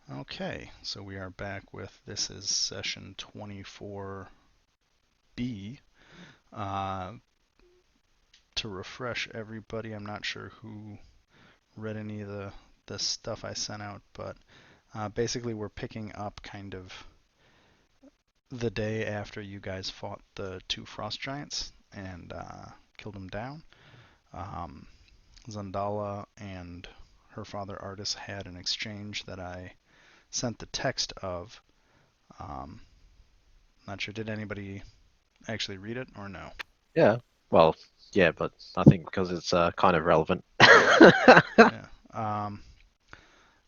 Okay, so we are back with this is session 24B. Uh, to refresh everybody, I'm not sure who read any of the stuff I sent out, but basically we're picking up kind of the day after you guys fought the two frost giants and killed them down. Um, Zandala and her father Artis had an exchange that I sent the text of. Um, Not sure, did anybody actually read it or no? Yeah. Well, yeah, but I think because it's kind of relevant. Yeah.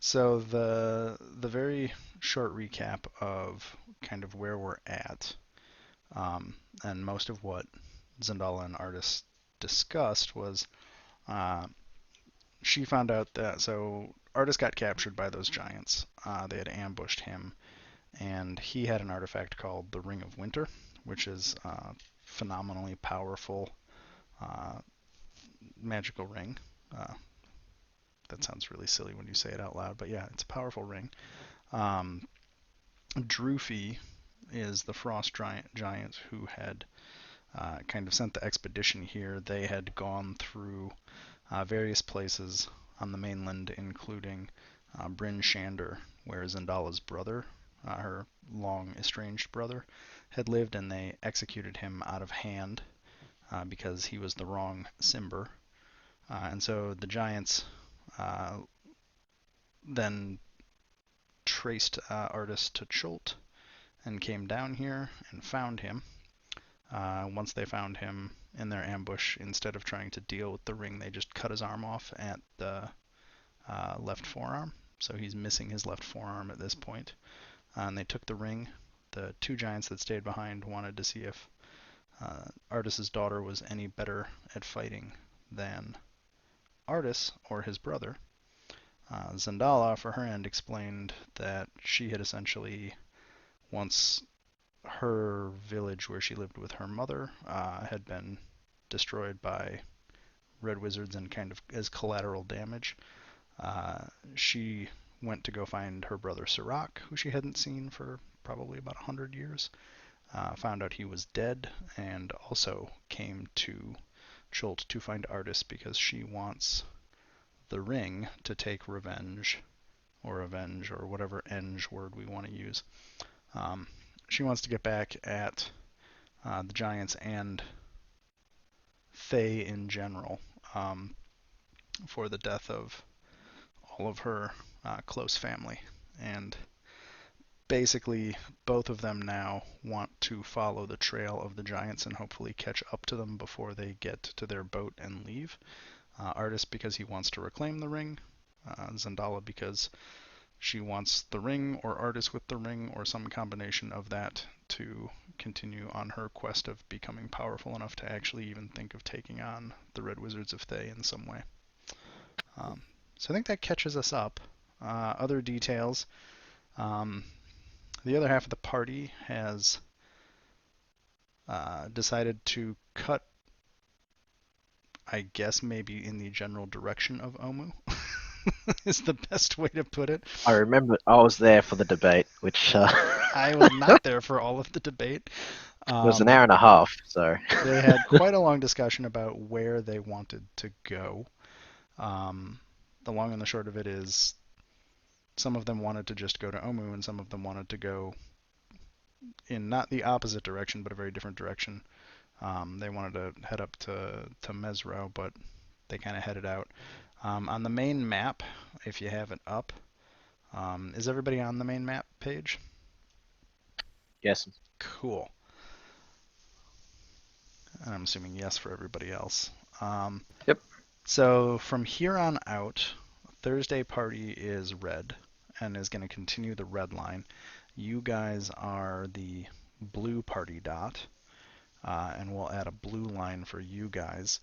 So the very short recap of kind of where we're at, and most of what Zendala and Artis discussed was uh, she found out that so Artis got captured by those giants. They had ambushed him, and he had an artifact called the Ring of Winter, which is a phenomenally powerful uh, magical ring. Uh, that sounds really silly when you say it out loud, but yeah, it's a powerful ring. Um, Drufi is the frost giant who had kind of sent the expedition here. They had gone through various places on the mainland, including Bryn Shander, where Zendala's brother, her long estranged brother, had lived, and they executed him out of hand because he was the wrong Simber. And so the giants uh, then traced Artis to Chult and came down here and found him. Once they found him in their ambush, instead of trying to deal with the ring, they just cut his arm off at the left forearm. So he's missing his left forearm at this point. And they took the ring. The two giants that stayed behind wanted to see if Artis's daughter was any better at fighting than Artis or his brother. Zendala, for her end, explained that she had essentially, once her village where she lived with her mother had been destroyed by red wizards and kind of as collateral damage, she went to go find her brother Sirach, who she hadn't seen for probably about 100 years, found out he was dead, and also came to Chult to find Artis because she wants the ring to take revenge, or avenge, or whatever eng word we want to use. Um, she wants to get back at the Giants and Faye in general for the death of all of her close family. And basically, both of them now want to follow the trail of the Giants and hopefully catch up to them before they get to their boat and leave. Artis because he wants to reclaim the ring, Zendala because she wants the ring or Artis with the ring or some combination of that to continue on her quest of becoming powerful enough to actually even think of taking on the Red Wizards of Thay in some way. Um, so I think that catches us up. Other details. Um, the other half of the party has decided to cut, I guess, maybe in the general direction of Omu, is the best way to put it. I remember I was there for the debate, which I was not there for all of the debate. was an hour and a half. So They had quite a long discussion about where they wanted to go. Um, the long and the short of it is some of them wanted to just go to Omu, and some of them wanted to go in not the opposite direction, but a very different direction. They wanted to head up to Mesro, but they kind of headed out. On the main map, if you have it up, is everybody on the main map page? yes, Cool. And I'm assuming yes for everybody else. Um, yep. so from here on out, Thursday party is red and is going to continue the red line. You guys are the blue party dot, and we'll add a blue line for you guys.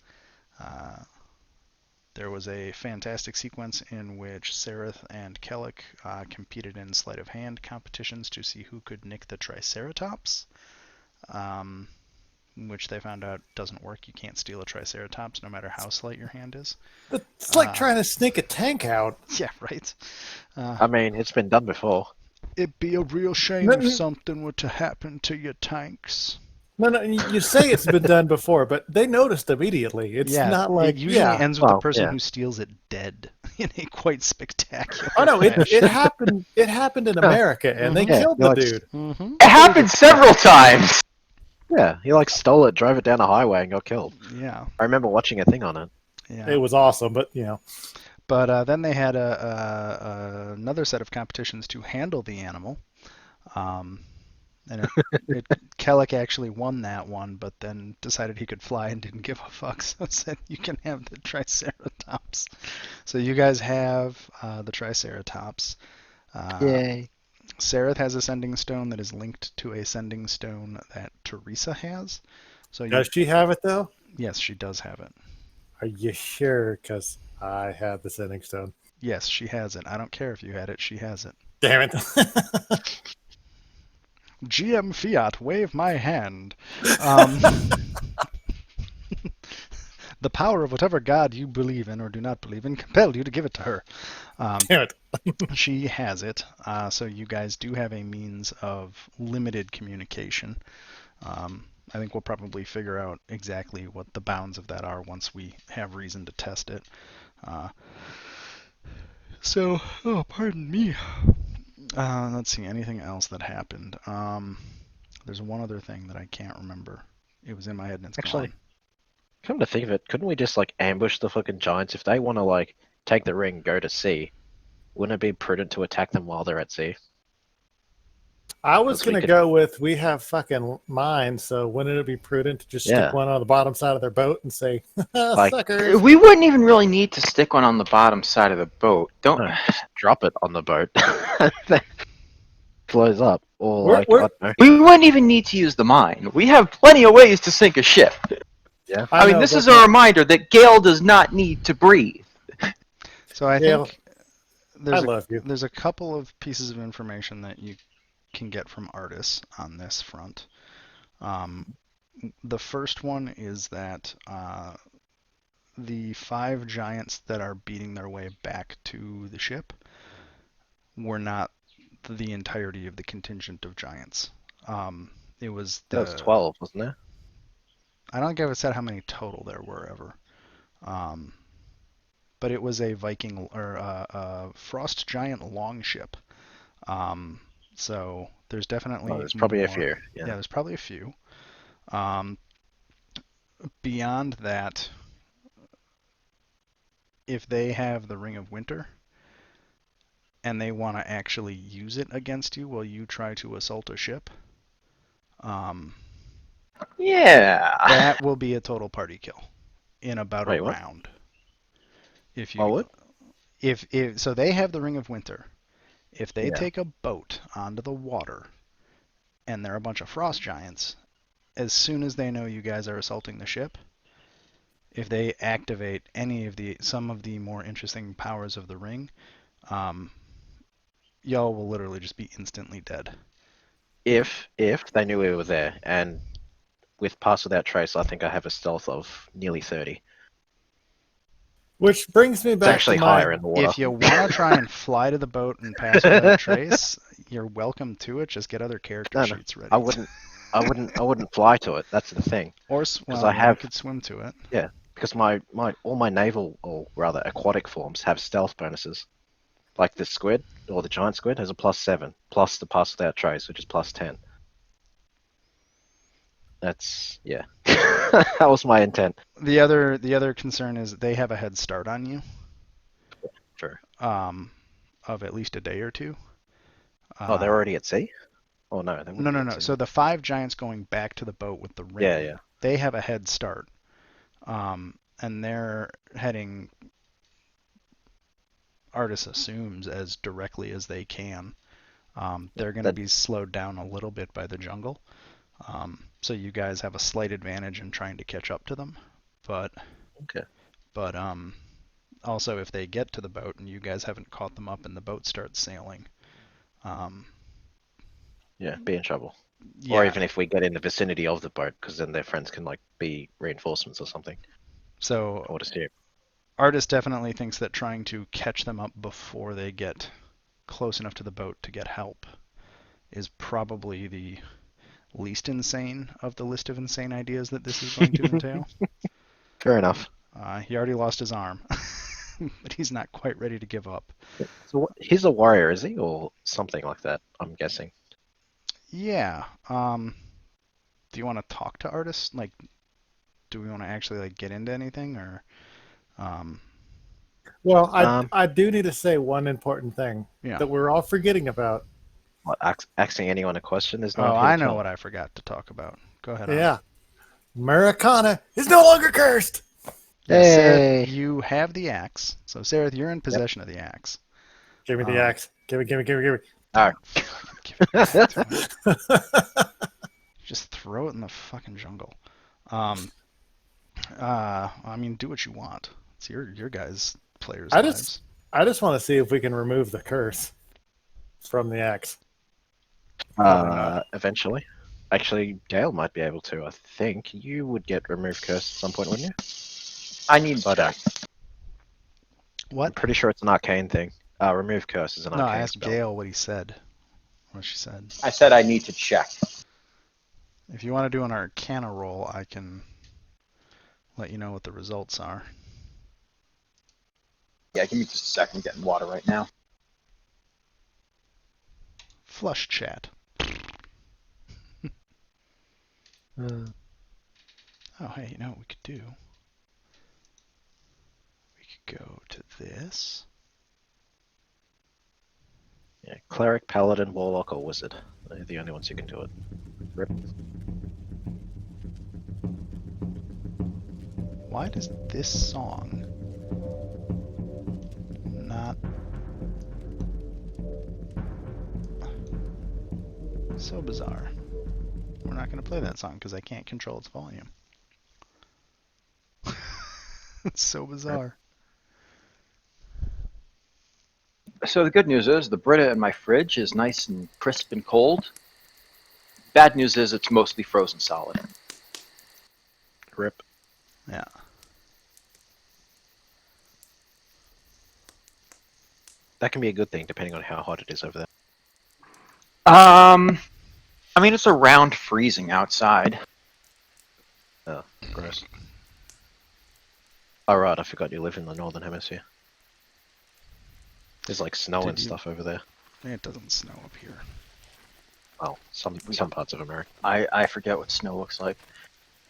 Uh, there was a fantastic sequence in which Sereth and Kellic competed in sleight of hand competitions to see who could nick the Triceratops. Um, which they found out doesn't work. You can't steal a Triceratops no matter how slight your hand is. It's like Uh, trying to sneak a tank out. yeah, right. Uh, I mean, it's been done before. It'd be a real shame No, if something were to happen to your tanks. no, you say it's been done before, but they noticed immediately. It's Yeah, not it like, usually yeah. ends with the Well, person yeah. who steals it dead in a quite Oh spectacular no, it fashion. happened. It happened in Huh. America, and they Mhm. Yeah, killed he the like dude. Mhm. It what did he happened do? several times. Yeah, he like stole it, drove it down a highway, and got killed. Yeah. I remember watching a thing on it. Yeah. It was awesome, but But then they had another set of competitions to handle the animal. Um, and Kellic actually won that one, but then decided he could fly and didn't give a fuck, so said you can have the Triceratops. So you guys have the Triceratops. Uh, Yay! Sareth has a sending stone that is linked to a sending stone that Teresa has. So you, does she have it though? yes, she does have it. Are you sure? Because I have the sending stone. Yes, she has it. I don't care if you had it, she has it. Damn it! GM Fiat, wave my hand. Um, the power of whatever god you believe in or do not believe in compelled you to give it to her. Damn it! She has it, so you guys do have a means of limited communication. I think we'll probably figure out exactly what the bounds of that are once we have reason to test it. Uh, oh, pardon me. Let's see, anything else that happened? There's one other thing that I can't remember. It was in my head and it's Actually, gone. come to think of it, couldn't we just like ambush the fucking giants if they want to like take the ring, go to sea? Wouldn't it be prudent to attack them while they're at sea? I was 'Cause we gonna could, go with we have fucking mines, so wouldn't it be prudent to just stick yeah, one on the bottom side of their boat and say, like "Suckers"? We wouldn't even really need to stick one on the bottom side of the boat. Don't. no, just drop it on the boat. That blows up, or We're, like I we're don't know. We wouldn't even need to use the mine. We have plenty of ways to sink a ship. Yeah, I I mean, know, this but is a reminder that Gale does not need to breathe. So I Gail, think I there's a love you. there's a couple of pieces of information that you can get from artists on this front. Um, the first one is that the five giants that are beating their way back to the ship were not the entirety of the contingent of giants. It was that was the 12, wasn't there? I don't think I ever said how many total there were ever. Um, but it was a Viking or a frost giant longship. Um, so there's Oh, definitely there's probably a more. few. Yeah, Yeah, there's probably a few. Um, beyond that, if they have the Ring of Winter and they want to actually use it against you while you try to assault a ship, um, Yeah. that will be a total party kill in about a wait, what? round. If Oh, you what? if so they have the Ring of Winter. If they Yeah. take a boat onto the water and they're a bunch of frost giants, as soon as they know you guys are assaulting the ship, if they activate any of the some of the more interesting powers of the ring, um, y'all will literally just be instantly dead. If they knew we were there, and with Pass Without Trace, I think I have a stealth of nearly 30. Which brings me It's back to actually my. higher in the water. If you want to try and fly to the boat and pass without trace, you're welcome to it. Just get other character No, no, sheets I ready. wouldn't. I wouldn't fly to it. That's the thing, Or, because well, I yeah, you have, could swim to it. yeah, because my all my naval, or rather aquatic forms have stealth bonuses. Like the squid or the giant squid has a +7, plus the Pass Without Trace, which is +10. That's yeah. That was my intent. The other concern is they have a head start on you, Sure. um, of at least a day or two. Oh, they're Uh, already at sea? Oh no, they no, wouldn't be no, at no. sea. So the five giants going back to the boat with the Yeah, ring, yeah. they have a head start, and they're heading. Artis assumes as directly as they can. They're going to That be slowed down a little bit by the jungle, so you guys have a slight advantage in trying to catch up to them. But okay. but also if they get to the boat and you guys haven't caught them up and the boat starts sailing, um, Yeah, be in trouble. Yeah. Or even if we get in the vicinity of the boat, because then their friends can like be reinforcements or something. So I would assume. Artis definitely thinks that trying to catch them up before they get close enough to the boat to get help is probably the least insane of the list of insane ideas that this is going to entail. Fair enough. He already lost his arm, but he's not quite ready to give up. So he's a warrior, is he, or something like that? I'm guessing. Yeah. Do you want to talk to Artis? Like, do we want to actually like get into anything, or? Well, Um, I do need to say one important thing Yeah. that we're all forgetting about. What, asking anyone a question is Oh, not. I know what I forgot to talk about. Go ahead. Yeah. Maracana is no longer cursed. Yeah, Hey. Sarah, you have the axe. So, Sarah, you're in possession of the axe. Give me the axe. Give me. All Fucking give it back to him. Just throw it in the fucking jungle. I mean, do what you want. It's your guys' players' lives. I just want to see if we can remove the curse from the axe. right. Probably not. Eventually. Actually, Gale might be able to. I think you would get remove curse at some point, wouldn't you? I need I don't. I'm What? pretty sure it's an arcane thing. Remove curse is an No, I arcane asked spell. Gail what he said. What she said. I said I need to check. If you want to do an Arcana roll, I can let you know what the results are. Yeah, give me just a second. I'm getting water right now. Flush chat. Oh, hey, you know what we could do? We could go to this. Yeah, cleric, paladin, warlock, or wizard. They're the only ones who can do it. Rip. Why does this song not... So bizarre. We're not going to play that song because I can't control its volume. It's so bizarre. So the good news is the Brita in my fridge is nice and crisp and cold. Bad news is it's mostly frozen solid. Rip. Yeah. That can be a good thing depending on how hot it is over there. I mean it's around freezing outside. Oh, gross. Oh, right, I forgot you live in the northern hemisphere. There's like snow Did and you- stuff over there. It doesn't snow up here. Oh, some parts of America. I forget what snow looks like.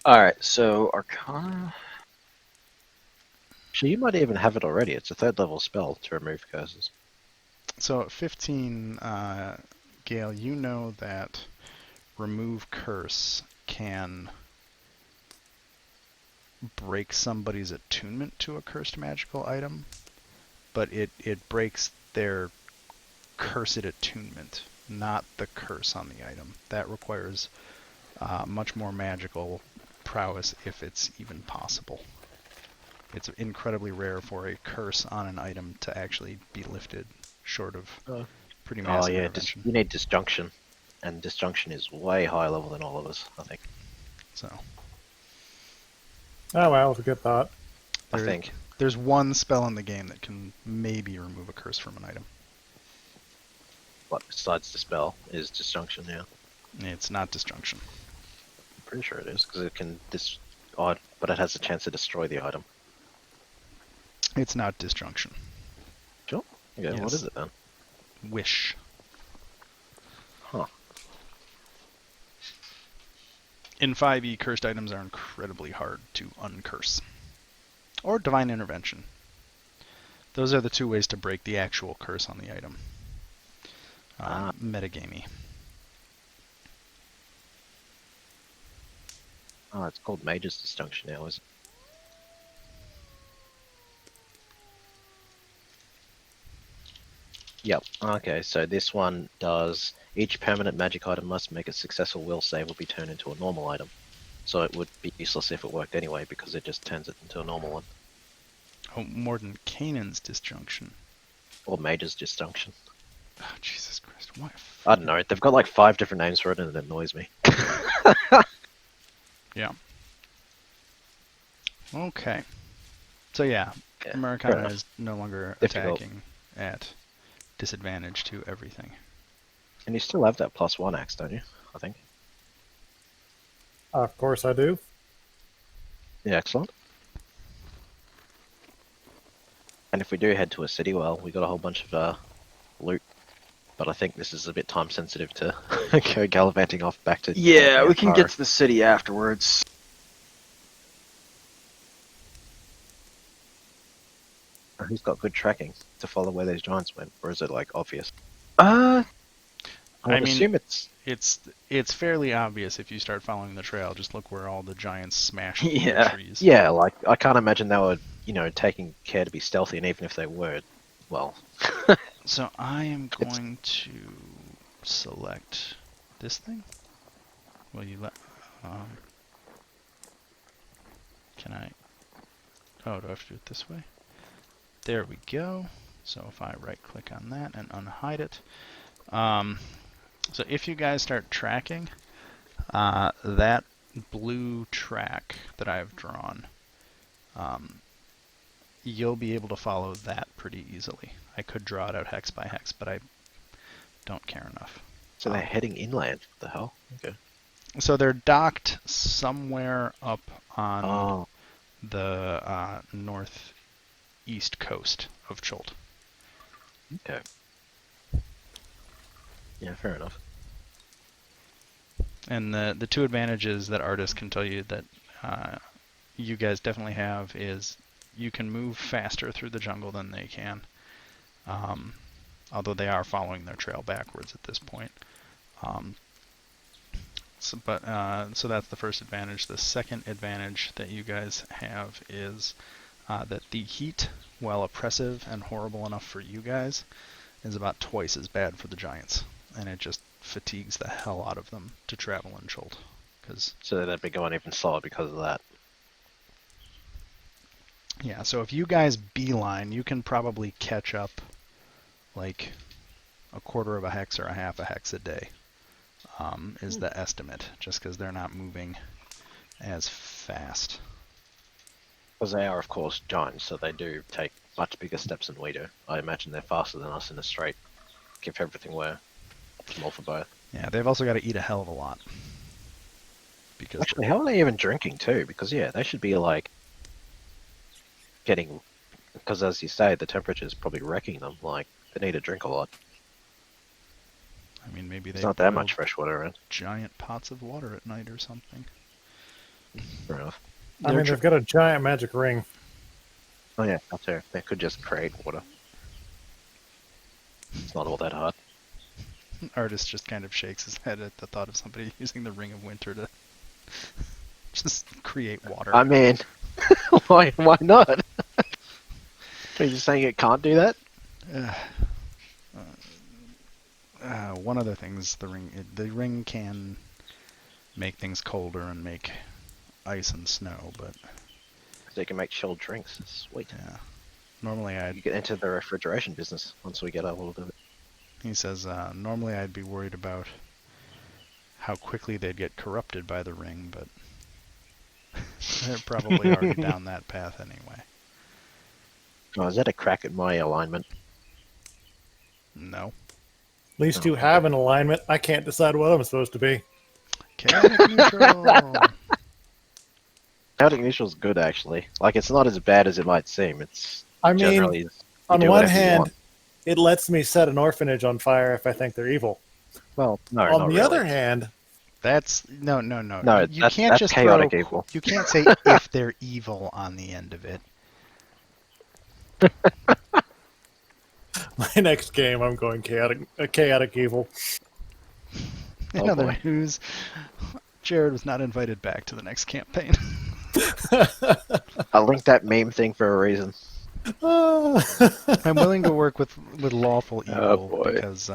Alright, so Arcana. Actually, you might even have it already. It's a 3rd level spell to remove curses. So at 15, Gail, you know that remove curse can break somebody's attunement to a cursed magical item, but it breaks their cursed attunement, not the curse on the item. That requires much more magical prowess if it's even possible. It's incredibly rare for a curse on an item to actually be lifted short of pretty Oh massive yeah, intervention. you need disjunction, and disjunction is way higher level than all of us, I think. So Oh well, it's a good thought. I think. there's one spell in the game that can maybe remove a curse from an item. But besides the spell is disjunction, yeah. It's not disjunction. I'm pretty sure it is, because it can but it has a chance to destroy the item. It's not disjunction. Sure. Okay, Yes. what is it then? Wish. Huh. In 5e, cursed items are incredibly hard to uncurse. Or divine intervention. Those are the two ways to break the actual curse on the item. Metagamey. Oh, it's called Mage's Disjunction now, is it? Yep. Okay, so this one does each permanent magic item must make a successful will save or be turned into a normal item. So it would be useless if it worked anyway because it just turns it into a normal one. Oh, more than Canaan's disjunction. Or Mage's Disjunction. Oh, Jesus Christ. What? I don't know. They've got like 5 different names for it, and it annoys me. Yeah. Okay. So yeah, Yeah, fair Americana enough. is no longer Difficult. attacking at disadvantage to everything. And you still have that +1 axe, don't you? I think. Of course I do. Yeah, excellent. And if we do head to a city, well, we got a whole bunch of loot. But I think this is a bit time sensitive to go gallivanting off back to. Yeah, we can get to the city afterwards. Who's got good tracking to follow where those giants went, or is it like obvious? Uh, I would I mean, assume it's. It's fairly obvious if you start following the trail. Just look where all the giants smashed through the Yeah. trees. Yeah, like I can't imagine they were, taking care to be stealthy, and even if they were, well, So I am It's- going to select this thing. Will you let? Can I? Oh, do I have to do it this way? There we go. So if I right-click on that and unhide it, so if you guys start tracking, that blue track that I've drawn, you'll be able to follow that pretty easily. I could draw it out hex by hex, but I don't care enough. so they're heading inland. What the hell? Okay. So they're docked somewhere up on Oh, the northeast coast of Chult. okay. Yeah, fair enough. And the two advantages that artists can tell you that you guys definitely have is you can move faster through the jungle than they can, although they are following their trail backwards at this point. So that's the first advantage. The second advantage that you guys have is that the heat, while oppressive and horrible enough for you guys, is about twice as bad for the giants, and it just fatigues the hell out of them to travel in Chult. So they'd be going even slower because of that. Yeah, so if you guys beeline, you can probably catch up like a quarter of a hex or a half a hex a day, is the estimate, just because they're not moving as fast. Because they are, of course, giants, so they do take much bigger steps than we do. I imagine they're faster than us in a straight, if everything were optimal for both. Yeah, they've also got to eat a hell of a lot. Because Actually, how are they even drinking too? Because, yeah, they should be, like, getting... Because, as you say, the temperature is probably wrecking them. Like, they need to drink a lot. I mean, maybe they There's not that boil much fresh water around. giant pots of water at night or something. Fair enough. I mean, they've got a giant magic ring. Oh, yeah, up there. They could just create water. It's not all that hard. Artist just kind of shakes his head at the thought of somebody using the Ring of Winter to just create water. I mean, why not? Are you saying it can't do that? One other thing is the ring can make things colder and make ice and snow, but So you can make chilled drinks. Sweet. yeah. Normally You get into the refrigeration business once we get a little bit. he says, normally I'd be worried about how quickly they'd get corrupted by the ring, but they're probably already down that path anyway. Oh, is that a crack at my alignment? No. At least Oh, you have an alignment. I can't decide what I'm supposed to be. Chaotic neutral. Chaotic neutral's good, actually. Like, it's not as bad as it might seem. It's I mean, generally you on do one whatever you hand, want. it lets me set an orphanage on fire if I think they're evil. Well, no, On not the really. other hand, That's no. No, You that's- can't that's just chaotic throw, evil. You can't say if they're evil on the end of it. my next game, I'm going chaotic evil. In Oh, other boy. news, Jared was not invited back to the next campaign. I linked that meme thing for a reason. I'm willing to work with lawful Oh, evil boy. because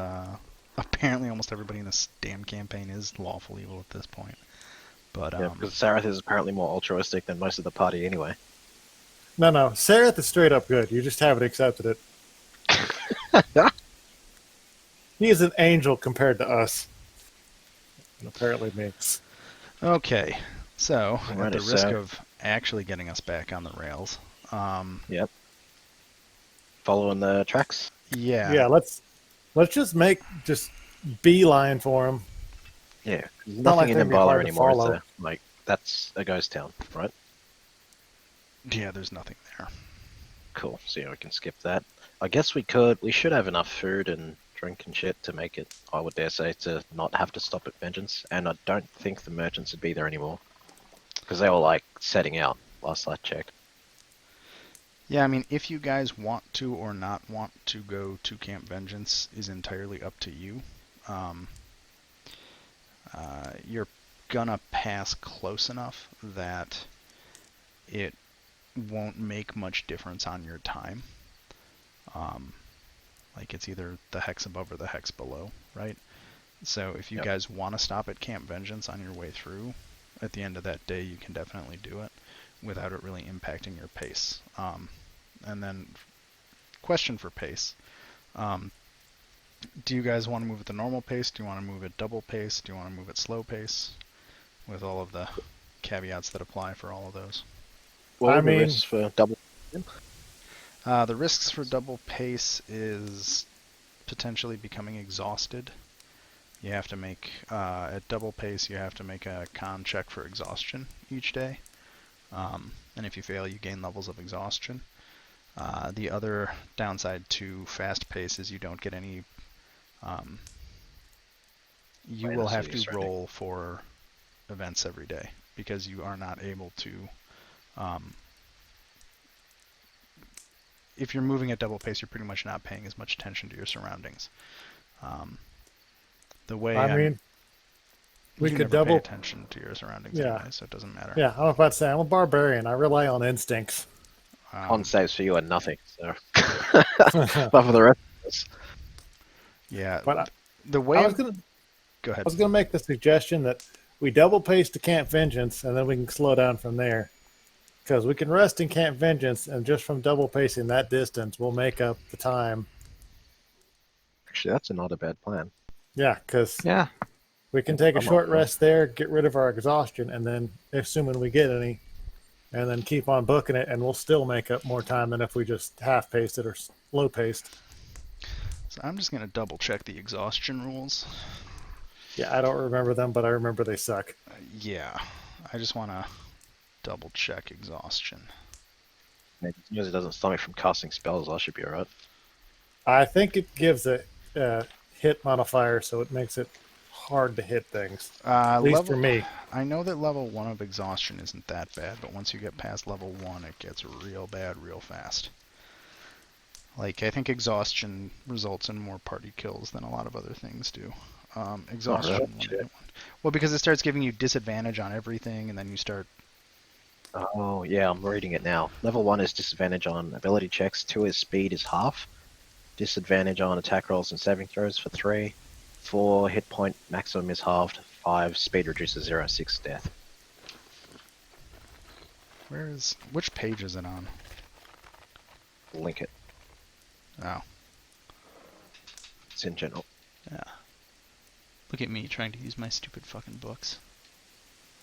apparently almost everybody in this damn campaign is lawful evil at this point. But Yeah, because Sarath is apparently more altruistic than most of the party anyway. No, Sareth is straight up good. You just haven't accepted it. He is an angel compared to us. And apparently me. Okay, so at Alrighty, the risk so of actually getting us back on the rails, yep, following the tracks. yeah, Yeah, let's just beeline for him. Yeah, there's Not nothing like in they're gonna be Nimbala hard to anymore, is follow. there? Like, that's a ghost town, right? yeah, there's nothing there. Cool. So yeah, we can skip that. I guess we should have enough food and drink and shit to make it, I would dare say, to not have to stop at Vengeance. And I don't think the merchants would be there anymore. Because they were like setting out last I checked. Yeah, I mean, if you guys want to or not want to go to Camp Vengeance is entirely up to you. Um, you're gonna pass close enough that it won't make much difference on your time. Like it's either the hex above or the hex below, right? So if you Yep. guys want to stop at Camp Vengeance on your way through, at the end of that day, you can definitely do it without it really impacting your pace. And then, question for pace. Do you guys want to move at the normal pace? Do you want to move at double pace? Do you want to move at slow pace? With all of the caveats that apply for all of those. What I were the mean, risks for double? The risks for double pace is potentially becoming exhausted. You have to make, at double pace, you have to make a con check for exhaustion each day. And if you fail, you gain levels of exhaustion. The other downside to fast pace is you don't get any. You will have to roll for events every day because you are not able to. If you're moving at double pace, you're pretty much not paying as much attention to your surroundings. The way I mean, we you could never pay double. attention to your surroundings Yeah, anyway, so it doesn't matter. yeah. I'm about to say I'm a barbarian. I rely on instincts. Con saves for you are nothing, so. But for the rest of us. Yeah, But the way I was gonna go I ahead. was gonna make the suggestion that we double pace to Camp Vengeance, and then we can slow down from there. Because we can rest in Camp Vengeance, and just from double pacing that distance, we'll make up the time. Actually, that's not a bad plan. Yeah, because Yeah. we can take a I'm short up for it. rest there, get rid of our exhaustion, and then, assuming we get any, and then keep on booking it, and we'll still make up more time than if we just half paced it or slow paced. So I'm just gonna double check the exhaustion rules. Yeah, I don't remember them, but I remember they suck. Yeah, I just want to double check exhaustion. As long as it doesn't stop me from casting spells, I should be alright. I think it gives a hit modifier, so it makes it hard to hit things. At least for me. I know that level 1 of exhaustion isn't that bad, but once you get past level 1, it gets real bad real fast. Like, I think exhaustion results in more party kills than a lot of other things do. Exhaustion. really? Well, because it starts giving you disadvantage on everything, and then you start. Oh, yeah, I'm reading it now. Level 1 is disadvantage on ability checks, 2 is speed is half, disadvantage on attack rolls and saving throws for 3, 4 hit point maximum is halved, 5 speed reduces 0, 6 death. Which page is it on? Link it. Oh, It's in general. yeah. Look at me trying to use my stupid fucking books.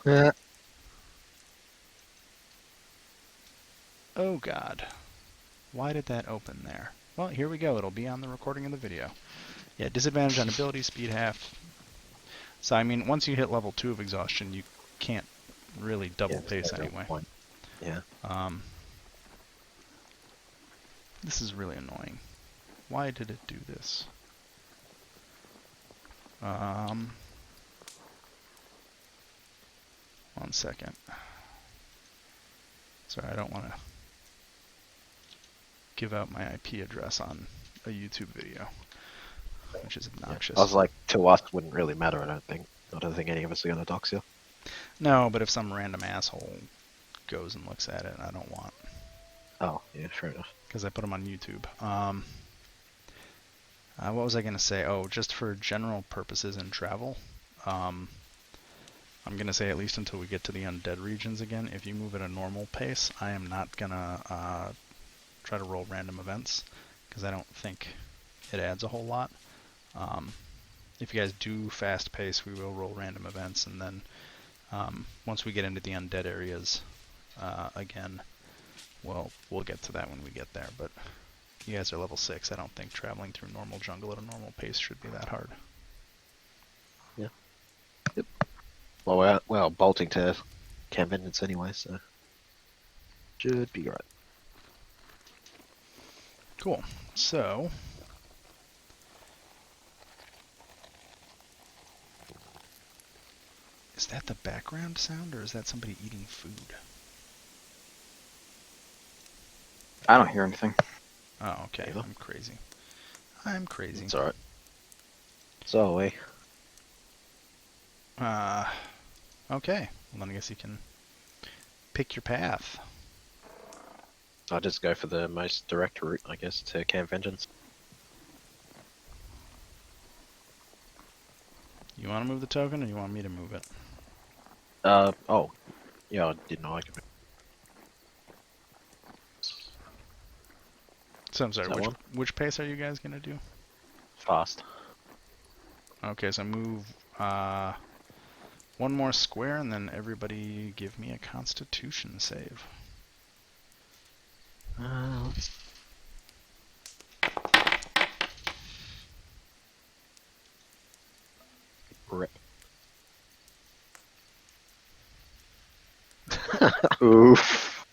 Yeah. Oh god. Why did that open there? Well, here we go. It'll be on the recording of the video. Yeah, disadvantage on ability, speed half. So, I mean, once you hit level 2 of exhaustion, you can't really double pace anyway. Yeah. This is really annoying. Why did it do this? One second. Sorry, I don't want to give out my IP address on a YouTube video, which is obnoxious. I was like, to us wouldn't really matter, I don't think. I don't think any of us are going to dox you. No, but if some random asshole goes and looks at it, I don't want. Oh, yeah, fair enough. Because I put them on YouTube. What was I going to say? Oh, just for general purposes in travel, I'm going to say at least until we get to the undead regions again, if you move at a normal pace, I am not going to try to roll random events, because I don't think it adds a whole lot. If you guys do fast pace, we will roll random events, and then once we get into the undead areas, again, we'll get to that when we get there. But you guys are level 6. I don't think traveling through normal jungle at a normal pace should be that hard. Well, we're bolting to Camp Vengeance anyway, so should be right. Cool. So, is that the background sound, or is that somebody eating food? I don't hear anything. Oh, okay. Ava? I'm crazy. I'm crazy. It's alright. So we. Okay. Well, then I guess you can pick your path. I'll just go for the most direct route, I guess, to Camp Vengeance. You want to move the token, or you want me to move it? Oh. Yeah, I didn't know I could. So I'm sorry, Is that one? which pace are you guys going to do? Fast. Okay, so move one more square, and then everybody give me a Constitution save. Let's... Rip. Oof.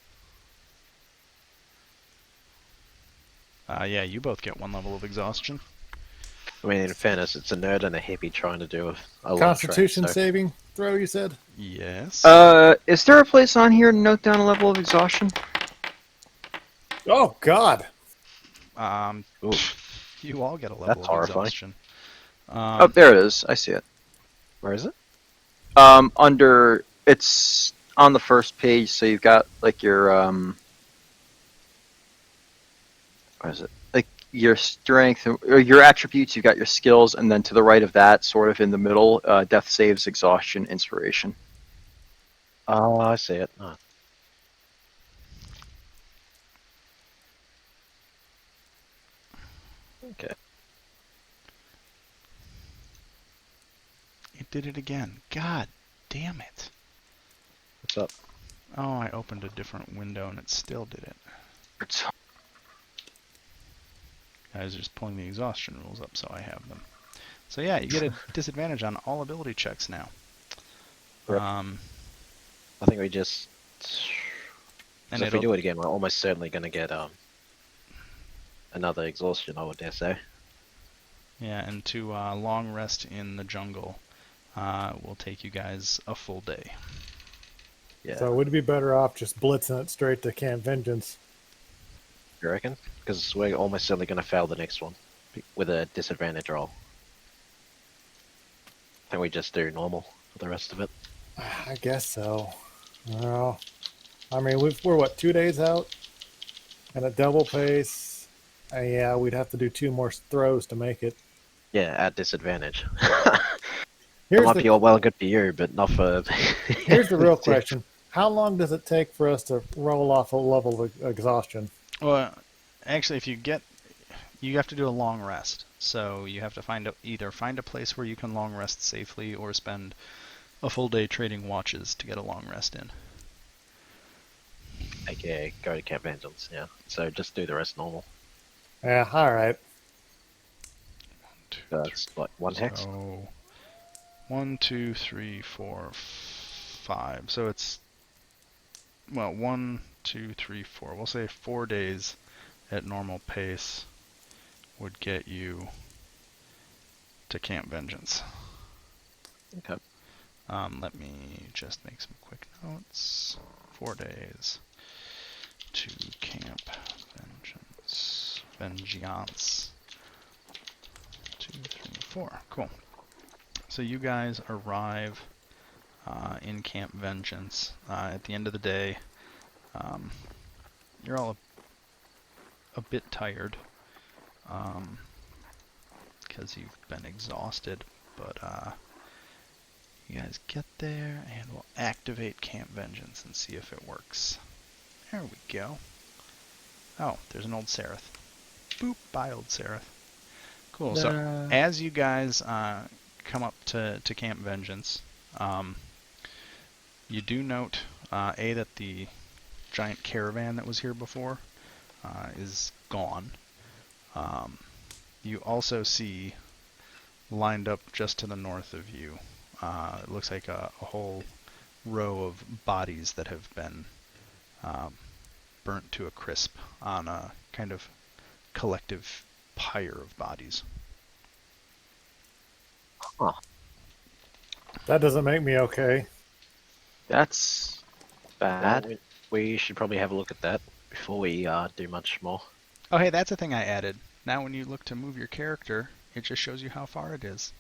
Yeah, you both get 1 level of exhaustion. I mean, in fairness, it's a nerd and a hippie trying to do a long Constitution trek, so... saving throw, you said? Yes. Is there a place on here to note down a level of exhaustion? Oh, God. Ooh. You all get a level That's of horrifying. exhaustion. Oh, there it is. I see it. Where is it? Under it's on the first page, so you've got like your what is it? Like your strength or your attributes. You've got your skills, and then to the right of that, sort of in the middle, death saves, exhaustion, inspiration. Oh, I see it. Oh. Okay. It did it again. God damn it. What's up? Oh, I opened a different window and it still did it. I was just pulling the exhaustion rules up so I have them. So yeah, you get a disadvantage on all ability checks now. Yep. I think we just... And So if we do it again, we're almost certainly going to get another exhaustion, I would dare say. Yeah, and to long rest in the jungle will take you guys a full day. Yeah. So would it be better off just blitzing it straight to Camp Vengeance? You reckon? Because we're almost certainly going to fail the next one with a disadvantage roll. I think we just do normal for the rest of it. I guess so. Well, I mean, we're what, 2 days out? And at double pace, yeah, we'd have to do 2 more throws to make it. Yeah, at disadvantage. Here's It might the, be all well and good for you, but not for... here's the real question. How long does it take for us to roll off a level of exhaustion? Well, actually, you have to do a long rest. So you have to either find a place where you can long rest safely, or spend a full day trading watches to get a long rest in. AKA go to Camp Vengeance, yeah. So just do the rest normal. Yeah, all right. That's like 1 hex. So 1, 2, 3, 4, 5. So it's 1, 2, 3, 4. We'll say 4 days at normal pace would get you to Camp Vengeance. Okay. Let me just make some quick notes. 4 days to Camp Vengeance. Vengeance. 2, 3, 4. Cool. So you guys arrive in Camp Vengeance at the end of the day. You're all a bit tired because you've been exhausted, but you guys get there and we'll activate Camp Vengeance and see if it works. There we go. Oh, there's an old Seraph. Boop, bye old Seraph. Cool. So as you guys come up to Camp Vengeance, you do note that the giant caravan that was here before is gone. You also see lined up just to the north of you, it looks like a whole row of bodies that have been burnt to a crisp on a kind of collective pyre of bodies. Huh. That doesn't make me okay. That's bad. Well, we should probably have a look at that before we do much more. Oh, hey, that's a thing I added. Now when you look to move your character, it just shows you how far it is.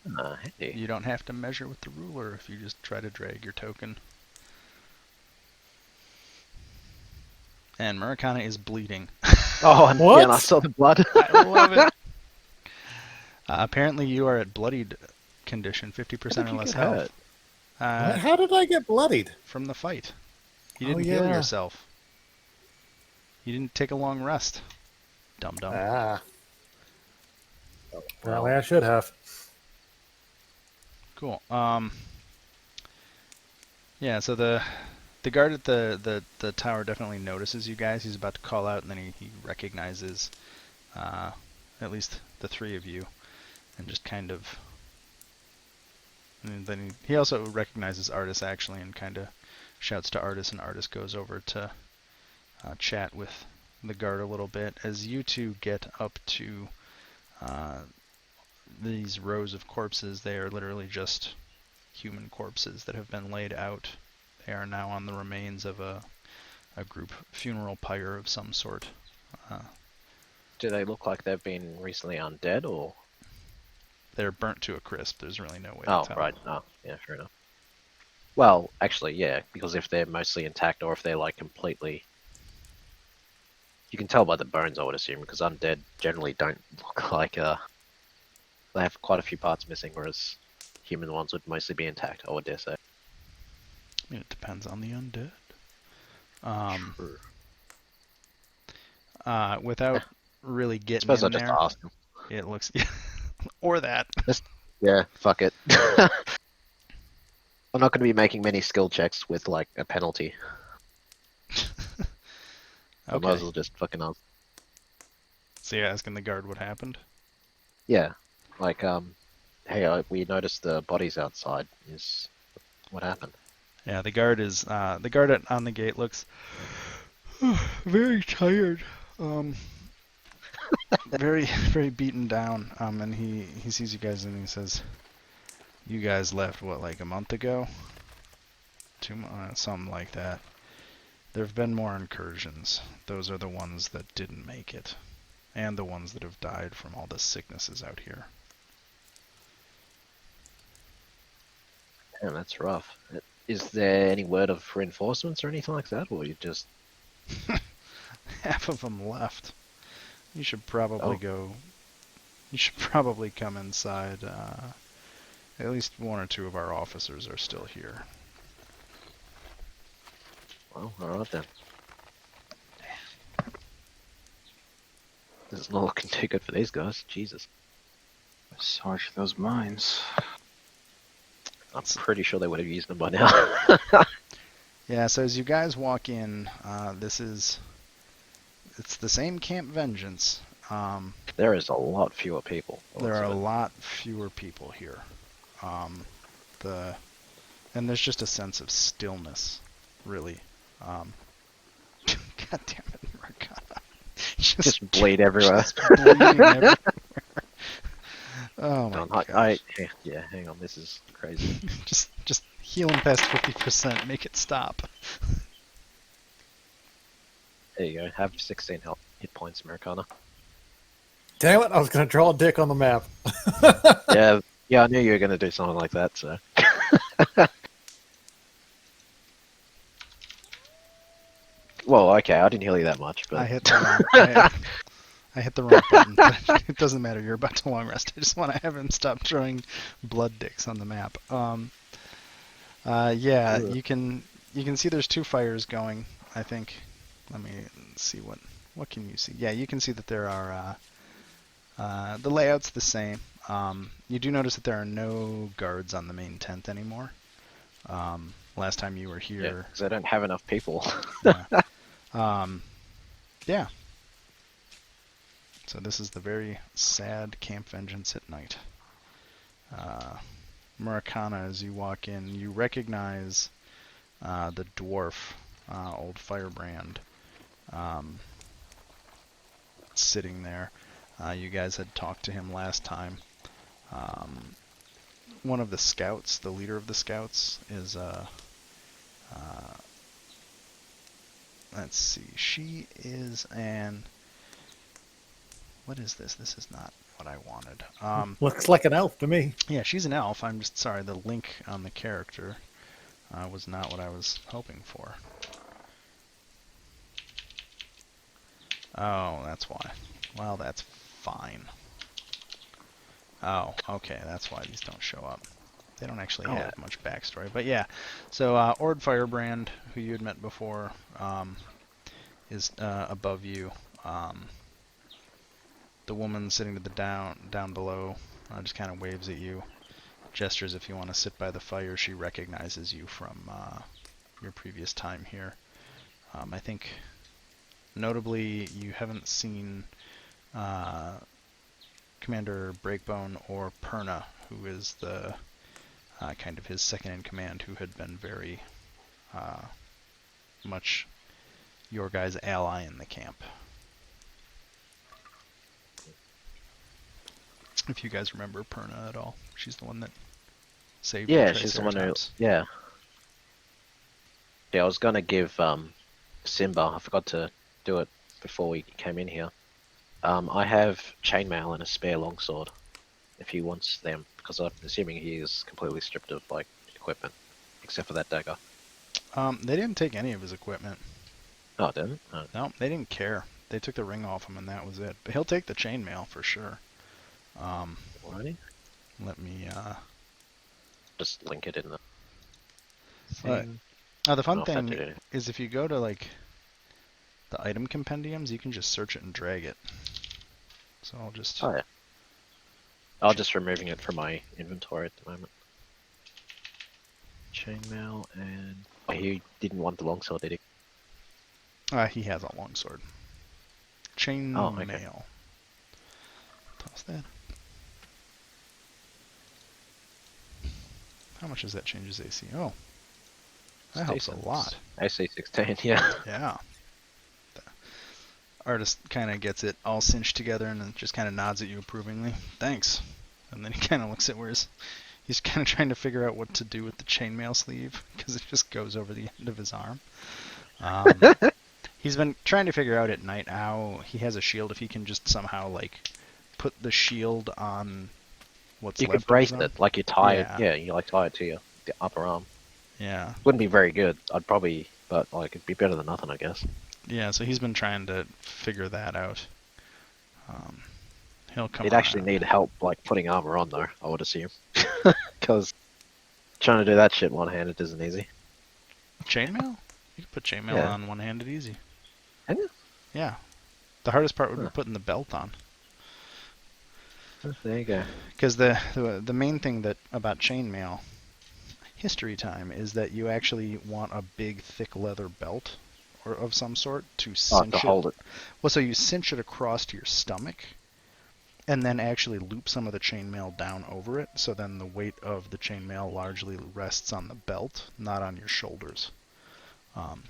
Handy. You don't have to measure with the ruler if you just try to drag your token. And Murakana is bleeding. Oh, and, What? yeah, and I saw the blood. I love it. Apparently you are at bloodied condition, 50% or less health. How did I get bloodied? From the fight. You Oh, didn't heal yeah. yourself. You didn't take a long rest. Dum-dum. Ah. Well, I should have. Cool. Yeah, so the guard at the tower definitely notices you guys. He's about to call out, and then he recognizes at least the three of you, and just kind of. And then he also recognizes Artis actually, and kind of shouts to Artis, and Artis goes over to chat with the guard a little bit. As you two get up to these rows of corpses, they are literally just human corpses that have been laid out. They are now on the remains of a group funeral pyre of some sort. Do they look like they've been recently undead, or? They're burnt to a crisp. There's really no way Oh, to tell. right. Oh, yeah, fair enough. Well, actually, yeah, because if they're mostly intact, or if they're like completely, you can tell by the bones, I would assume, because undead generally don't look like they have quite a few parts missing, whereas human ones would mostly be intact, I would dare say. I mean, it depends on the undead. True. Without really I getting suppose I'll in just there, ask them. it looks or that. Yeah, fuck it. I'm not going to be making many skill checks with like a penalty. I might as Okay. well just fucking ask. So you're asking the guard what happened? Yeah, like hey, we noticed the bodies outside. Is what happened? Yeah, the guard is the guard on the gate looks very tired. Very beaten down. And he sees you guys and he says, "You guys left what, like a month ago? Something like that. There have been more incursions. Those are the ones that didn't make it, and the ones that have died from all the sicknesses out here." Damn, that's rough. Is there any word of reinforcements or anything like that, or you just? Half of them left. You should probably Oh. go. You should probably come inside. At least one or two of our officers are still here. Well, alright then. This is not looking too good for these guys. Jesus. Sorry for those mines. I'm pretty sure they would have used them by now. Yeah, so as you guys walk in, it's the same Camp Vengeance. There is a lot fewer people. There are a lot fewer people here. And there's just a sense of stillness, really. God damn it, Marcana. Just bleed everywhere. Just bleeding everywhere. Oh my god. Yeah, hang on, this is crazy. Just heal him past 50%, make it stop. There you go, have 16 hit points, Americana. Damn it! I was going to draw a dick on the map. Yeah, I knew you were going to do something like that, so. Well, okay, I didn't heal you that much, but. I hit the wrong button, but it doesn't matter. You're about to long rest. I just want to have him stop drawing blood dicks on the map. Yeah, you can see there's two fires going. I think. Let me see what what can you see? Yeah, you can see that there are the layout's the same. You do notice that there are no guards on the main tent anymore. Last time you were Yeah, here, because I don't have enough people. yeah. Yeah. So this is the very sad Camp Vengeance at night. Murakana, as you walk in, you recognize the dwarf, old Firebrand, sitting there. You guys had talked to him last time. One of the scouts, the leader of the scouts, is let's see, she is an, what is this? This is not what I wanted. Looks like an elf to me. Yeah, she's an elf. I'm just sorry, the link on the character was not what I was hoping for. Oh, that's why. Well, that's fine. Oh, okay, that's why these don't show up. They don't actually have much backstory. But yeah, so Ord Firebrand, who you had met before, is above you. The woman sitting to the down below just kind of waves at you, gestures if you want to sit by the fire. She recognizes you from your previous time here. I think, notably, you haven't seen Commander Breakbone or Perna, who is the kind of his second in command, who had been very much your guys' ally in the camp. If you guys remember Perna at all, she's the one that saved Yeah, the she's the one who. Triceratops. Yeah. Yeah, I was gonna give Simba. I forgot to do it before we came in here. I have chainmail and a spare longsword, if he wants them, because I'm assuming he is completely stripped of like equipment, except for that dagger. They didn't take any of his equipment. Oh, didn't? Oh. No, they didn't care. They took the ring off him and that was it. But he'll take the chainmail for sure. Alrighty. Let me Just link it in the Right. thing. the fun I'll fetch thing it. is if you go to like the item compendiums, you can just search it and drag it. So I'll just Oh yeah. I'll just removing it from my inventory at the moment. Chainmail and he didn't want the longsword, did he? he has a longsword. Chainmail. Oh, okay. Toss that. How much does that change his AC? Oh, that helps a lot. AC 16, yeah. Yeah. The artist kind of gets it all cinched together and then just kind of nods at you approvingly. Thanks. And then he kind of looks at where he's kind of trying to figure out what to do with the chainmail sleeve because it just goes over the end of his arm. He's been trying to figure out at night how he has a shield, if he can just somehow like put the shield on what's You left could brace of his arm. it, like you tie it. Yeah. Yeah, you like tie it to the upper arm. Yeah. Wouldn't be very good. I'd probably, but like it'd be better than nothing, I guess. Yeah, so he's been trying to figure that out. He'll come He'd actually around. need help, like putting armor on though. I would assume, because trying to do that shit one-handed isn't easy. Chainmail? You can put chainmail Yeah. on one-handed easy. Can you? Yeah. The hardest part would be Huh. putting the belt on. There you go. Because the main thing that about chainmail, history time, is that you actually want a big, thick leather belt or of some sort to cinch To hold it. Well, so you cinch it across to your stomach, and then actually loop some of the chainmail down over it, so then the weight of the chainmail largely rests on the belt, not on your shoulders.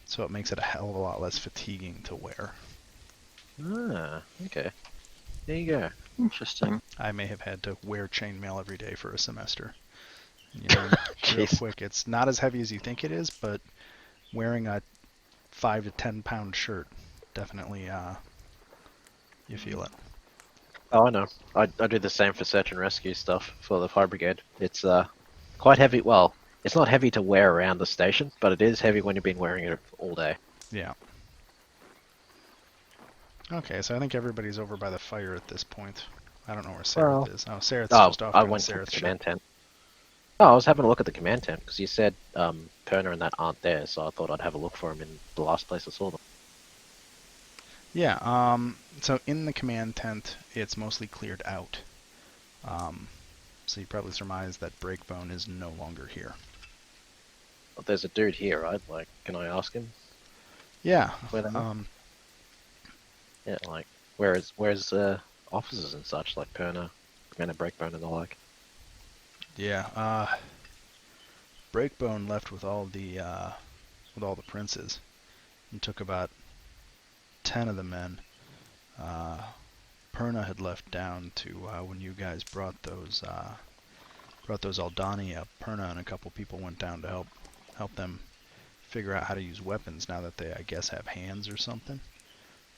So it makes it a hell of a lot less fatiguing to wear. Ah, okay. There you go. Interesting. I may have had to wear chainmail every day for a semester. You know, real Jeez. quick, it's not as heavy as you think it is, but wearing a 5 to 10 pound shirt definitely you feel it. Oh, I know. I do the same for search and rescue stuff for the fire brigade. It's quite heavy. Well, it's not heavy to wear around the station, but it is heavy when you've been wearing it all day. Yeah. Okay, so I think everybody's over by the fire at this point. I don't know where Sareth is. Oh, Sareth's just off I doing went to the Sareth shit. command tent. Oh, I was having a look at the command tent because you said Perna and that aren't there, so I thought I'd have a look for them in the last place I saw them. Yeah. So in the command tent, it's mostly cleared out. So you probably surmise that Breakbone is no longer here. But there's a dude here, right? Like, can I ask him Yeah. where they are? Um, Yeah, like, where's officers and such, like Perna, Commander Breakbone and the like? yeah. Breakbone left with all the princes and took about 10 of the men. Perna had left down to when you guys brought those Aldani up. Perna and a couple people went down to help them figure out how to use weapons now that they, I guess, have hands or something.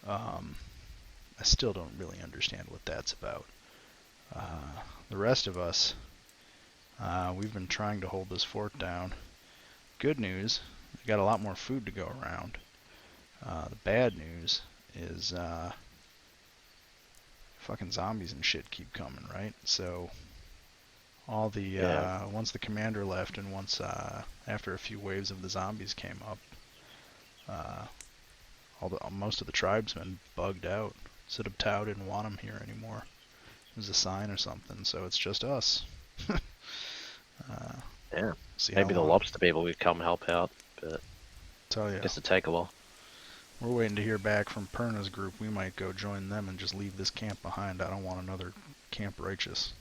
I still don't really understand what that's about. The rest of us, we've been trying to hold this fort down. Good news, we got a lot more food to go around. The bad news is fucking zombies and shit keep coming, right? So all the once the commander left and once after a few waves of the zombies came up, most of the tribesmen bugged out. Said Tau didn't want them here anymore. It was a sign or something, so it's just us. Yeah, See maybe how the long. lobster people would come help out, but Tell you, I guess it'd take a while. we're waiting to hear back from Perna's group. We might go join them and just leave this camp behind. I don't want another Camp Righteous.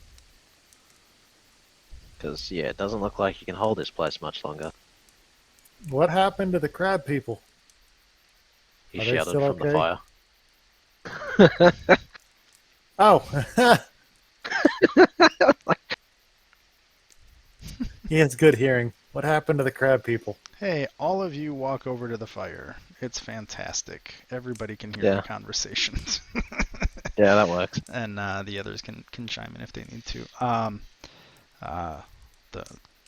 Because, yeah, it doesn't look like you can hold this place much longer. What happened to the crab people? He Are they shouted still from the okay? fire. Oh, he has good hearing. What happened to the crab people? Hey, all of you walk over to the fire. It's fantastic. Everybody can hear Yeah. the conversations. Yeah, that works. And the others can chime in if they need to. Uh,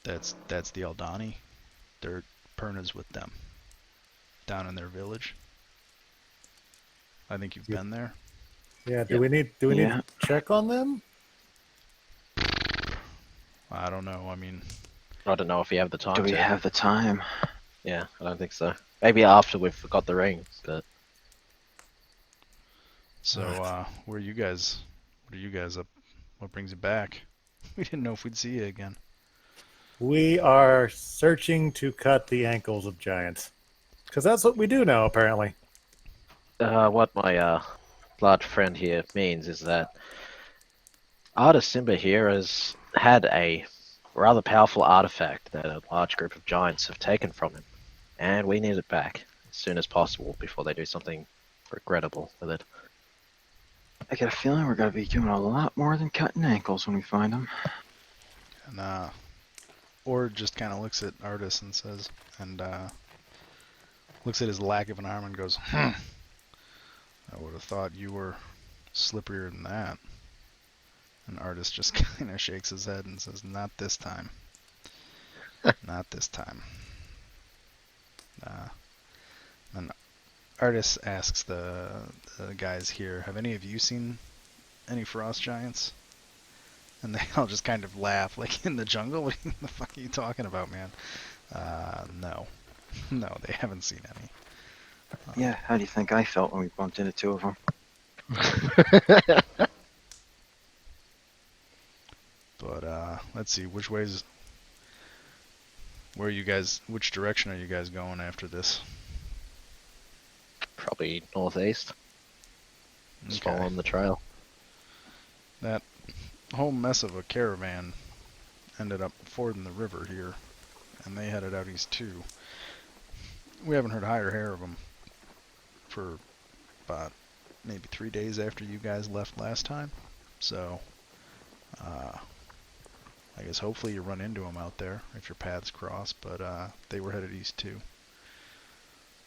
that's the Aldani. They're Perna's with them down in their village. I think you've Yeah. been there. Yeah, do Yeah. we need to Yeah. check on them? I don't know. I mean, I don't know if you have the time Do we to. have the time? Yeah, I don't think so. Maybe after we've got the rings, but so where are you guys? What are you guys up? What brings you back? We didn't know if we'd see you again. We are searching to cut the ankles of giants. Because that's what we do now, apparently. what my large friend here means is that Artist Simba here has had a rather powerful artifact that a large group of giants have taken from him, and we need it back as soon as possible before they do something regrettable with it. I get a feeling we're gonna be doing a lot more than cutting ankles when we find them. And Ord just kind of looks at Artis and says, and looks at his lack of an arm and goes, I would have thought you were slipperier than that. And Artis just kind of shakes his head and says, not this time. Not this time. And Artis asks the guys here, have any of you seen any frost giants? And they all just kind of laugh, like, in the jungle? What the fuck are you talking about, man? No. No, they haven't seen any. Yeah, how do you think I felt when we bumped into two of them? But let's see, which which direction are you guys going after this? Probably northeast. Just following the trail. That whole mess of a caravan ended up fording the river here, and they headed out east too. We haven't heard high or hair of them for about maybe 3 days after you guys left last time. So, I guess hopefully you run into them out there if your paths cross, but they were headed east too.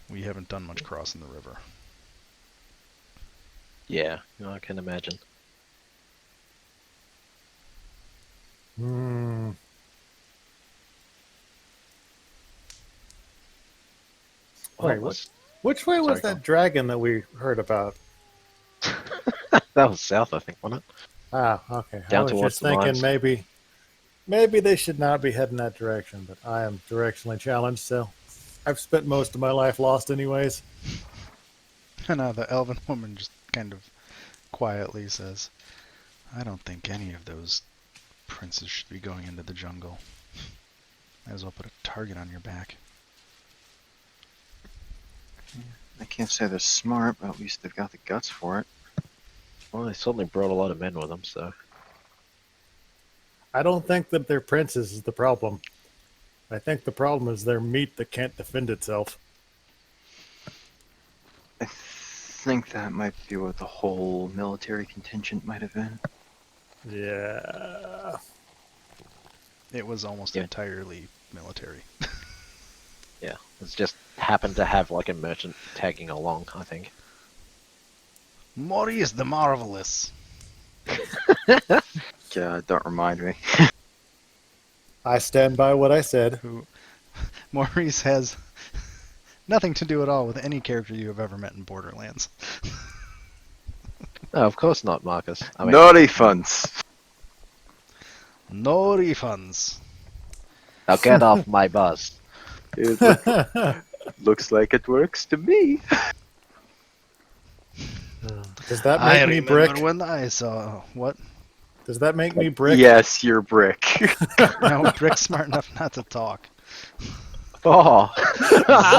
We haven't done much crossing the river. Yeah, I can imagine. Hmm. Wait, which way was Sorry, that dragon that we heard about? that was south, I think, wasn't it? Ah, okay. Down I was towards just the thinking mines. maybe they should not be heading that direction, but I am directionally challenged, so I've spent most of my life lost anyways. And the elven woman just kind of quietly says, I don't think any of those princes should be going into the jungle. Might as well put a target on your back. I can't say they're smart, but at least they've got the guts for it. Well, they certainly brought a lot of men with them, so. I don't think that their princes is the problem. I think the problem is their meat that can't defend itself. I think that might be what the whole military contingent might have been. Yeah. It was almost Yeah. entirely military. Yeah, it's just happened to have like a merchant tagging along, I think. Maurice the Marvelous. God, don't remind me. I stand by what I said. Who Maurice has nothing to do at all with any character you have ever met in Borderlands. No, of course not, Marcus. I mean, No refunds. No refunds. now get off my bus. Looks like it works to me. Does that I make me remember brick? when I saw what? Does that make me brick? Yes, you're brick. No, Brick's smart enough not to talk. Oh,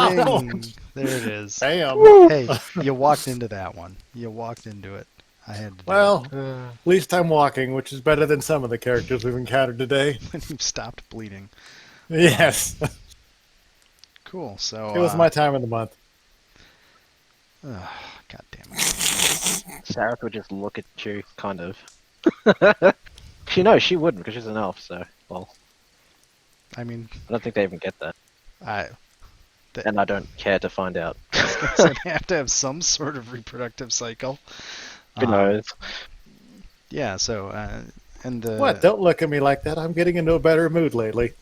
Zing! There it is. Damn. Hey, you walked into that one. You walked into it. I had to do Well, it. at least I'm walking, which is better than some of the characters we've encountered today. When you stopped bleeding. Yes. Cool. So It was my time of the month. God damn it. Sarah would just look at you, kind of. She knows she wouldn't because she's an elf, so, well, I mean, I don't think they even get that. and I don't care to find out. they have to have some sort of reproductive cycle. Who knows? Yeah. So, and What? Don't look at me like that. I'm getting into a better mood lately.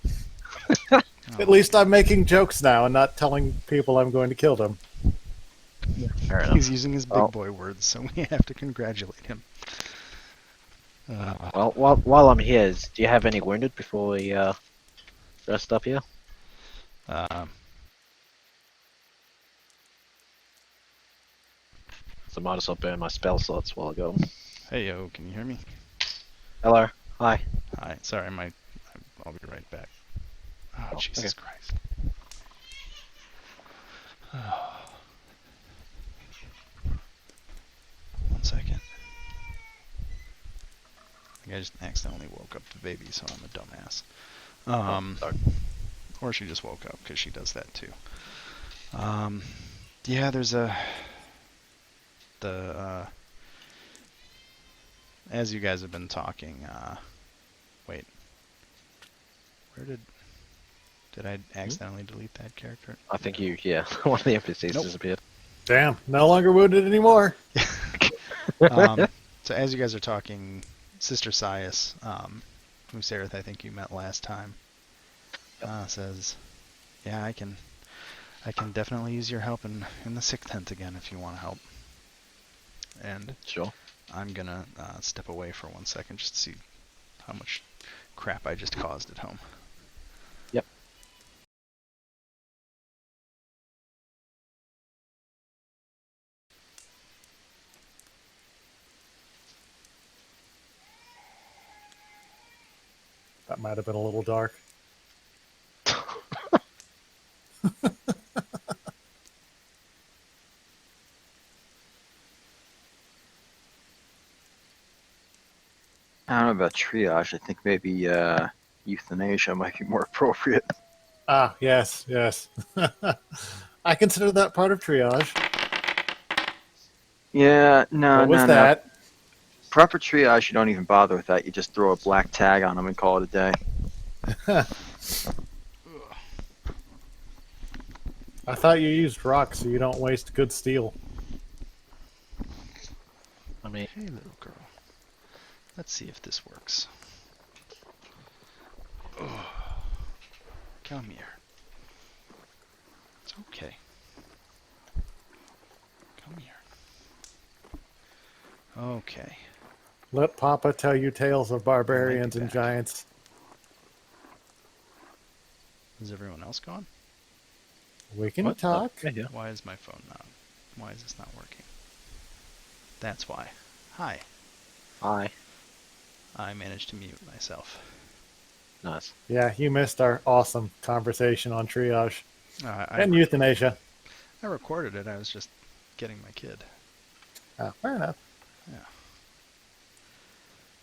oh, At least I'm making jokes now and not telling people I'm going to kill them. Fair enough. he's using his big Oh. boy words, so we have to congratulate him. Well, while I'm here, do you have any wounded before we rest up here? So might as well burn my spell slots while I go. Hey yo, can you hear me? Hello. Hi. Hi. Sorry, I'll be right back. Oh, Jesus Christ. One second. I think I just accidentally woke up the baby, so I'm a dumbass. Sorry. Or she just woke up, because she does that too. Yeah, there's as you guys have been talking, wait. Where did I accidentally delete that character? I think one of the NPCs Nope. disappeared. Damn, no longer wounded anymore. So as you guys are talking, Sister Sias, who Sareth I think you met last time, says, "Yeah, I can definitely use your help in the sick tent again if you want to help." And Sure. I'm gonna step away for 1 second just to see how much crap I just caused at home. Yep. That might have been a little dark. I don't know about triage. I think maybe euthanasia might be more appropriate. Ah, yes, yes. I consider that part of triage. Yeah, no, What was no, that? no. Proper triage, you don't even bother with that. You just throw a black tag on them and call it a day. I thought you used rocks so you don't waste good steel. I mean, Hey, little girl. Let's see if this works. Oh, come here. It's okay. Come here. Okay. Let Papa tell you tales of barbarians and back. giants. Is everyone else gone? We can what? talk. Yeah. Why is my phone not? Why is this not working? That's why. Hi. Hi. I managed to mute myself. Nice. Yeah, you missed our awesome conversation on triage I and euthanasia. recorded it. I was just getting my kid. Oh, fair enough. Yeah.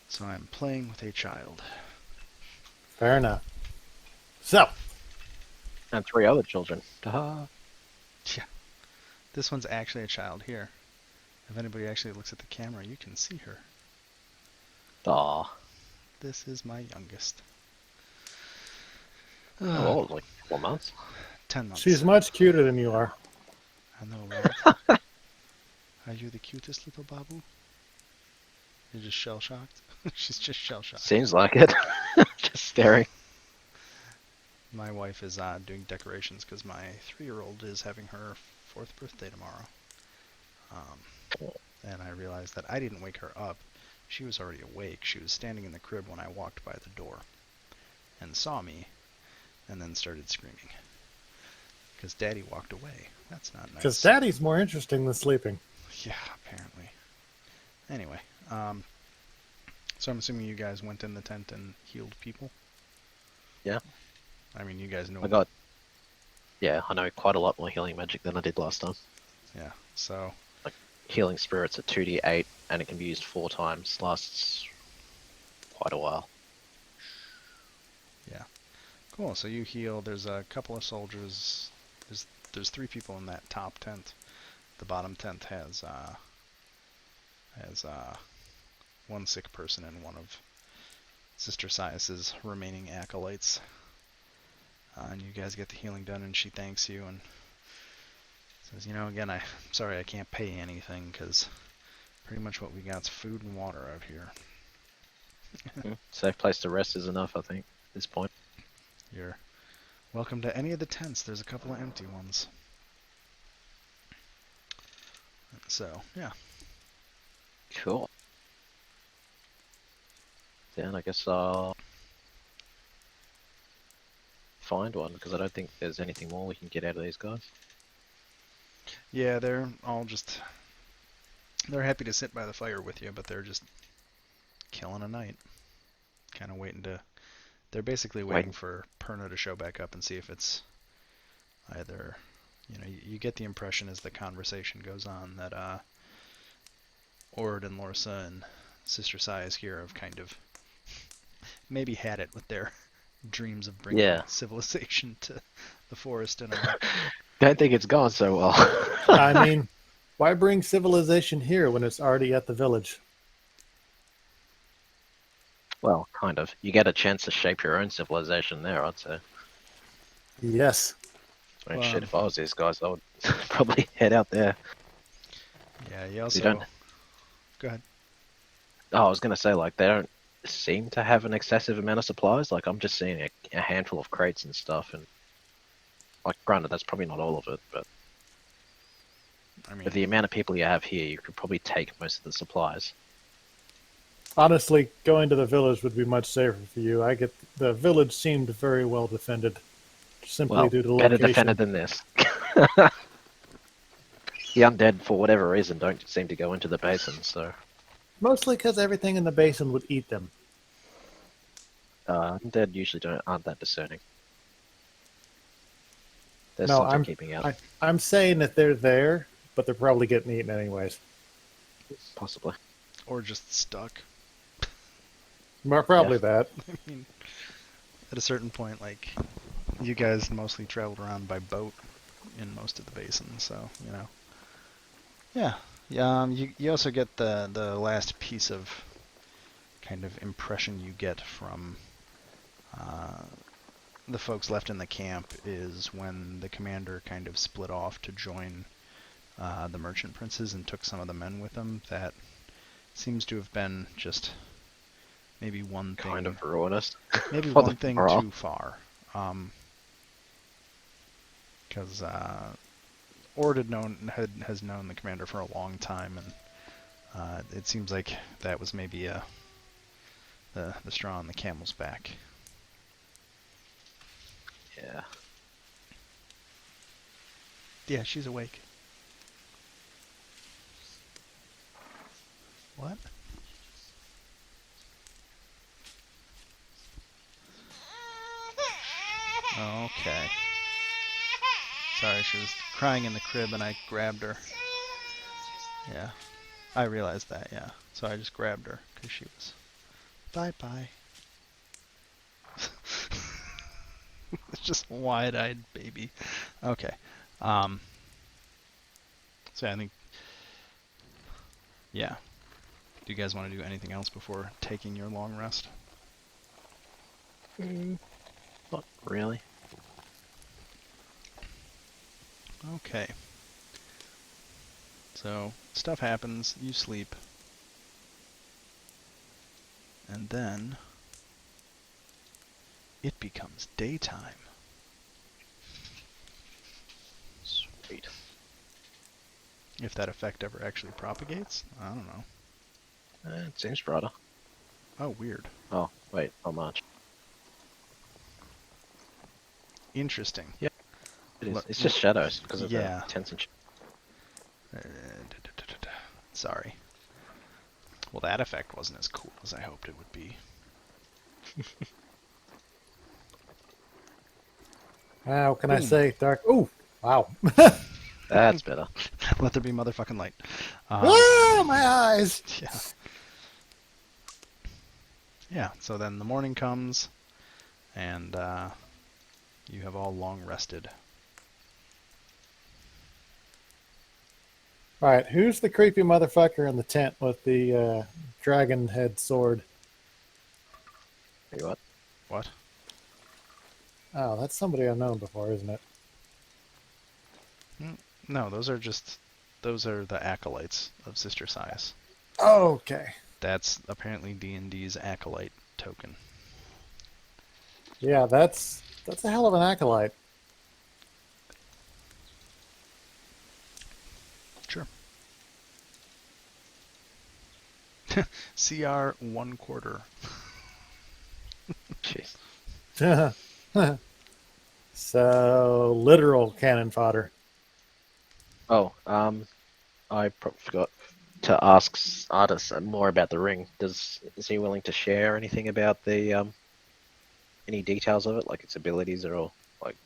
So I'm playing with a child. Fair enough. So, And 3 other children. Ta-ha. Yeah. This one's actually a child here. If anybody actually looks at the camera, you can see her. Aw. This is my youngest. How old? Like 4 months? 10 months. she's much cuter than you are. I know, right? Are you the cutest little babu? You're just shell-shocked? She's just shell-shocked. Seems like it. Just staring. My wife is doing decorations because my 3-year-old is having her 4th birthday tomorrow. And I realized that I didn't wake her up. She was already awake. She was standing in the crib when I walked by the door and saw me and then started screaming. Because Daddy walked away. That's not nice. Because Daddy's more interesting than sleeping. Yeah, apparently. Anyway, so I'm assuming you guys went in the tent and healed people? Yeah. I mean, you guys know. I know quite a lot more healing magic than I did last time. Yeah, so. Healing spirits at 2d8, and it can be used 4 times. Lasts quite a while. Yeah. Cool, so you heal. There's a couple of soldiers. There's 3 people in that top tent. The bottom tent has 1 sick person and one of Sister Sias's remaining acolytes. And you guys get the healing done, and she thanks you and says, again, I'm sorry I can't pay anything, because pretty much what we got's food and water out here. Safe place to rest is enough, I think, at this point. You're welcome to any of the tents. There's a couple of empty ones. So, yeah. Cool. Then I guess I'll find one, because I don't think there's anything more we can get out of these guys. Yeah, they're all just... They're happy to sit by the fire with you, but they're just killing a night. Kind of waiting to... They're basically waiting for Perna to show back up and see if it's either... You get the impression as the conversation goes on that Ord and Lorsa and Sister Sias here have kind of maybe had it with their dreams of bringing civilization to the forest and Don't think it's gone so well. I mean, why bring civilization here when it's already at the village? Well, kind of. You get a chance to shape your own civilization there, I'd say. Yes. I mean, shit, if I was these guys, I would probably head out there. Yeah, you also... don't... Go ahead. Oh, I was going to say, they don't seem to have an excessive amount of supplies. I'm just seeing a handful of crates and stuff, and granted, that's probably not all of it, but I mean, with the amount of people you have here, you could probably take most of the supplies. Honestly, going to the village would be much safer for you. The village seemed very well defended, simply due to better location. defended than this. The undead, for whatever reason, don't seem to go into the basin, so... Mostly because everything in the basin would eat them. Undead usually aren't that discerning. There's No, something keeping out. I'm saying that they're there, but they're probably getting eaten anyways. Possibly. or just stuck. More probably that. I mean, at a certain point, you guys mostly traveled around by boat in most of the basin, so, Yeah. You also get the last piece of kind of impression you get from the folks left in the camp is when the commander kind of split off to join the merchant princes and took some of the men with him. That seems to have been just maybe one thing. Kind of ruinous. Maybe one thing too far. Because Ord has known the commander for a long time, and it seems like that was maybe the straw on the camel's back. Yeah. Yeah, she's awake. What? Okay. Sorry, she was crying in the crib and I grabbed her. Yeah. I realized that, yeah. So I just grabbed her because she was... Bye-bye. It's just wide-eyed baby. Okay. So I think... Yeah. Do you guys want to do anything else before taking your long rest? Not really. Okay. So, stuff happens, you sleep. And then... it becomes daytime. Sweet. If that effect ever actually propagates? I don't know. It seems brighter. Oh, weird. Oh, wait, not much. Interesting. Yeah, it is. Look- It's just shadows because of yeah. the tension. Sorry. Well, that effect wasn't as cool as I hoped it would be. What can I Boom. say? Dark. Oh, wow. That's better. Let there be motherfucking light. Ah, my eyes. Yeah. Yeah, so then the morning comes, and you have all long rested. All right, who's the creepy motherfucker in the tent with the dragon head sword? Tell you what. What? Oh, that's somebody I've known before, isn't it? No, those are the acolytes of Sister Sias. Oh, okay. That's apparently D&D's acolyte token. Yeah, that's a hell of an acolyte. Sure. CR 1/4. Jeez. So literal cannon fodder. Oh, I forgot to ask Artis more about the ring. Is he willing to share anything about the any details of it, like its abilities or like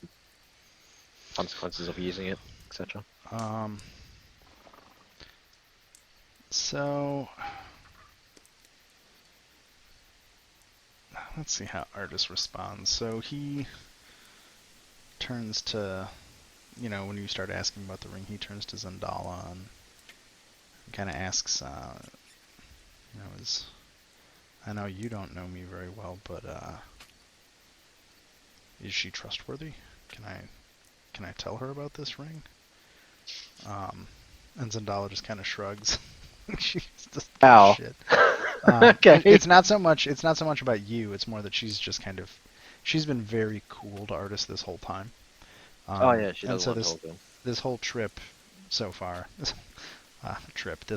consequences of using it, etc.? So let's see how Artis responds. So he turns to, when you start asking about the ring, he turns to Zandala and kind of asks, I know you don't know me very well, but is she trustworthy? Can I tell her about this ring? And Zandala just kind of shrugs. She's just Ow. shit. Okay. It's not so much about you. It's more that she's been very cool to Artis this whole time. Oh yeah, she and doesn't so want to hold them. this whole trip so far, this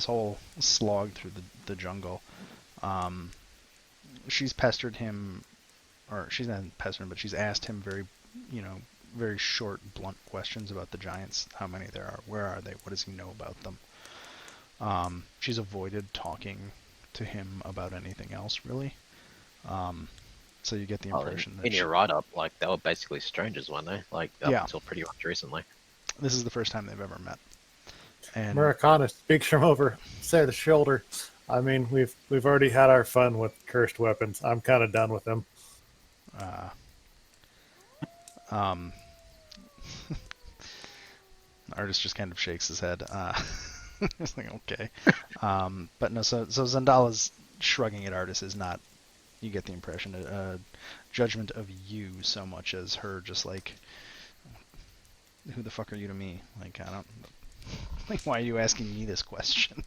whole slog through the jungle, she's pestered him, or she's not pestered him, but she's asked him very short, blunt questions about the giants. How many there are? Where are they? What does he know about them? She's avoided talking to him about anything else, really. So you get the impression that in your write-up, like they were basically strangers, weren't they? Like up until pretty much recently. this is the first time they've ever met. And Murakana speaks from over the shoulder. I mean, we've already had our fun with cursed weapons. I'm kind of done with them. Artist just kind of shakes his head. Just like, okay. But no, so Zandala's shrugging at Artis is not, you get the impression, a judgment of you so much as her just like, who the fuck are you to me? Like, I don't, like, why are you asking me this question?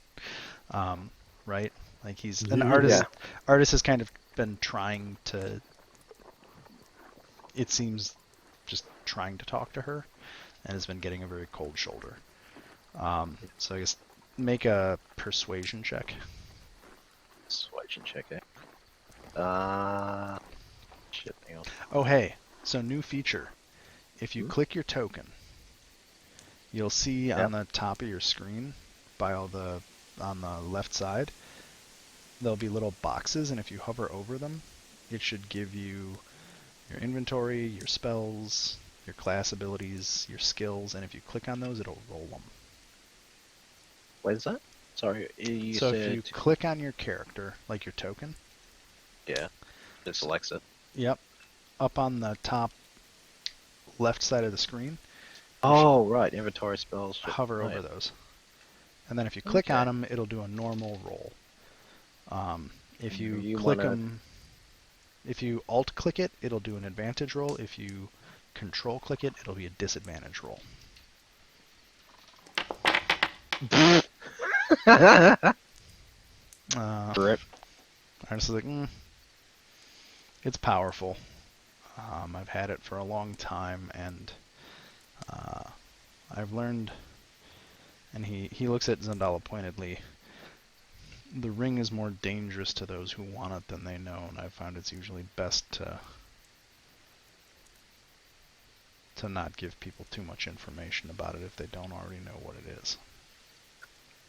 Right? Like an artist. Yeah. Artist has kind of been trying to, it seems, just trying to talk to her, and has been getting a very cold shoulder. So I guess make a persuasion check. Persuasion check. Shit, hang on. Oh hey, so new feature. If you click your token, you'll see on the top of your screen, on the left side, there'll be little boxes, and if you hover over them, it should give you your inventory, your spells, your class abilities, your skills, and if you click on those, it'll roll them. Where's that? Sorry, you So if said. you click on your character, like your token, Yeah, it selects it. yep, up on the top left side of the screen, Oh, right, inventory spells. hover Oh, over yeah. those. And then if you click Okay. on them, it'll do a normal roll. If you You click wanna. them, if you alt click it, it'll do an advantage roll. If you control click it, it'll be a disadvantage roll. Rip. I was like, it's powerful. I've had it for a long time, and I've learned. And he looks at Zendala pointedly. The ring is more dangerous to those who want it than they know, and I've found it's usually best to not give people too much information about it if they don't already know what it is.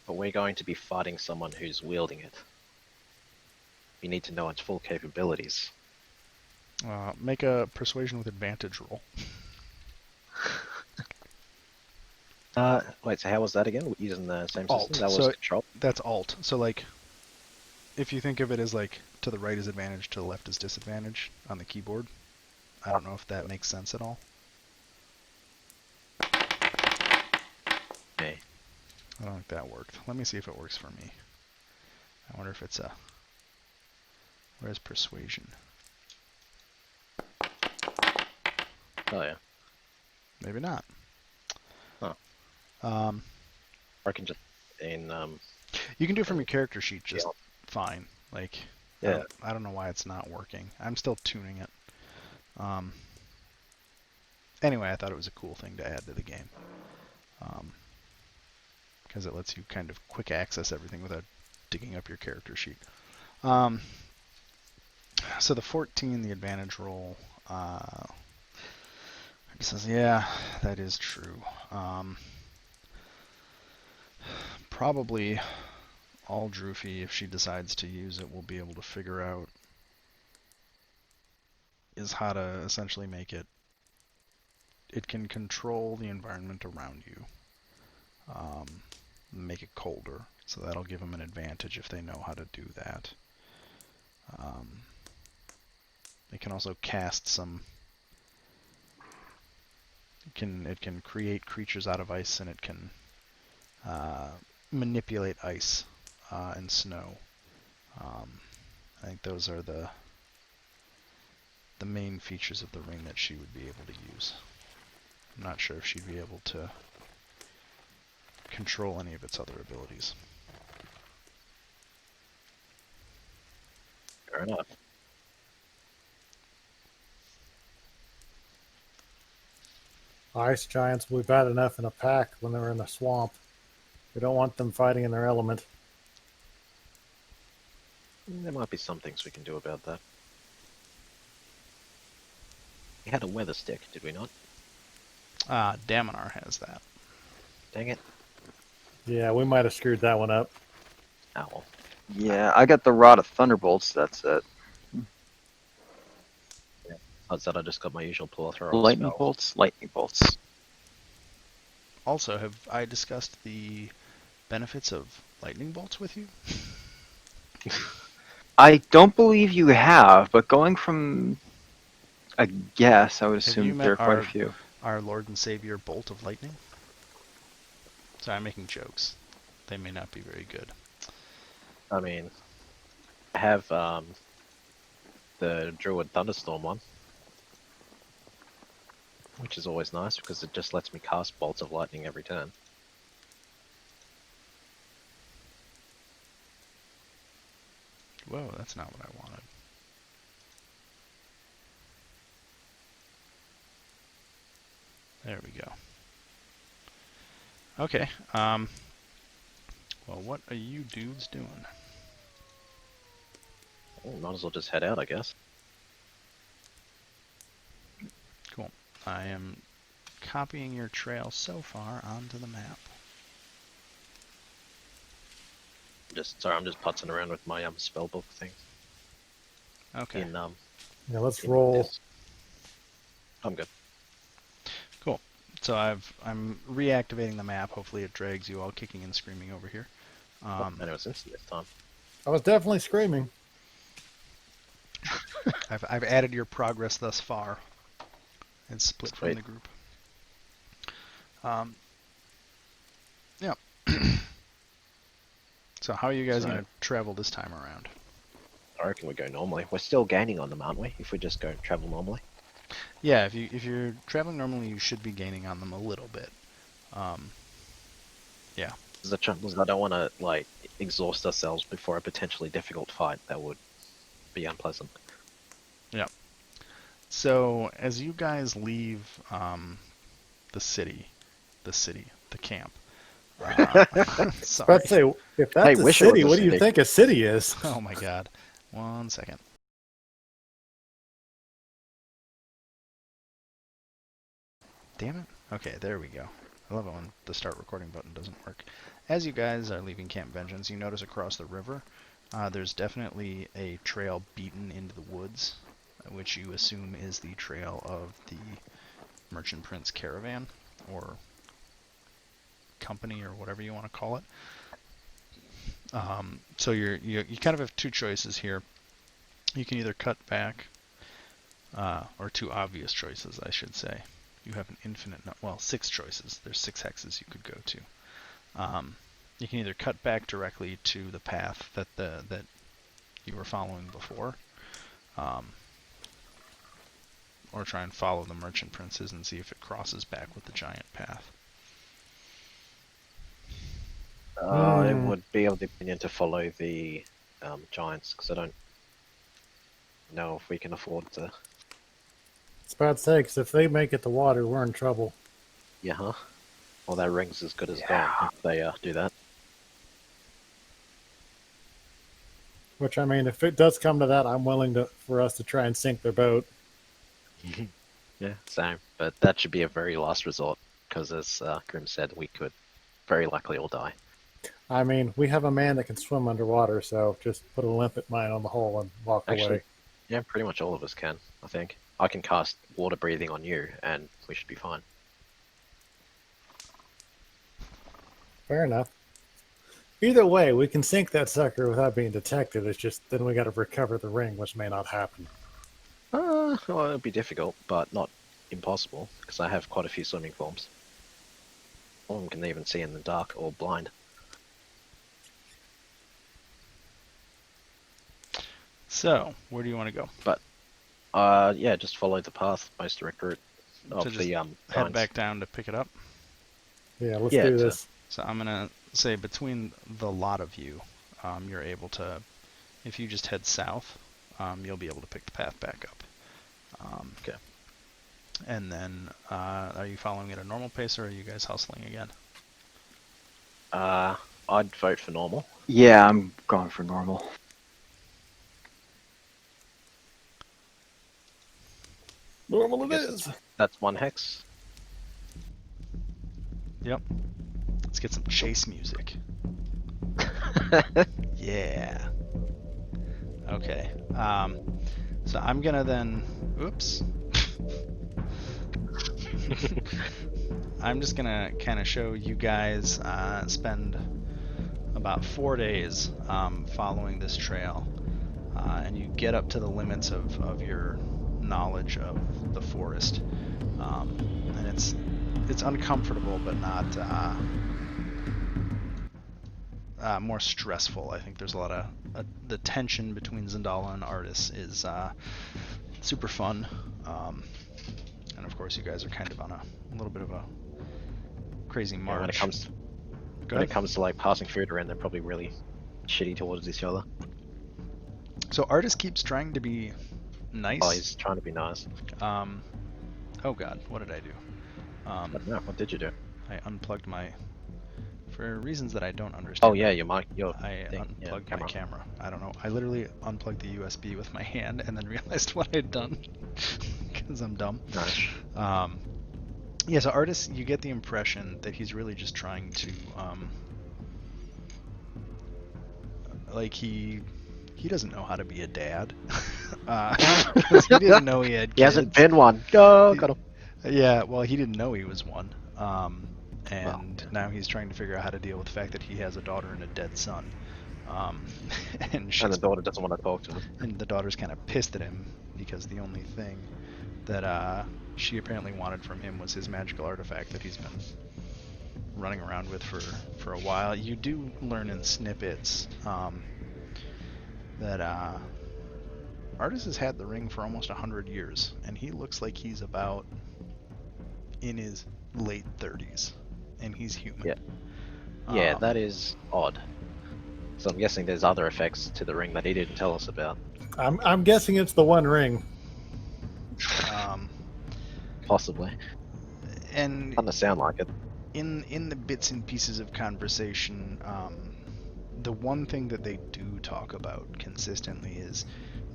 But we're going to be fighting someone who's wielding it. We need to know its full capabilities. Make a persuasion with advantage roll. Wait, so how was that again? Using the same Alt. system? That was So control? that's alt. So like, if you think of it as like to the right is advantage, to the left is disadvantage on the keyboard. I don't know if that makes sense at all. Okay. I don't think that worked. Let me see if it works for me. I wonder if it's a... Where's persuasion? Oh, yeah. Maybe not. Huh. I can just... You can do it from your character sheet just Yeah. fine. Like, Yeah. I don't know why it's not working. I'm still tuning it. Anyway, I thought it was a cool thing to add to the game. Because it lets you kind of quick access everything without digging up your character sheet. So the 14, the advantage roll, it says, yeah, that is true. Probably all Drufi, if she decides to use it, will be able to figure out is how to essentially make it. It can control the environment around you, make it colder, so that'll give them an advantage if they know how to do that. It can also cast some. It can create creatures out of ice, and it can manipulate ice and snow. I think those are the main features of the ring that she would be able to use. I'm not sure if she'd be able to control any of its other abilities. Fair enough. Ice giants, we've had enough in a pack when they were in the swamp. We don't want them fighting in their element. There might be some things we can do about that. We had a weather stick, did we not? Daminar has that. Dang it. Yeah, we might have screwed that one up. Owl. Yeah, I got the Rod of Thunderbolts. That's it. Outside, I just got my usual plethora of Lightning spells. bolts. Lightning bolts. Also, have I discussed the benefits of lightning bolts with you? I don't believe you have, but going from a guess, I would Have you assume met there are quite a few. our Lord and Savior Bolt of Lightning? Sorry, I'm making jokes. They may not be very good. I mean, I have the Druid Thunderstorm one, which is always nice because it just lets me cast bolts of lightning every turn. Whoa, that's not what I wanted. There we go. Okay, well, what are you dudes doing? Well, might as well just head out, I guess. Cool. I am copying your trail so far onto the map. I'm just putzing around with my spellbook thing Okay. in Yeah, let's in roll. this. I'm good. Cool. So I'm reactivating the map. Hopefully it drags you all kicking and screaming over here. And it was instant this time. I was definitely screaming. I've added your progress thus far and split from Sweet. the group. Yeah. So how are you guys So- going to travel this time around? I reckon we go normally. We're still gaining on them, aren't we? If we just go travel normally. Yeah, if you're traveling normally, you should be gaining on them a little bit. Yeah. The trouble is I don't want to like exhaust ourselves before a potentially difficult fight. That would be unpleasant. So as you guys leave the camp. Sorry. Let's say, if that's Hey, a wish it was city, a what do you city. think a city is? Oh my god. 1 second. Damn it. Okay, there we go. I love it when the start recording button doesn't work. As you guys are leaving Camp Vengeance, you notice across the river, there's definitely a trail beaten into the woods, which you assume is the trail of the Merchant Prince caravan, or company, or whatever you want to call it. So you kind of have two choices here. You can either cut back, or two obvious choices, I should say. You have an infinite, well, 6 choices. There's 6 hexes you could go to. You can either cut back directly to the path that you were following before, or try and follow the Merchant Princes and see if it crosses back with the giant path. I would be of the opinion to follow the giants because I don't know if we can afford to. It's about to say, 'cause if they make it to water, we're in trouble. Yeah, huh? Well, that ring's as good as Yeah. gone if they do that. Which, I mean, if it does come to that, I'm willing for us to try and sink their boat. Yeah, same. But that should be a very last resort because, as Grim said, we could very likely all die. I mean, we have a man that can swim underwater, so just put a limpet mine on the hole and walk Actually, away. yeah, pretty much all of us can, I think. I can cast water breathing on you and we should be fine. Fair enough. Either way, we can sink that sucker without being detected. It's just then we got to recover the ring, which may not happen. Well, it'll be difficult, but not impossible, because I have quite a few swimming forms. All of them can even see in the dark or blind. So, where do you want to go? Yeah, just follow the path, most direct route of So just the head giants. back down to pick it up. Yeah, let's Yeah, do it's this. So I'm gonna say between the lot of you, you're able to, if you just head south, you'll be able to pick the path back up. Okay. And then, are you following at a normal pace, or are you guys hustling again? I'd vote for normal. Yeah, I'm going for normal. Normal it Guess is. That's 1 hex. Yep. Let's get some chase music. Yeah. Okay. So I'm gonna then. Oops. I'm just gonna kind of show you guys spend about 4 days following this trail, and you get up to the limits of your knowledge of the forest, and it's uncomfortable, but not more stressful. I think there's a lot of the tension between Zendala and Artis is super fun, and of course you guys are kind of on a little bit of a crazy march. Yeah, when it comes to like passing food around, they're probably really shitty towards each other. So Artis keeps trying to be nice. Oh, he's trying to be nice. Oh god, what did I do? I don't know, what did you do? I unplugged my, for reasons that I don't understand. Oh yeah, your mic, your I thing, unplugged yeah, my camera. I don't know. I literally unplugged the USB with my hand and then realized what I'd done because I'm dumb. Nice. Yeah, so Artis, you get the impression that he's really just trying to like he doesn't know how to be a dad. 'Cause he didn't know he had He hasn't kids. been one. Go, He- got him. yeah, well, he didn't know he was one. Well, And now he's trying to figure out how to deal with the fact that he has a daughter and a dead son. Um, and and she's the daughter doesn't want to talk to him. and the daughter's kind of pissed at him because the only thing that she apparently wanted from him was his magical artifact that he's been running around with for a while. You do learn in snippets that Artis has had the ring for almost 100 years, and he looks like he's about in his late 30s, and he's human. Yeah. Yeah, Um, that is odd. So I'm guessing there's other effects to the ring that he didn't tell us about. I'm guessing it's the One Ring. um, Possibly. and Doesn't sound like it. in the bits and pieces of conversation, the one thing that they do talk about consistently is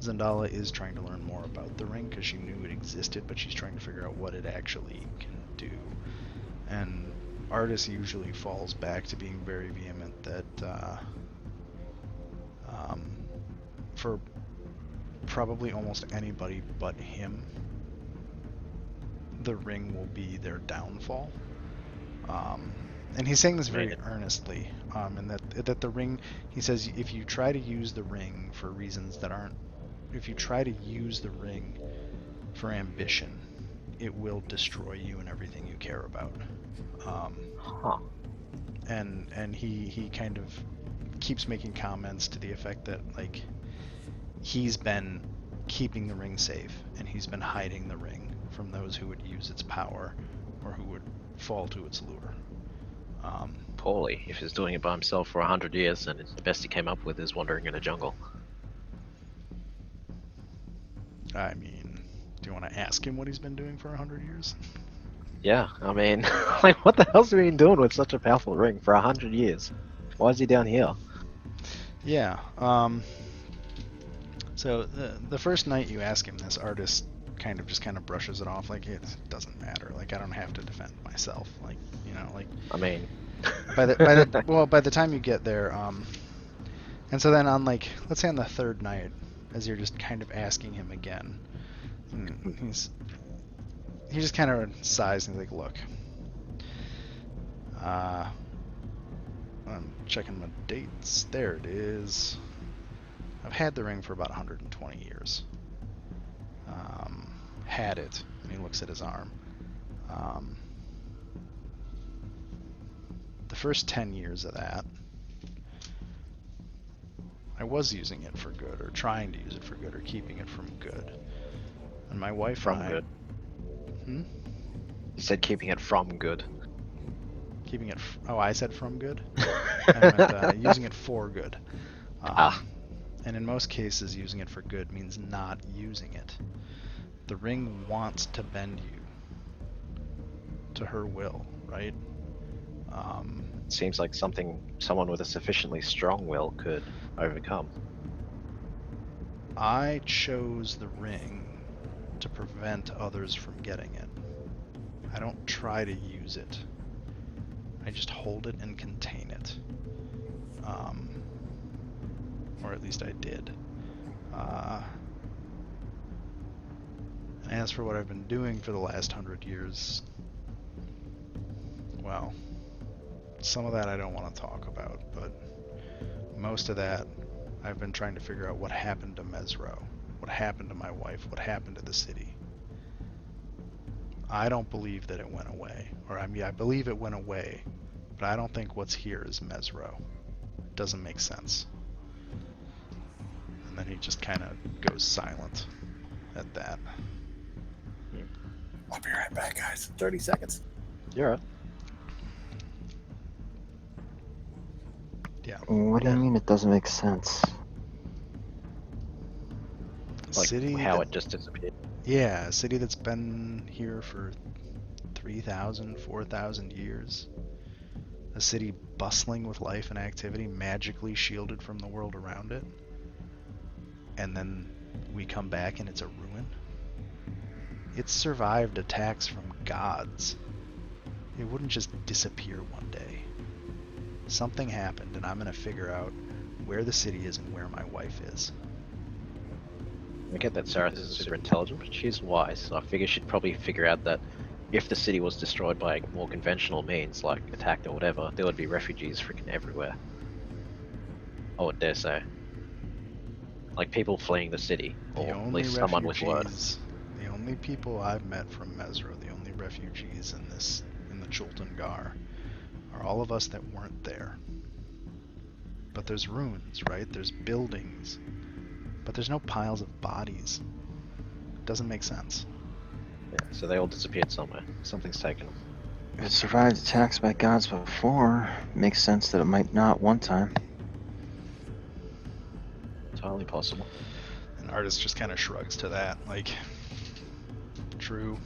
Zendala is trying to learn more about the ring because she knew it existed, but she's trying to figure out what it actually can do. And Artis usually falls back to being very vehement that for probably almost anybody but him, the ring will be their downfall. And he's saying this very Right. earnestly, and that the ring, he says, if you try to use the ring for reasons that aren't, if you try to use the ring for ambition, it will destroy you and everything you care about. Huh. And he kind of keeps making comments to the effect that, like, he's been keeping the ring safe, and he's been hiding the ring from those who would use its power or who would fall to its lure. Poorly, if he's doing it by himself for 100 years and the best he came up with is wandering in a jungle. I mean, do you want to ask him what he's been doing for 100 years? Yeah, I mean, like, what the hell's he been doing with such a powerful ring for 100 years? Why is he down here? Yeah. So the first night you ask him this, Artist kind of brushes it off, like, it doesn't matter. Like, I don't have to defend myself. Like, you know, like, I mean, by the time you get there, and so then on, like, let's say on the third night, as you're just kind of asking him again, he just kind of sighs and he's like, look, I'm checking my dates. There it is. I've had the ring for about 120 years. Had it, and he looks at his arm. The first 10 years of that, I was using it for good, or trying to use it for good, or keeping it from good. And my wife from and I... good. Hmm? You said keeping it from good. Keeping it... Oh, I said from good? I meant using it for good. And in most cases, using it for good means not using it. The ring wants to bend you to her will, right? Seems like something someone with a sufficiently strong will could overcome. I chose the ring to prevent others from getting it. I don't try to use it. I just hold it and contain it. Or at least I did. As for what I've been doing for the last 100 years, well, some of that I don't want to talk about, but most of that I've been trying to figure out what happened to Mesro, what happened to my wife, what happened to the city. I don't believe that it went away, or I mean, I believe it went away, but I don't think what's here is Mesro. It doesn't make sense. And then he just kind of goes silent at that. I'll be right back, guys. 30 seconds. You're right. Yeah. What do you mean it doesn't make sense? Like City how that, it just disappeared. yeah, a city that's been here for 3,000, 4,000 years. A city bustling with life and activity, magically shielded from the world around it. And then we come back and it's a ruin. It's survived attacks from gods. It wouldn't just disappear one day. Something happened, and I'm going to figure out where the city is and where my wife is. I get that Sarah is super intelligent, but she's wise, so I figure she'd probably figure out that if the city was destroyed by more conventional means, like attacked or whatever, there would be refugees freaking everywhere. I would dare say. Like people fleeing the city, The or at only least someone with word. refugees, the only people I've met from Mesra, the only refugees in the Chultan Gar, are all of us that weren't there. But there's ruins, right? There's buildings, but there's no piles of bodies. It doesn't make sense. Yeah, so they all disappeared somewhere. Something's taken them. It survived attacks by gods before. Makes sense that it might not one time. Entirely possible. And Artist just kind of shrugs to that, like, true.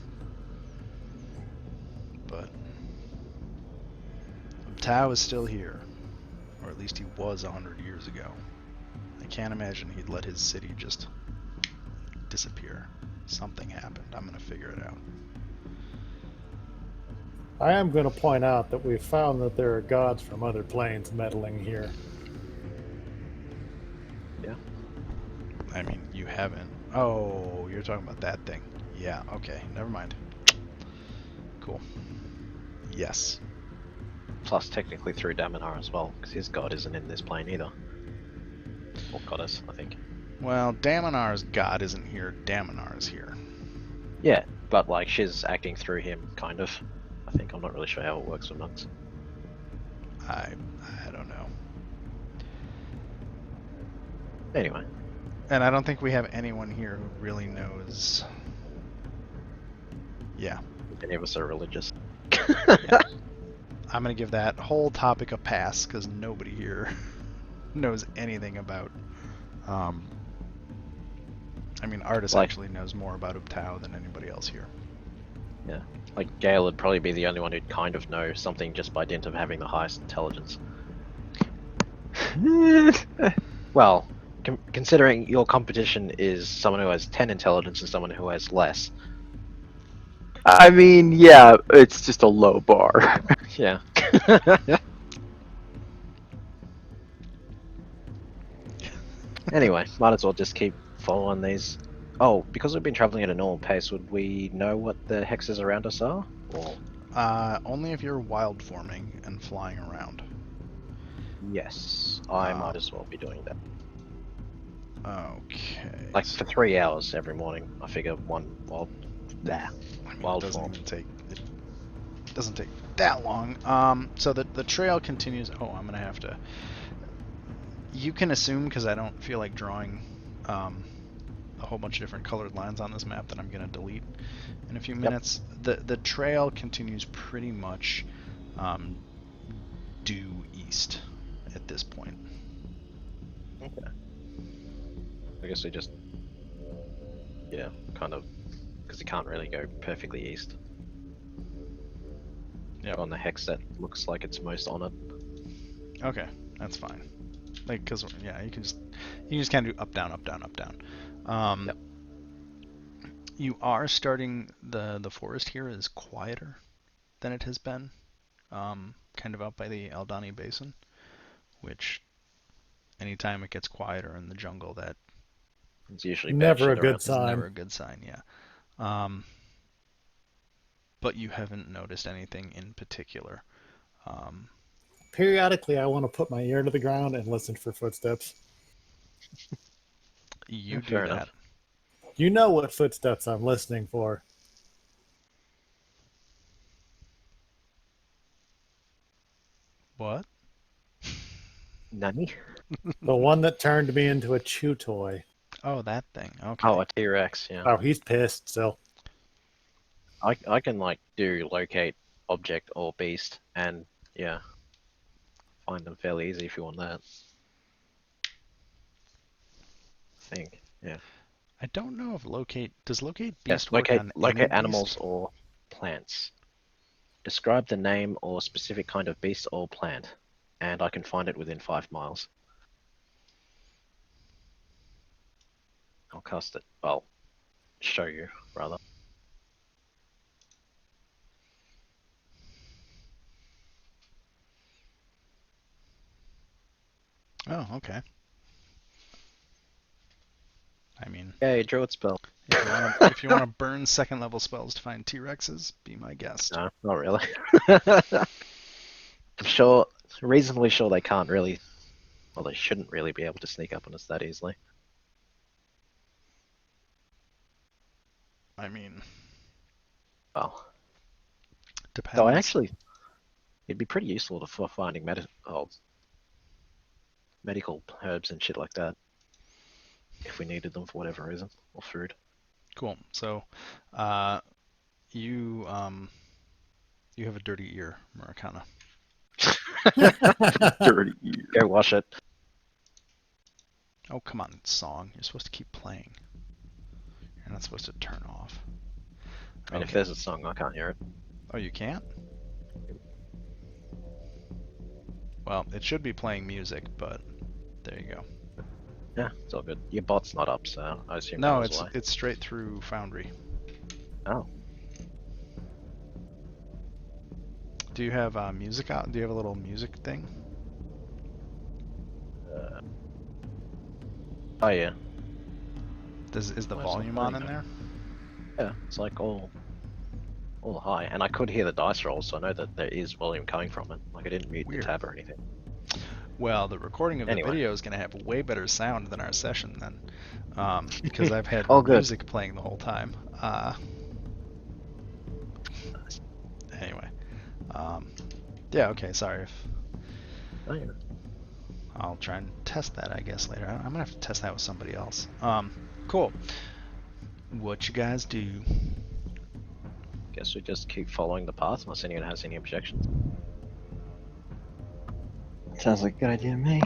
But Tao is still here, or at least he was 100 years ago. I can't imagine he'd let his city just disappear. Something happened. I'm gonna figure it out. I am going to point out that we've found that there are gods from other planes meddling here. Yeah. I mean, you haven't. Oh, you're talking about that thing. Yeah, okay, never mind. Cool. Yes. Plus, technically through Daminar as well, because his god isn't in this plane either. Or goddess, I think. Well, Daminar's god isn't here. Daminar is here. Yeah, but like she's acting through him, kind of. I think I'm not really sure how it works with monks. I don't know. Anyway, And I don't think we have anyone here who really knows. Yeah. any of us are religious. I'm gonna give that whole topic a pass because nobody here knows anything about. I mean, Artis Like- actually knows more about Ubtao than anybody else here. Yeah, like Gale would probably be the only one who'd kind of know something just by dint of having the highest intelligence. Well, considering your competition is someone who has 10 intelligence and someone who has less. I mean, yeah, it's just a low bar. Yeah. Anyway, might as well just keep following these. Oh, because we've been traveling at a normal pace, would we know what the hexes around us are? Or Only if you're wild forming and flying around. yes, I might as well be doing that. Okay. Like for 3 hours every morning, I figure one wild. There. I mean, Wild it doesn't form. even take. It doesn't take that long. So the trail continues. Oh, I'm gonna have to. You can assume because I don't feel like drawing a whole bunch of different colored lines on this map that I'm gonna delete in a few minutes. The trail continues pretty much due east at this point. Okay. I guess we just. Yeah, kind of. Because you can't really go perfectly east. Yep. On the hex that looks like it's most on it. Okay, that's fine. Like, cause yeah, you can just kind of do up down up down up down. Yep. You are starting the forest here is quieter than it has been, kind of out by the Aldani Basin, which anytime it gets quieter in the jungle, that It's usually Never bad a shit good around. is sign. never a good sign. Yeah. But you haven't noticed anything in particular. Periodically, I want to put my ear to the ground and listen for footsteps. You do Fair that. enough. You know what footsteps I'm listening for. What? Nani? The one that turned me into a chew toy. Oh, that thing. Okay. Oh, a T-Rex, yeah. Oh, he's pissed still. I can like do locate object or beast and yeah, find them fairly easy if you want that. I think, yeah. I don't know if locate Yes, beast work on any locate beast? animals or plants. Describe the name or specific kind of beast or plant, and I can find it within 5 miles. I'll cast it. I'll show you, rather. Oh, okay. I mean, Yay, druid spell. if you wanna burn second level spells to find T-Rexes, be my guest. No, not really. I'm reasonably sure they can't really, well, they shouldn't really be able to sneak up on us that easily. I mean, Well, though depends. it'd be pretty useful for finding medical herbs and shit like that if we needed them for whatever reason, or food. Cool. So, uh, you you have a dirty ear, Murakana. Dirty ear. Go wash it. Oh, come on, it's song. You're supposed to keep playing. You're not supposed to turn off. I mean, if Okay. there's a song, I can't hear it. Oh, you can't? Well, it should be playing music, but there you go. Yeah, it's all good. Your bot's not up, so I assume that No, was why. it's straight through Foundry. Oh, Do you have music out? Do you have a little music thing? oh yeah. Is the Why is it volume playing on in that? there? Yeah, it's like all high, and I could hear the dice rolls, so I know that there is volume coming from it. Like I didn't mute Weird. the tab or anything. Well, the recording of the Anyway. video is going to have way better sound than our session then, because I've had Oh, good. music playing the whole time. Anyway, yeah, okay, sorry. Oh, yeah. I'll try and test that, I guess, later. I'm gonna have to test that with somebody else. Cool. What you guys do? Guess we just keep following the path unless anyone has any objections. Sounds like a good idea to me.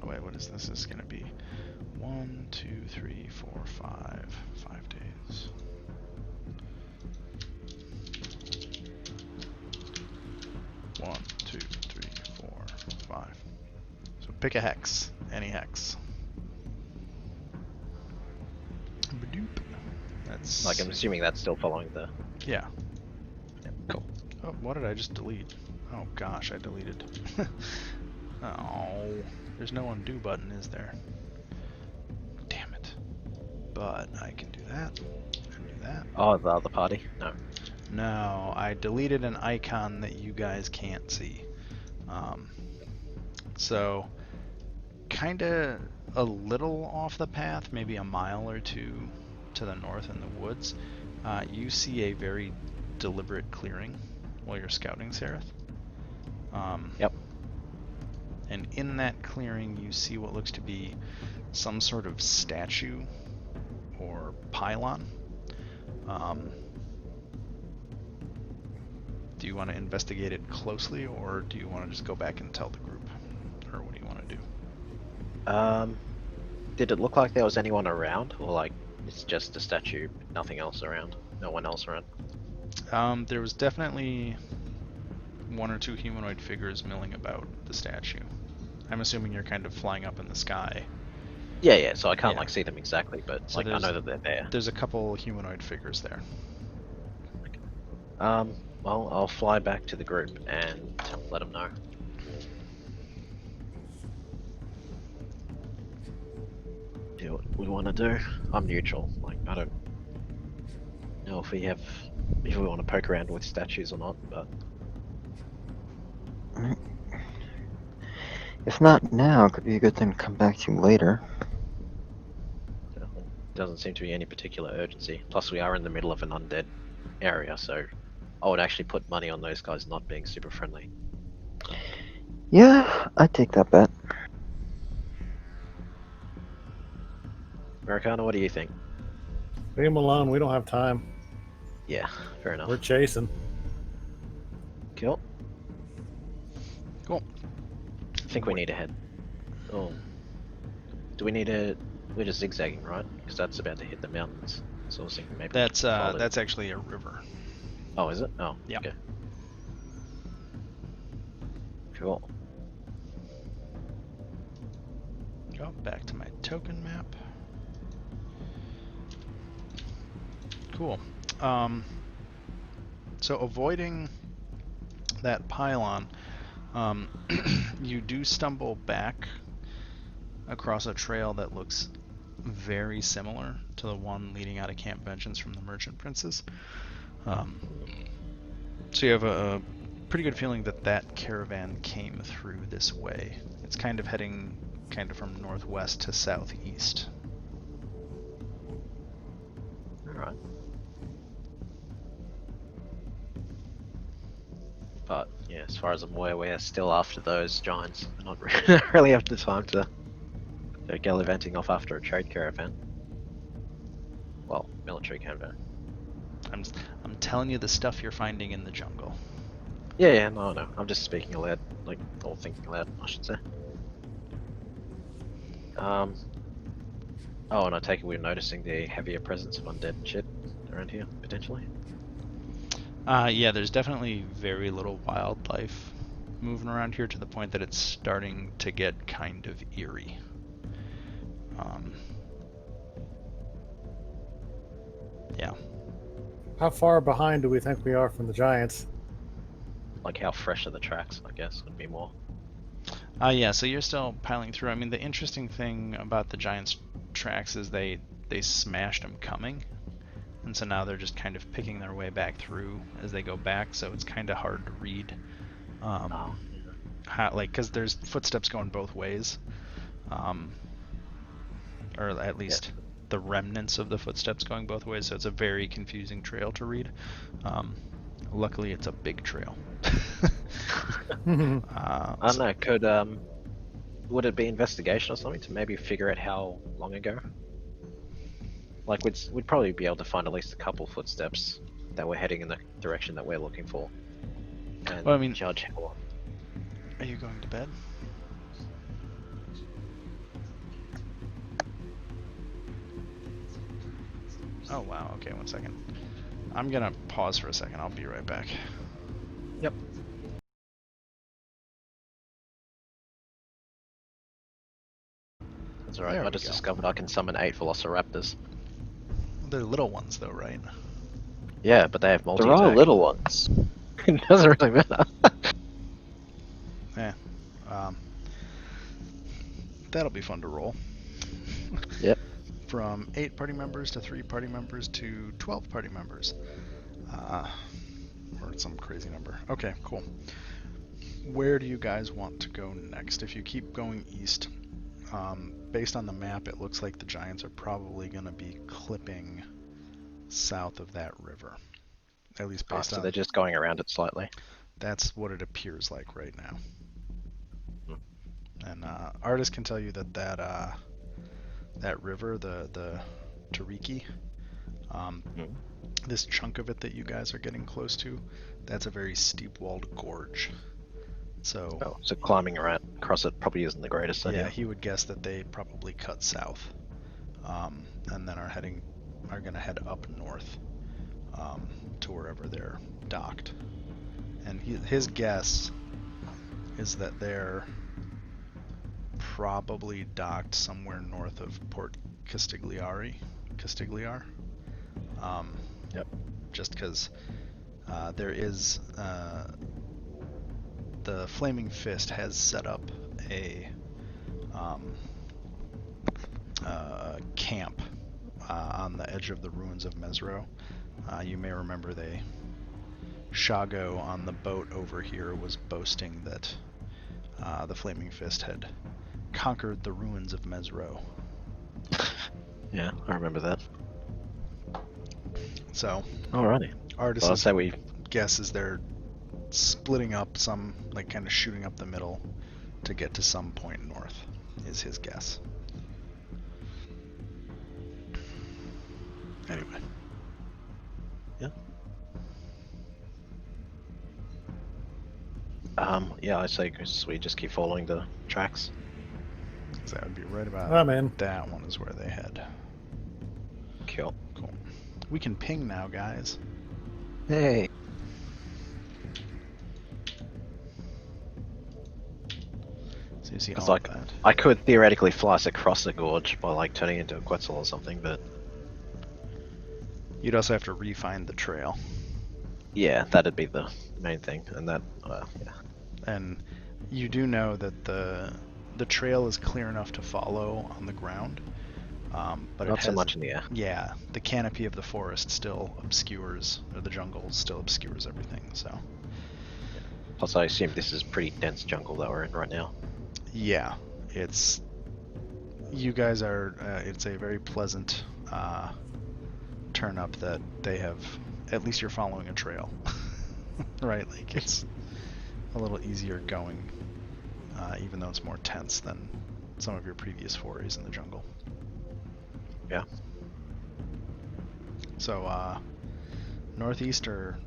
Oh wait, what is this? This is gonna be 1, 2, 3, 4, 5 days. One, 2, 3, 4, 5. So pick a hex, any hex. Badoop. That's Like I'm assuming that's still following the. yeah. Yeah, cool. Oh, what did I just delete? Oh gosh, I deleted. Oh, there's no undo button, is there? Damn it. But I can do that and do that. Oh, the other party? No. No, I deleted an icon that you guys can't see. So, kinda a little off the path, maybe a mile or two to the north in the woods, you see a very deliberate clearing while you're scouting, Sereth. Yep. And in that clearing, you see what looks to be some sort of statue or pylon. Do you want to investigate it closely, or do you want to just go back and tell the group? Or what do you want to do? Did it look like there was anyone around, or like it's just a statue, nothing else around, no one else around? There was definitely one or two humanoid figures milling about the statue. I'm assuming you're kind of flying up in the sky. Yeah. So I can't Yeah. like see them exactly, but So like I know that they're there. There's a couple humanoid figures there. Well, I'll fly back to the group and let them know. Yeah, what we want to do? I'm neutral. Like I don't know if we want to poke around with statues or not, but If not now, it could be a good thing to come back to later. there doesn't seem to be any particular urgency. Plus, we are in the middle of an undead area, so I would actually put money on those guys not being super friendly. Yeah, I'd take that bet. Americana, what do you think? Leave him alone. We don't have time. Yeah, fair enough. We're chasing. Cool. Cool. I think we need to head. Oh. Do we need to... We're just zigzagging, right? Because that's about to hit the mountains. So I was thinking maybe... That's actually a river. Oh, is it? Oh, yeah. Okay. Cool. Go back to my token map. Cool. So avoiding that pylon, You do stumble back across a trail that looks very similar to the one leading out of Camp Vengeance from the Merchant Princes. So you have a pretty good feeling that that caravan came through this way. It's kind of heading kind of from northwest to southeast. Alright. But yeah, as far as I'm aware, we're still after those giants. We're not really have the time to go gallivanting off after a trade caravan. Well, military caravan. I'm telling you the stuff you're finding in the jungle. Yeah, no. I'm just speaking aloud, like, or thinking aloud, I should say. Oh, and I take it we're noticing the heavier presence of undead and shit around here, potentially. Yeah, there's definitely very little wildlife moving around here to the point that it's starting to get kind of eerie. Yeah. How far behind do we think we are from the giants? Like, how fresh are the tracks, I guess, would be more. Yeah, so you're still piling through. I mean, the interesting thing about the Giants' tracks is they smashed them coming, and so now they're just kind of picking their way back through as they go back. So it's kind of hard to read, because there's footsteps going both ways, or at least the remnants of the footsteps going both ways. So it's a very confusing trail to read. Luckily, it's a big trail. I don't know, would it be investigation or something to maybe figure out how long ago? Like, we'd probably be able to find at least a couple footsteps that we're heading in the direction that we're looking for. And Well, I mean, judge how long. Are you going to bed? Oh wow, okay, 1 second. I'm gonna pause for a second, I'll be right back. Yep. That's alright, There I we just go. discovered I can summon 8 velociraptors. They're little ones though, right? Yeah, but they have multi They're all little ones. It doesn't really matter. Yeah. That'll be fun to roll. Yep. From 8 party members to 3 party members to 12 party members. Or some crazy number. Okay, cool. Where do you guys want to go next? If you keep going east, based on the map, it looks like the giants are probably going to be clipping south of that river. At least based So on... they're just going around it slightly. That's what it appears like right now. Hmm. And Artis can tell you that that river, the Tariki, this chunk of it that you guys are getting close to, that's a very steep-walled gorge. So, so climbing around across it probably isn't the greatest idea. Yeah, he would guess that they probably cut south, and then are going to head up north to wherever they're docked. And his guess is that they're probably docked somewhere north of Port Castigliar. Yep. Just because there is the Flaming Fist has set up a camp on the edge of the ruins of Mesro. You may remember Shago on the boat over here was boasting that the Flaming Fist had conquered the ruins of Mesro. Yeah, I remember that. So, Alrighty. Artis' Well, I'll say we... guess is they're splitting up some, like kind of shooting up the middle to get to some point north, is his guess. Anyway. Yeah. Yeah, I say we just keep following the tracks. So that would be right about I'm in. that one is where they head. Cool. Cool. We can ping now, guys. Hey. So you see It's all like, of that. I could theoretically fly us across the gorge by like turning into a Quetzal or something, but You'd also have to re-find the trail. yeah, that'd be the main thing, and that, yeah. And you do know that the trail is clear enough to follow on the ground, but Not it so has, much in the air. yeah, the canopy of the forest still obscures, or the jungle still obscures everything. So Plus, I assume this is pretty dense jungle that we're in right now. yeah, it's you guys are. It's a very pleasant turn up that they have. At least you're following a trail, right? Like it's a little easier going, even though it's more tense than some of your previous forays in the jungle. Yeah. So, northeast or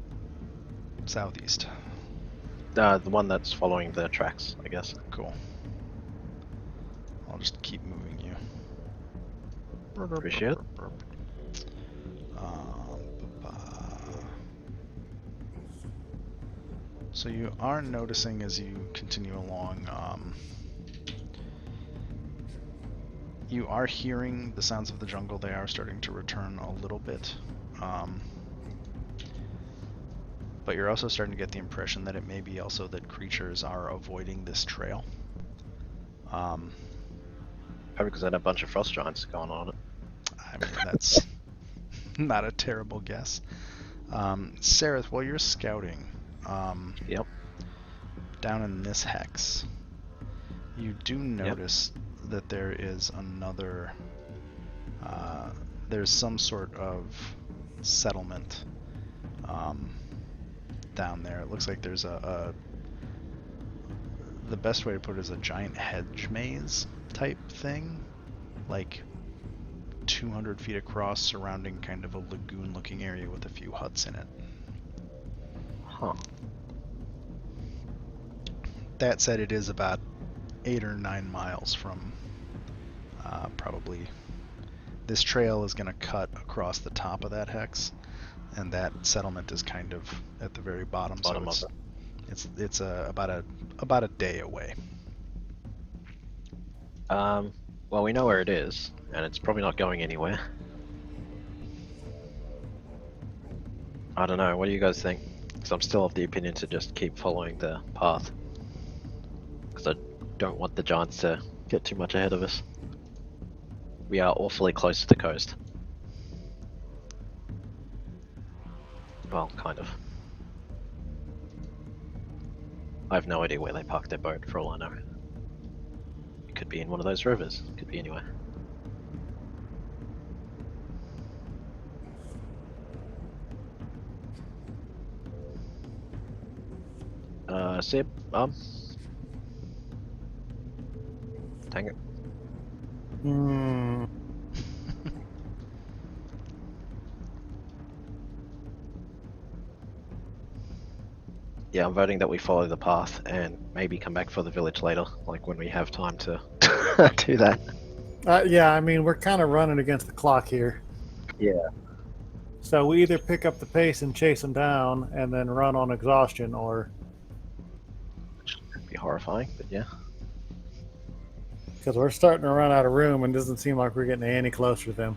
southeast? The one that's following the tracks, I guess. Cool. I'll just keep moving you. Appreciate it. So you are noticing as you continue along, you are hearing the sounds of the jungle. They are starting to return a little bit. But you're also starting to get the impression that it may be also that creatures are avoiding this trail. Probably because I had a bunch of frost giants going on it. I mean, that's not a terrible guess. Sareth, while you're scouting, Yep. down in this hex, you do notice that there is another, there's some sort of settlement down there. It looks like there's the best way to put it is a giant hedge maze type thing, like 200 feet across, surrounding kind of a lagoon looking area with a few huts in it. Huh. That said, it is about 8 or 9 miles from probably. This trail is going to cut across the top of that hex, and that settlement is kind of at the very bottom. Bottom so of it. it's about a day away. Well, we know where it is, and it's probably not going anywhere. I don't know. What do you guys think? Because I'm still of the opinion to just keep following the path. Because I don't want the giants to get too much ahead of us. We are awfully close to the coast. Well, kind of. I have no idea where they parked their boat, for all I know. It could be in one of those rivers. It could be anywhere. Sib, dang it. Yeah, I'm voting that we follow the path and maybe come back for the village later, like when we have time to do that. Yeah, I mean, we're kind of running against the clock here. Yeah. So we either pick up the pace and chase them down and then run on exhaustion, or Which could be horrifying, but yeah. because we're starting to run out of room and it doesn't seem like we're getting any closer to them.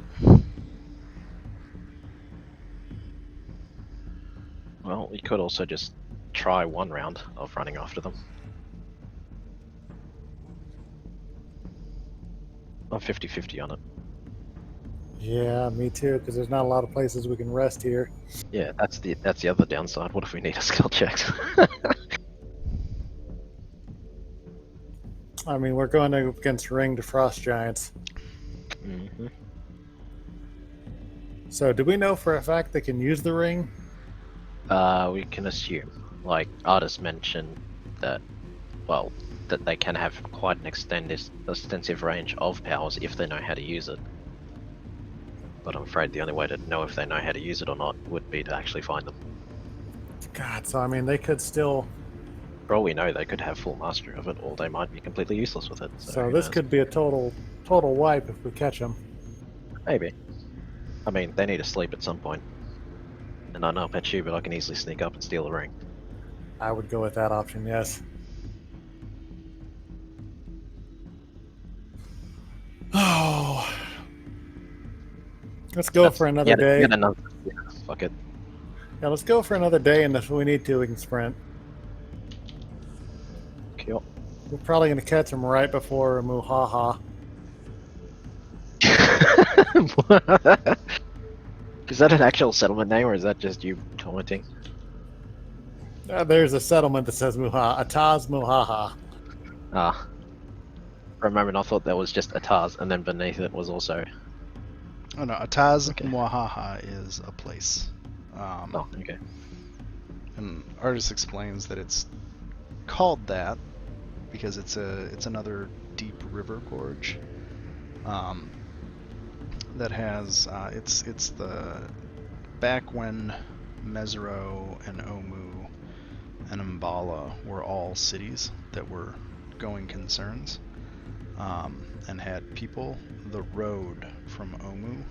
Well, we could also just try one round of running after them. I'm 50-50 on it. Yeah, me too, because there's not a lot of places we can rest here. Yeah, that's the other downside. What if we need a skill check? I mean, we're going against ringed frost giants. Mm-hmm. So do we know for a fact they can use the ring? We can assume. Like, Artis mentioned that, well, that they can have quite an extensive range of powers if they know how to use it. But I'm afraid the only way to know if they know how to use it or not would be to actually find them. God, so I mean, they could still. For all we know, they could have full mastery of it, or they might be completely useless with it. So who this knows? could be a total wipe if we catch them. Maybe. I mean, they need to sleep at some point. And I know I'll pet you, but I can easily sneak up and steal the ring. I would go with that option, yes. Oh. Let's go for another day. Yet another, yeah, fuck it. Yeah, let's go for another day, and if we need to, we can sprint. Cool. We're probably going to catch him right before Muhaha. Is that an actual settlement name, or is that just you commenting? There's a settlement that says Muhaha. Ataz Muhaha. Ah, for a moment I thought that was just Ataz, and then beneath it was also. Oh no, Ataz Okay. Muahaha is a place. Oh, okay. And artist explains that it's called that because it's another deep river gorge that has it's the back when Mesro and Omu and Umbala were all cities that were going concerns and had people. The road from Omu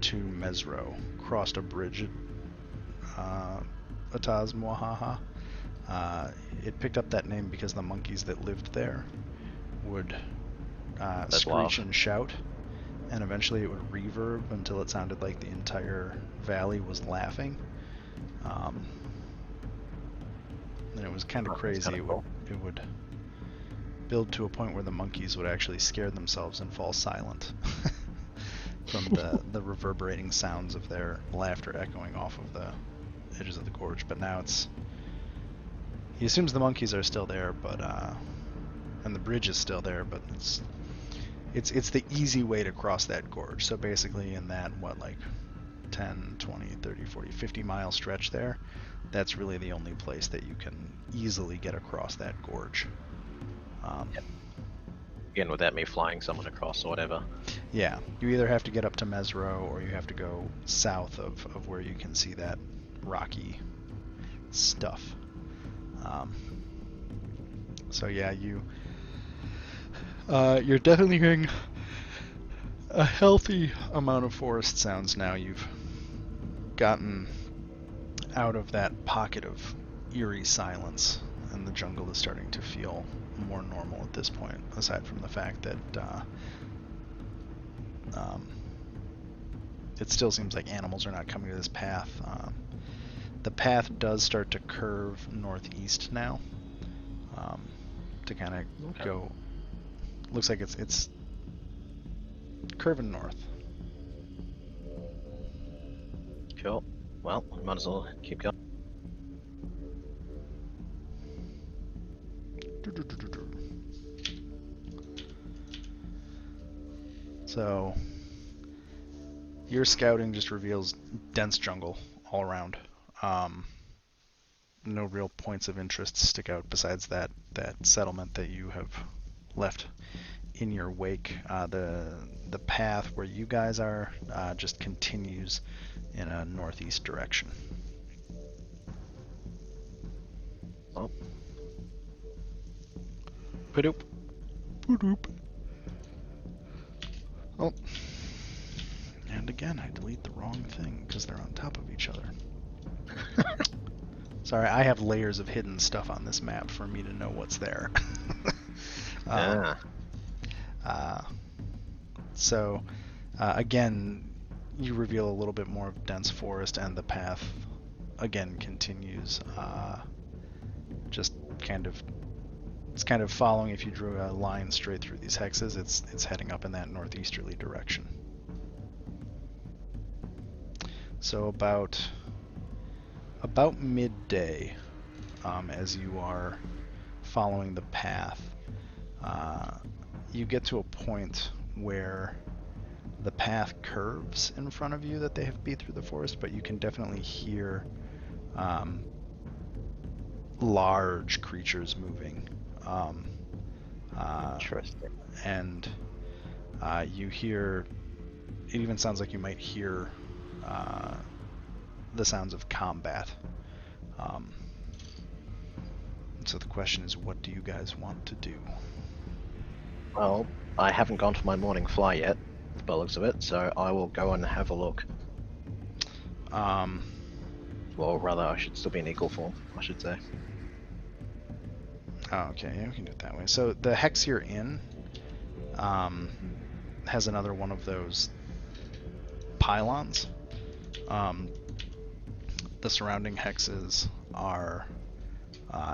to Mesro crossed a bridge at Ataz Muahaha. It picked up that name because the monkeys that lived there would screech laugh. and shout, and eventually it would reverb until it sounded like the entire valley was laughing. And it was kind of Oh, that's crazy. kinda cool. It would build to a point where the monkeys would actually scare themselves and fall silent from the reverberating sounds of their laughter echoing off of the edges of the gorge. But now he assumes the monkeys are still there, but and the bridge is still there, but it's the easy way to cross that gorge. So basically in that 10, 20, 30, 40, 50 mile stretch there, that's really the only place that you can easily get across that gorge. Yep. Again, without me flying someone across or whatever. Yeah, you either have to get up to Mesro or you have to go south of where you can see that rocky stuff. So yeah, you're definitely hearing a healthy amount of forest sounds now. You've gotten out of that pocket of eerie silence, and the jungle is starting to feel more normal at this point, aside from the fact that it still seems like animals are not coming to this path. The path does start to curve northeast now, to kind of go. Looks like it's curving north. Cool. Well, we might as well keep going. So your scouting just reveals dense jungle all around. No real points of interest stick out besides that settlement that you have left in your wake. The path where you guys are just continues in a northeast direction. Oh. Padoop. Padoop. Oh. And again, I delete the wrong thing because they're on top of each other. Sorry, I have layers of hidden stuff on this map for me to know what's there. So, again, you reveal a little bit more of dense forest, and the path again continues. Just it's kind of following. If you drew a line straight through these hexes, it's heading up in that northeasterly direction. So about midday, as you are following the path, you get to a point where the path curves in front of you that they have beat through the forest, but you can definitely hear large creatures moving. Interesting. And you hear, it even sounds like you might hear the sounds of combat. So the question is, what do you guys want to do? Well, I haven't gone for my morning fly yet, by the looks of it, so I will go and have a look. Well, rather, I should still be in eagle form, I should say. Oh, okay, yeah, we can do it that way. So the hex you're in has another one of those pylons. The surrounding hexes are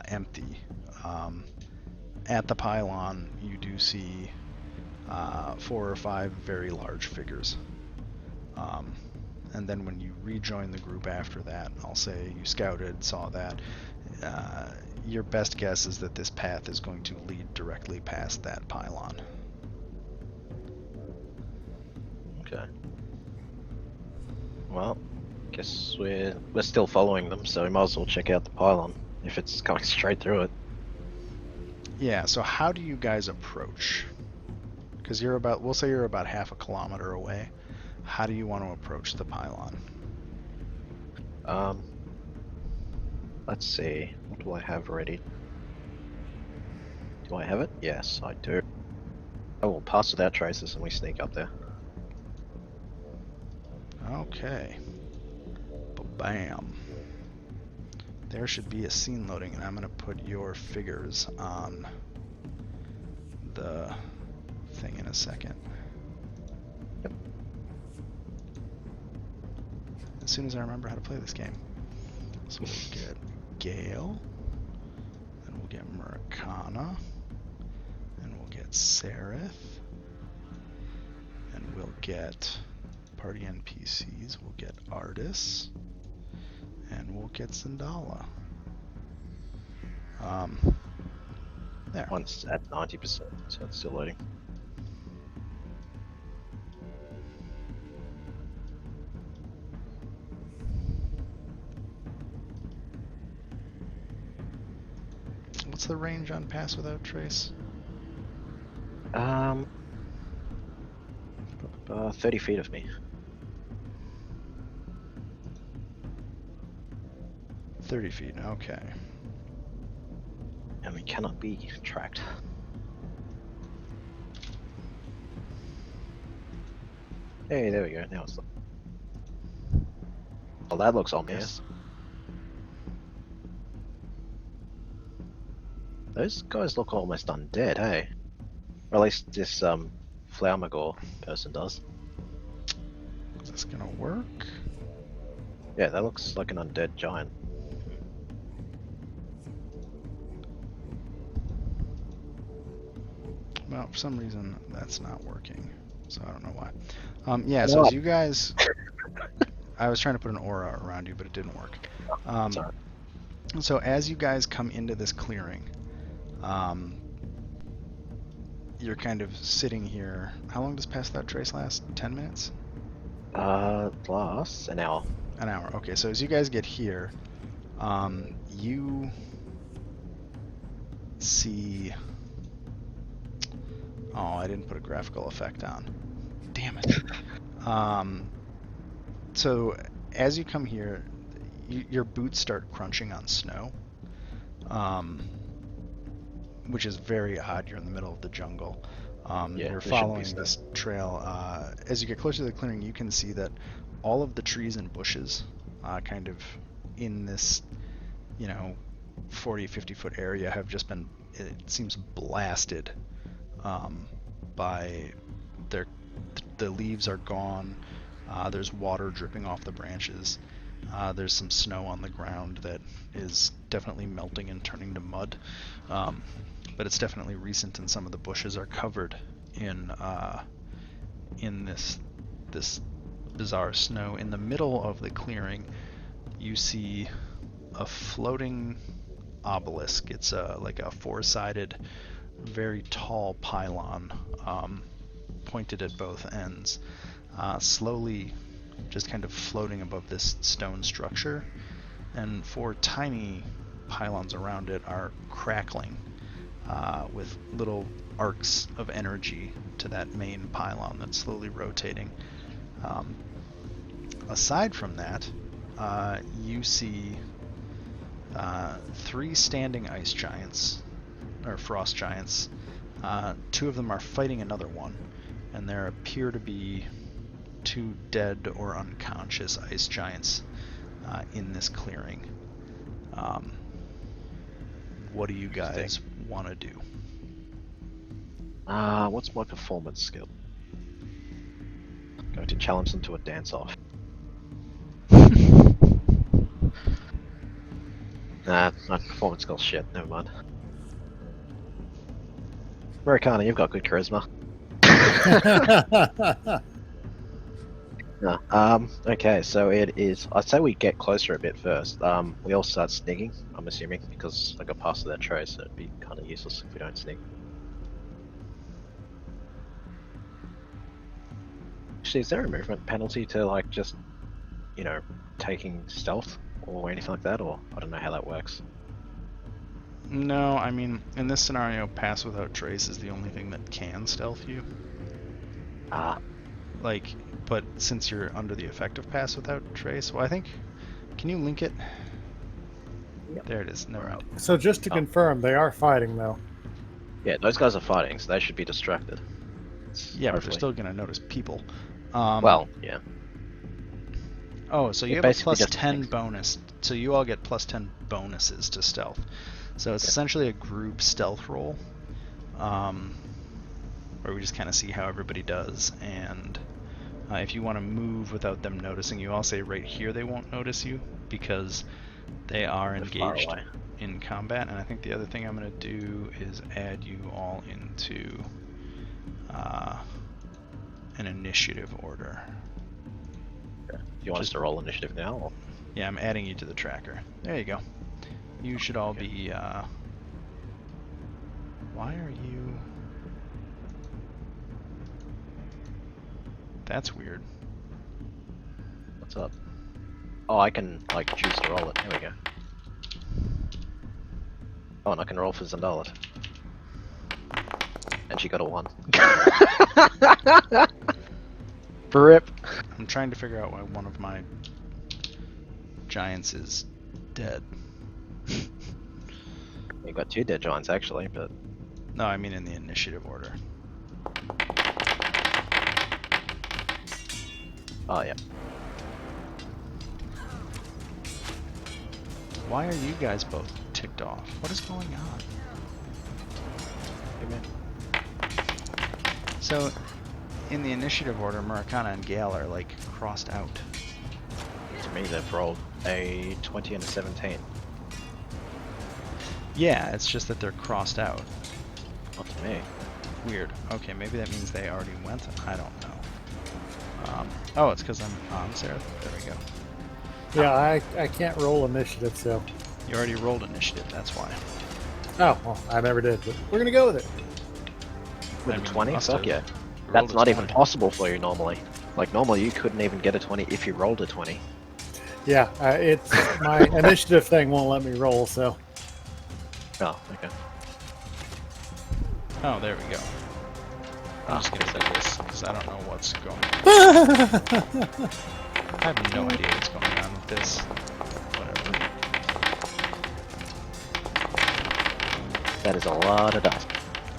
empty. at the pylon, you do see 4 or 5 very large figures. And then when you rejoin the group after that, I'll say you scouted, saw that. Your best guess is that this path is going to lead directly past that pylon. Okay. Well, guess we're still following them, so we might as well check out the pylon if it's going straight through it. Yeah, so how do you guys approach? Because we'll say you're about half a kilometer away. How do you want to approach the pylon? Let's see. What do I have ready? Do I have it? Yes, I do. I will pass without traces and we sneak up there. Okay. Bam. There should be a scene loading, and I'm going to put your figures on the thing in a second. Yep. As soon as I remember how to play this game. So we'll get Gale, then we'll get Murakana, and we'll get Sereth, and we'll get party NPCs, we'll get Artis, and we'll get Zendala. There. Once at 90%, so it's still loading. What's the range on Pass Without Trace? 30 feet of me. 30 feet, okay. And we cannot be tracked. Hey, there we go. Now it's. Well, that looks ominous. Those guys look almost undead, hey? Or at least this Flaumagor person does. Is this gonna work? Yeah, that looks like an undead giant. Well, for some reason that's not working, so I don't know why. Yeah, so as you guys, I was trying to put an aura around you, but it didn't work. Sorry. So as you guys come into this clearing, you're kind of sitting here. How long does Pass Without Trace last? 10 minutes? Lasts an hour. An hour. Okay, so as you guys get here, you see. Oh, I didn't put a graphical effect on. Damn it. So as you come here, your boots start crunching on snow, which is very odd. You're in the middle of the jungle. Yeah, you're there shouldn't be following snow. this trail. As you get closer to the clearing, you can see that all of the trees and bushes, kind of in this, 40, 50-foot area have just been, it seems, blasted by the leaves are gone. There's water dripping off the branches. There's some snow on the ground that is definitely melting and turning to mud. But it's definitely recent, and some of the bushes are covered in this bizarre snow. In the middle of the clearing, you see a floating obelisk. It's like a four-sided, very tall pylon, pointed at both ends, slowly just kind of floating above this stone structure, and 4 tiny pylons around it are crackling with little arcs of energy to that main pylon that's slowly rotating. Aside from that, you see 3 standing ice giants, or frost giants. 2 of them are fighting another one, and there appear to be 2 dead or unconscious ice giants in this clearing. What do you guys want to do? What's my performance skill? Going to challenge them to a dance-off. Nah, my performance skill's shit. Never mind. Americana, you've got good charisma. No. Okay, so it is. I'd say we get closer a bit first. We all start sneaking, I'm assuming, because I got past that tray, so it'd be kind of useless if we don't sneak. Actually, is there a movement penalty to, like, just, you know, taking stealth or anything like that? Or I don't know how that works. No, I mean, in this scenario, pass without trace is the only thing that can stealth you. Ah, Like, but since you're under the effect of pass without trace, well, I think, can you link it? Yep. There it is. Never mind. So just to confirm, they are fighting though. yeah, those guys are fighting, so they should be distracted. Yeah, but they're Hopefully. still gonna notice people. Well, yeah. Oh, so you It have a basically plus just 10 stinks. bonus. So you all get plus 10 bonuses to stealth. So it's Okay. essentially a group stealth roll, where we just kind of see how everybody does. And if you want to move without them noticing you, I'll say right here they won't notice you because they are They're far engaged away. in combat. And I think the other thing I'm going to do is add you all into an initiative order. Okay. Do you want us to roll initiative now? Or? Yeah, I'm adding you to the tracker. There you go. You should all be, why are you... That's weird. What's up? Oh, I can, like, choose to roll it. There we go. Oh, and I can roll for Zandalit. And she got a 1. Rip. I'm trying to figure out why one of my giants is dead. You got 2 dead giants, actually, but... No, I mean in the initiative order. Oh, yeah. Why are you guys both ticked off? What is going on? Hey, man. So, in the initiative order, Murakana and Gale are like crossed out. To me, they've rolled a 20 and a 17. Yeah, it's just that they're crossed out. Not to me. Weird. Okay, maybe that means they already went. I don't know. Oh, it's because I'm on Sarah. There we go. Yeah, I can't roll initiative, so. You already rolled initiative. That's why. Oh, well, I never did, but we're gonna go with it. With I a mean, 20? must Fuck have. yeah. You rolled That's a not even 20. possible for you normally. Like, normally you couldn't even get a 20 if you rolled a 20. Yeah, it's my initiative thing won't let me roll, so. Oh, okay. Oh, there we go. I'm just gonna say this because I don't know what's going on. I have no idea what's going on with this. Whatever. That is a lot of dice.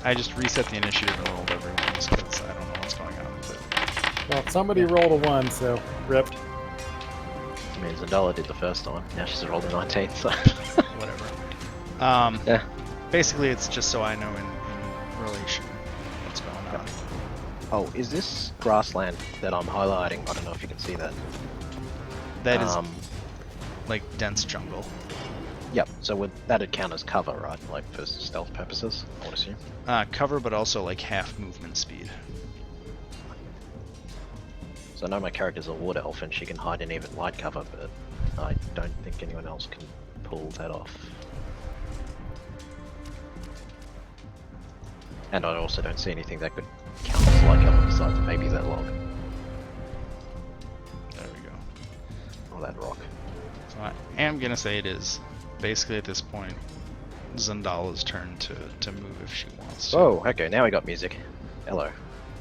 I just reset the initiative and rolled everyone just because I don't know what's going on with it. Well, somebody rolled a 1, so rip. I mean, Zandala did the first time. Now she's rolled a 19, so... Whatever. Yeah. Basically, it's just so I know in relation what's going on. Oh, is this grassland that I'm highlighting? I don't know if you can see that. That is like dense jungle. Yep, so that'd count as cover, right? Like, for stealth purposes, I would assume. Cover, but also like half movement speed. So I know my character's a wood elf and she can hide in even light cover, but I don't think anyone else can pull that off. And I also don't see anything that could count as light cover besides maybe that log There we go. or that rock. So I am gonna say it is basically at this point Zandala's turn to move if she wants to. Oh, okay, now we got music. Hello.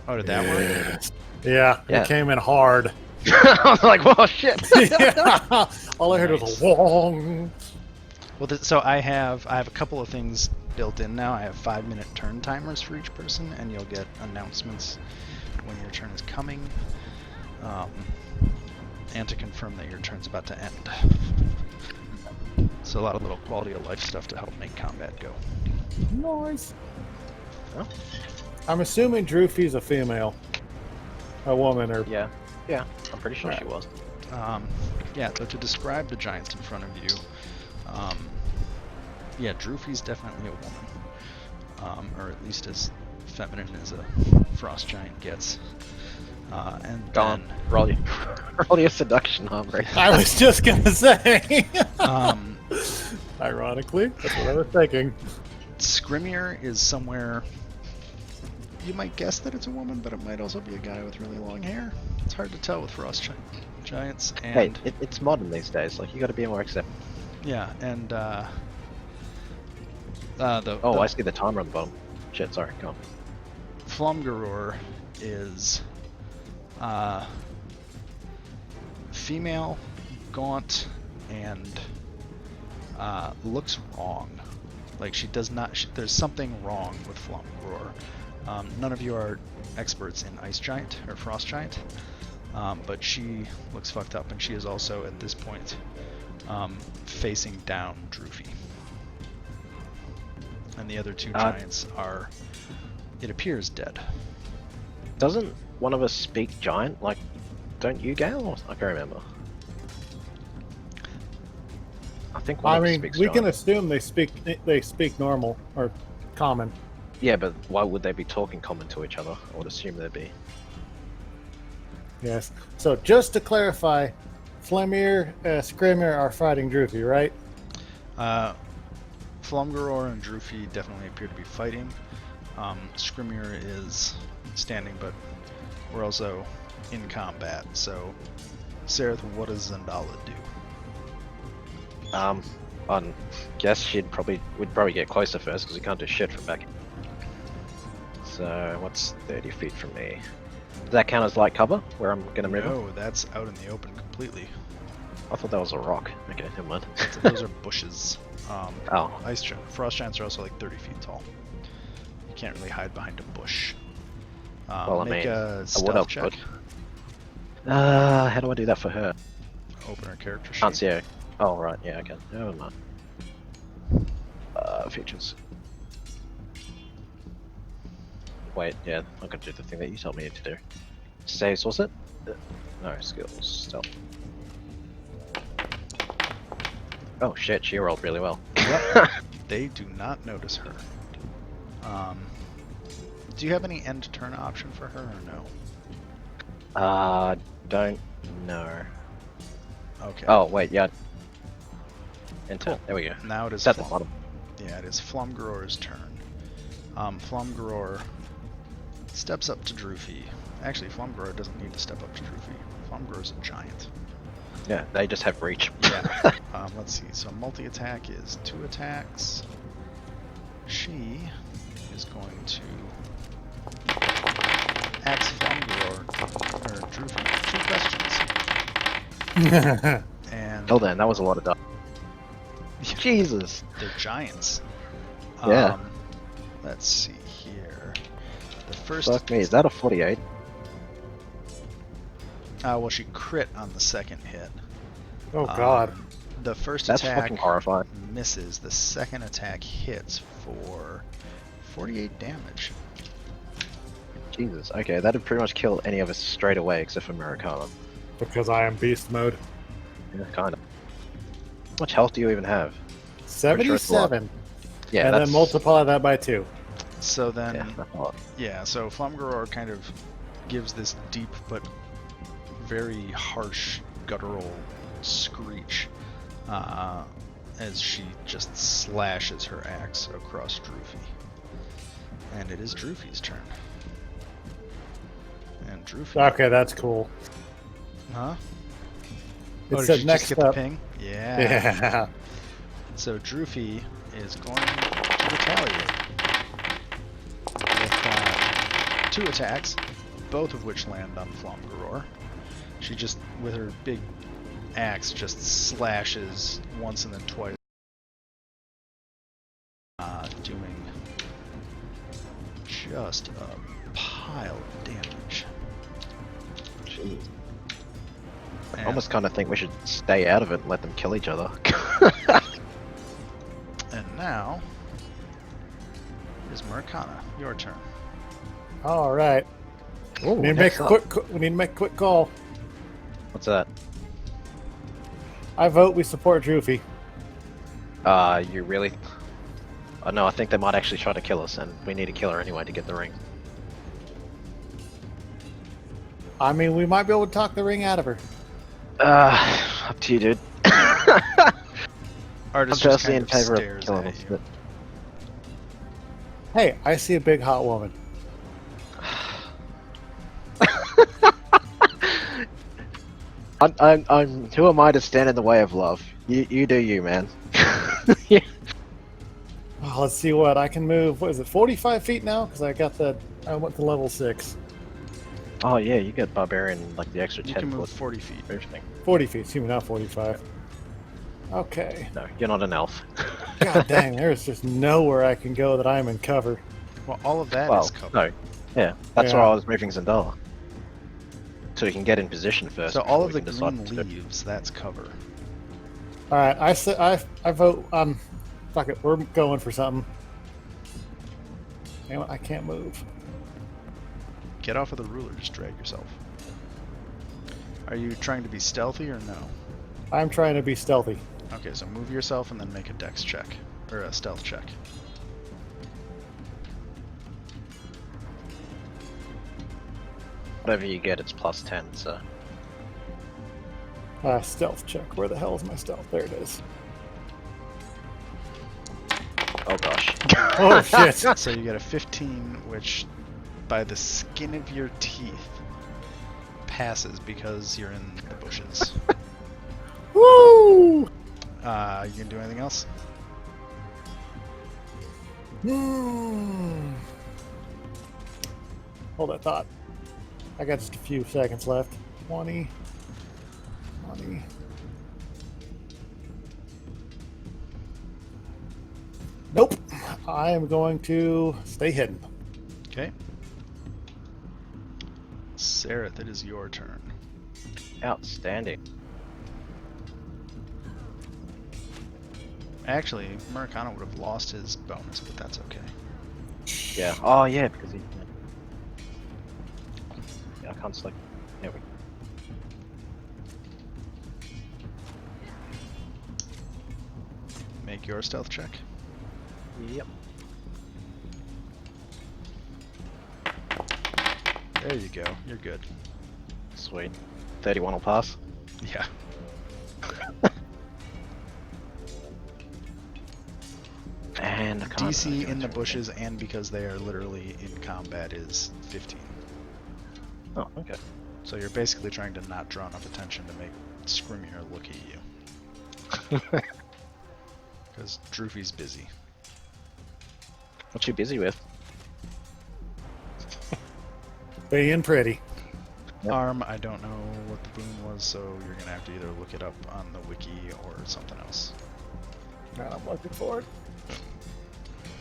Oh, did that work? Yeah, Yeah. it came in hard. I was like, whoa, shit! Yeah. All I heard was Nice. a wong. Well, so I have a couple of things built in now. I have 5-minute turn timers for each person, and you'll get announcements when your turn is coming, and to confirm that your turn's about to end. So a lot of little quality of life stuff to help make combat go. Nice. Huh? I'm assuming Drufi's a female. A woman, or... Yeah, I'm pretty sure she was. Yeah, so to describe the giants in front of you, yeah, Drufi's definitely a woman, or at least as feminine as a frost giant gets. And Go on, then roll your, roll your seduction, Humphrey. I was just gonna say. um, Ironically, that's what I was thinking. Skrymir is somewhere. You might guess that it's a woman, but it might also be a guy with really long hair. It's hard to tell with frost giants. Hey, And it's modern these days. Like you got to be more accepting. yeah, and Oh, the I see the timer on the bottom. Shit, sorry. Go on. Flumgaror is female, gaunt, and looks wrong. Like she does not. There's something wrong with Flumgaror. None of you are experts in ice giant or frost giant, but she looks fucked up, and she is also at this point facing down Drufi. And the other two giants are, it appears, dead. Doesn't one of us speak giant? Like, don't you, Gale? I can't remember. I think one I of us mean, speaks we giant. can assume they speak normal or common. Yeah, but why would they be talking common to each other? I would assume they'd be. Yes. So just to clarify, Flemir, Skrymir are fighting Drufi, right? Flumgaror and Drufi definitely appear to be fighting. Skrymir is standing, but we're also in combat. So, Sareth, what does Zendala do? I guess we'd probably get closer first because we can't do shit from back. So what's 30 feet from me? Does that count as light cover where I'm gonna move? No, that's out in the open completely. I thought that was a rock. Okay, never mind. Those are bushes. Oh, Frost giants are also like 30 feet tall. You can't really hide behind a bush. well, I Make mean, a I would stealth have check. put. How do I do that for her? Open her character sheet. Can't see her. Oh, right, yeah, I can. Never mind. Features. Wait, yeah, I'm gonna do the thing that you told me to do. Saves, was it? No, skills, stealth. Oh shit, she rolled really well. Yep. They do not notice her. Do you have any end turn option for her or no? Don't know. Okay. Oh, wait, yeah. Enter. Cool. There we go. Now it is. It's at the bottom. Yeah, it is Flumgaror's turn. Flumgaror steps up to Drufi. Actually, Flumgaror doesn't need to step up to Drufi. Flumgaror's a giant. Yeah, they just have reach. Yeah. Let's see. So multi-attack is 2 attacks. She is going to axe Flumgaror or Drufi 2 questions. And Oh, then that was a lot of dice. Jesus. they're giants. Yeah. Let's see here. The first. Fuck me, is that a 48? Well, she crit on the second hit. Oh God. The first That's attack fucking horrifying. misses. The second attack hits for 48 damage. Jesus. Okay, that'd pretty much kill any of us straight away except for Maricana. Because I am beast mode. Yeah, kinda. How much health do you even have? Pretty sure it's a lot. 77. Yeah, and that's... then multiply that by 2. So then, Yeah, that's a lot. so Flumgaror kind of gives this deep but very harsh guttural screech as she just slashes her axe across Drufi. And it is Drufi's turn. And Drufi... Okay, that's cool. Huh? It Oh, did said you next just get the up. ping? Yeah. Yeah. So Drufi is going to retaliate with 2 attacks, both of which land on Flumgaror. She just, with her big axe, just slashes once and then twice, doing just a pile of damage. Jeez. I And- almost kind of think we should stay out of it and let them kill each other. And now is Maricana, your turn. All right. Ooh, We need to next make up. we need to make a quick call. What's that? I vote we support Drufi. You really... Oh no, I think they might actually try to kill us, and we need a killer anyway to get the ring. I mean, we might be able to talk the ring out of her. Up to you, dude. I'm Artist just personally kind in of favor of stares killing at us, you. but Hey, I see a big hot woman. I'm. Who am I to stand in the way of love? You do you, man. Yeah. Oh, let's see what I can move. What is it, 45 feet now? Because I went to level 6. Oh yeah, you get barbarian like the extra You 10 can move foot 40 feet. move thing. 40 feet, excuse me, not 45. Okay. No, you're not an elf. God dang, there's just nowhere I can go that I'm in cover. Well, all of that is Well, covered. no. Yeah, that's Yeah. why I was moving Zendala. So you can get in position first. So all before of we the can decide green to- leaves, that's cover. All right, I vote. Fuck it, we're going for something. Damn it, I can't move. Get off of the ruler, just drag yourself. Are you trying to be stealthy or no? I'm trying to be stealthy. Okay, so move yourself and then make a dex check. Or a stealth check. Whatever you get, it's plus 10. So Stealth check. Where the hell is my stealth? There it is. oh gosh. Oh shit! So you get a 15, which by the skin of your teeth passes because you're in the bushes. Woo! You gonna do anything else? Hold that thought. I got just a few seconds left. 20. Nope. I am going to stay hidden. Okay. Sarah, that is your turn. Outstanding. Actually, Murakana would have lost his bonus, but that's okay. Yeah. Oh yeah, because he. Yeah, I can't select. There we go. Make your stealth check. Yep. There you go. You're good. Sweet. 31 will pass. Yeah. And I can't DC really do in the anything. bushes and because they are literally in combat is 15. Oh, okay. So you're basically trying to not draw enough attention to make Scrimmier look at you. Because Drufi's busy. What you busy with? Being pretty. Yep. Arm, I don't know what the boon was, so you're gonna have to either look it up on the wiki or something else. I'm looking for it.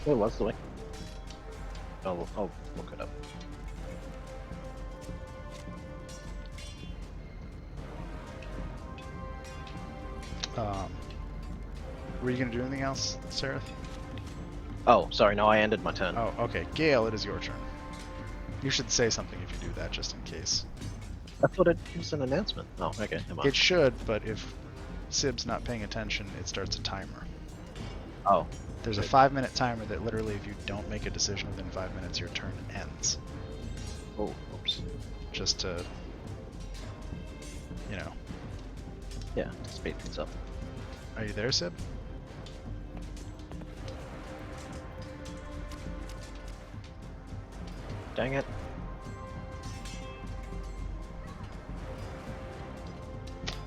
Where was the way? I'll look it up. Were you gonna do anything else, Sarah? Oh, sorry, no, I ended my turn. Oh, okay. Gale, it is your turn. You should say something if you do that, just in case. I thought it was an announcement. Oh, okay, never mind. It should, but if Sib's not paying attention, it starts a timer. Oh, There's a 5-minute timer that literally, if you don't make a decision within 5 minutes, your turn ends. oh, oops. Just to, you know. Yeah, speed things up. Are you there, Sib? Dang it.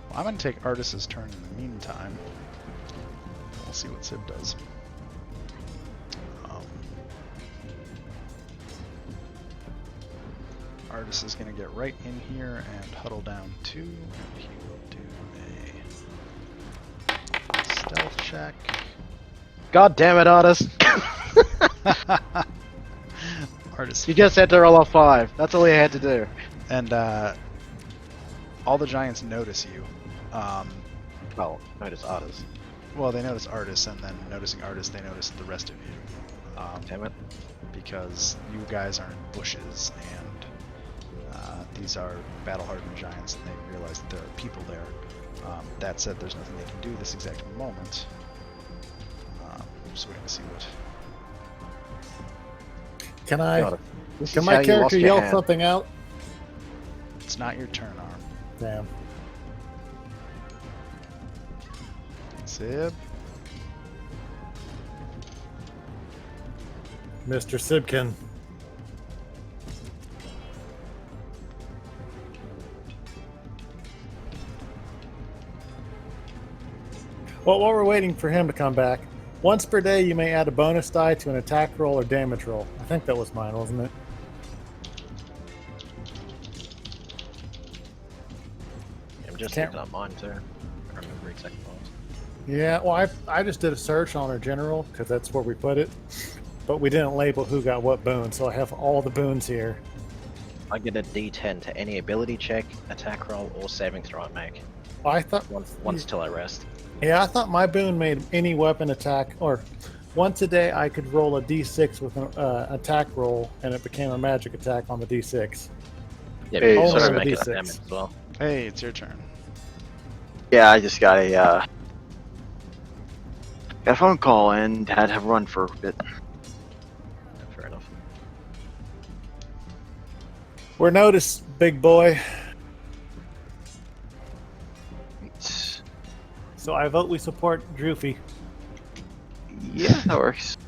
Well, I'm going to take Artis's turn in the meantime. We'll see what Sib does. Artis is going to get right in here and huddle down 2, and he will do a stealth check. God damn it, Artist! Artis, You just had to roll a 5. That's all you had to do. and all the giants notice you. Well, notice Artist. Well, they notice Artis, and then noticing Artis, they notice the rest of you. Damn it. Because you guys are in bushes, and these are battle-hardened giants, and they realize that there are people there. That said, there's nothing they can do this exact moment. Just waiting to see what Can I? God, this Can is my how you lost character your yell hand. something out? It's not your turn, Arm. Damn. Sib. Mr. Sibkin. Well, while we're waiting for him to come back, once per day you may add a bonus die to an attack roll or damage roll. I think that was mine, wasn't it? I'm just Can't- looking up mine too. I can't remember exactly what it was. Yeah, well, I just did a search on our general because that's where we put it, but we didn't label who got what boon, so I have all the boons here. I get a D10 to any ability check, attack roll, or saving throw I make. I thought, Once till I rest. yeah, I thought my boon made any weapon attack, or once a day I could roll a d6 with an attack roll, and it became a magic attack on the d6. Yeah, Hey, but you sorry. also make it D6. damage as well. Hey, it's your turn. Yeah, I just got a phone call and had to run for a bit. Yeah, fair enough. We're noticed, big boy. So I vote we support Drufi. Yeah, that works.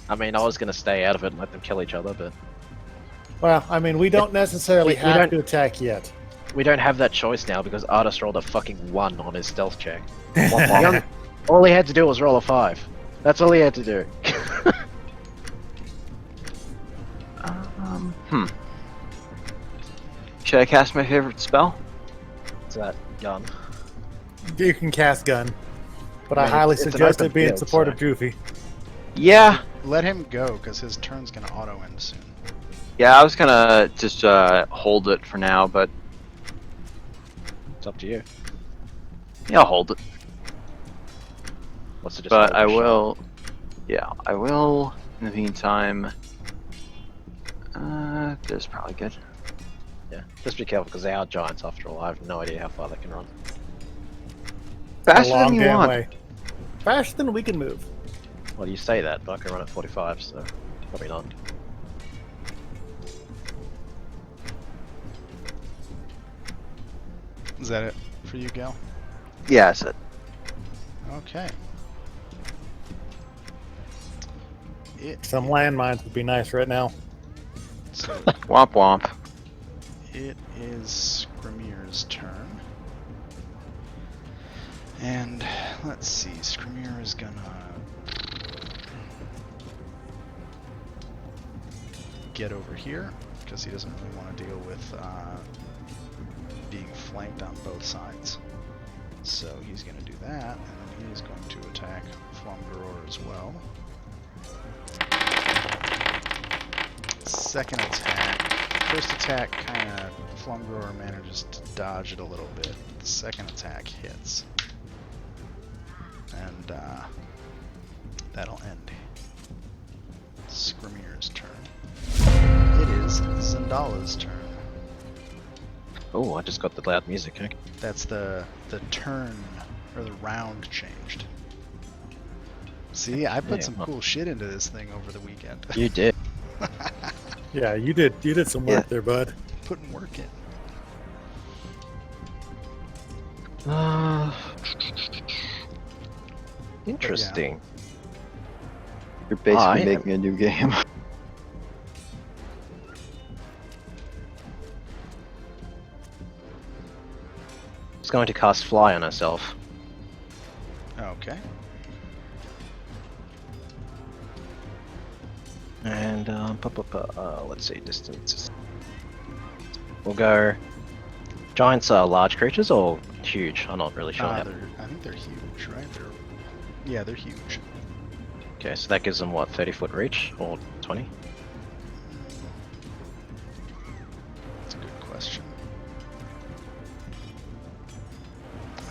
I mean, I was gonna stay out of it and let them kill each other, but Well, I mean, we don't necessarily we have don't- to attack yet. we don't have that choice now because Artis rolled a fucking 1 on his stealth check. All he had to do was roll a 5. That's all he had to do. Hmm. Should I cast my favorite spell? It's that gun. You can cast gun, but I I mean, highly it's an suggest open it be in field, support so- of Drufi. Yeah. Let him go, because his turn's gonna auto end soon. Yeah, I was gonna just hold it for now, but It's up to you. yeah, I'll hold it. What's the just But roll I your shot? will. Yeah, I will. In the meantime, this is probably good. Yeah, just be careful because they are giants after all. I have no idea how far they can run. A Faster long than you damn want. way. Faster than we can move. Well, you say that, but I can run at 45, so probably not. Is that it for you, Gal? Yeah, that's it. Okay. Some landmines would be nice right now. So Womp womp. it is Skrymier's turn. And let's see, Skrymir is gonna get over here because he doesn't really want to deal with being flanked on both sides. So he's going to do that, and then he is going to attack Flomgaror as well. Second attack. First attack kind of Flomgaror manages to dodge it a little bit. The second attack hits. And that'll end Skrymier's turn. It is Zendala's turn. Oh, I just got the loud music. Okay. That's the turn, or the round changed. See, I put Yeah, some well- cool shit into this thing over the weekend. You did. Yeah, you did some work Yeah. there, bud. Putting work in. Interesting. You're basically yeah. making a new game. It's going to cast Fly on herself. Okay. And, let's see, distance. We'll go... Giants are large creatures or huge? I'm not really sure. I think they're huge, right? Yeah, they're huge. Okay, so that gives them, what, 30-foot reach? Or 20? That's a good question.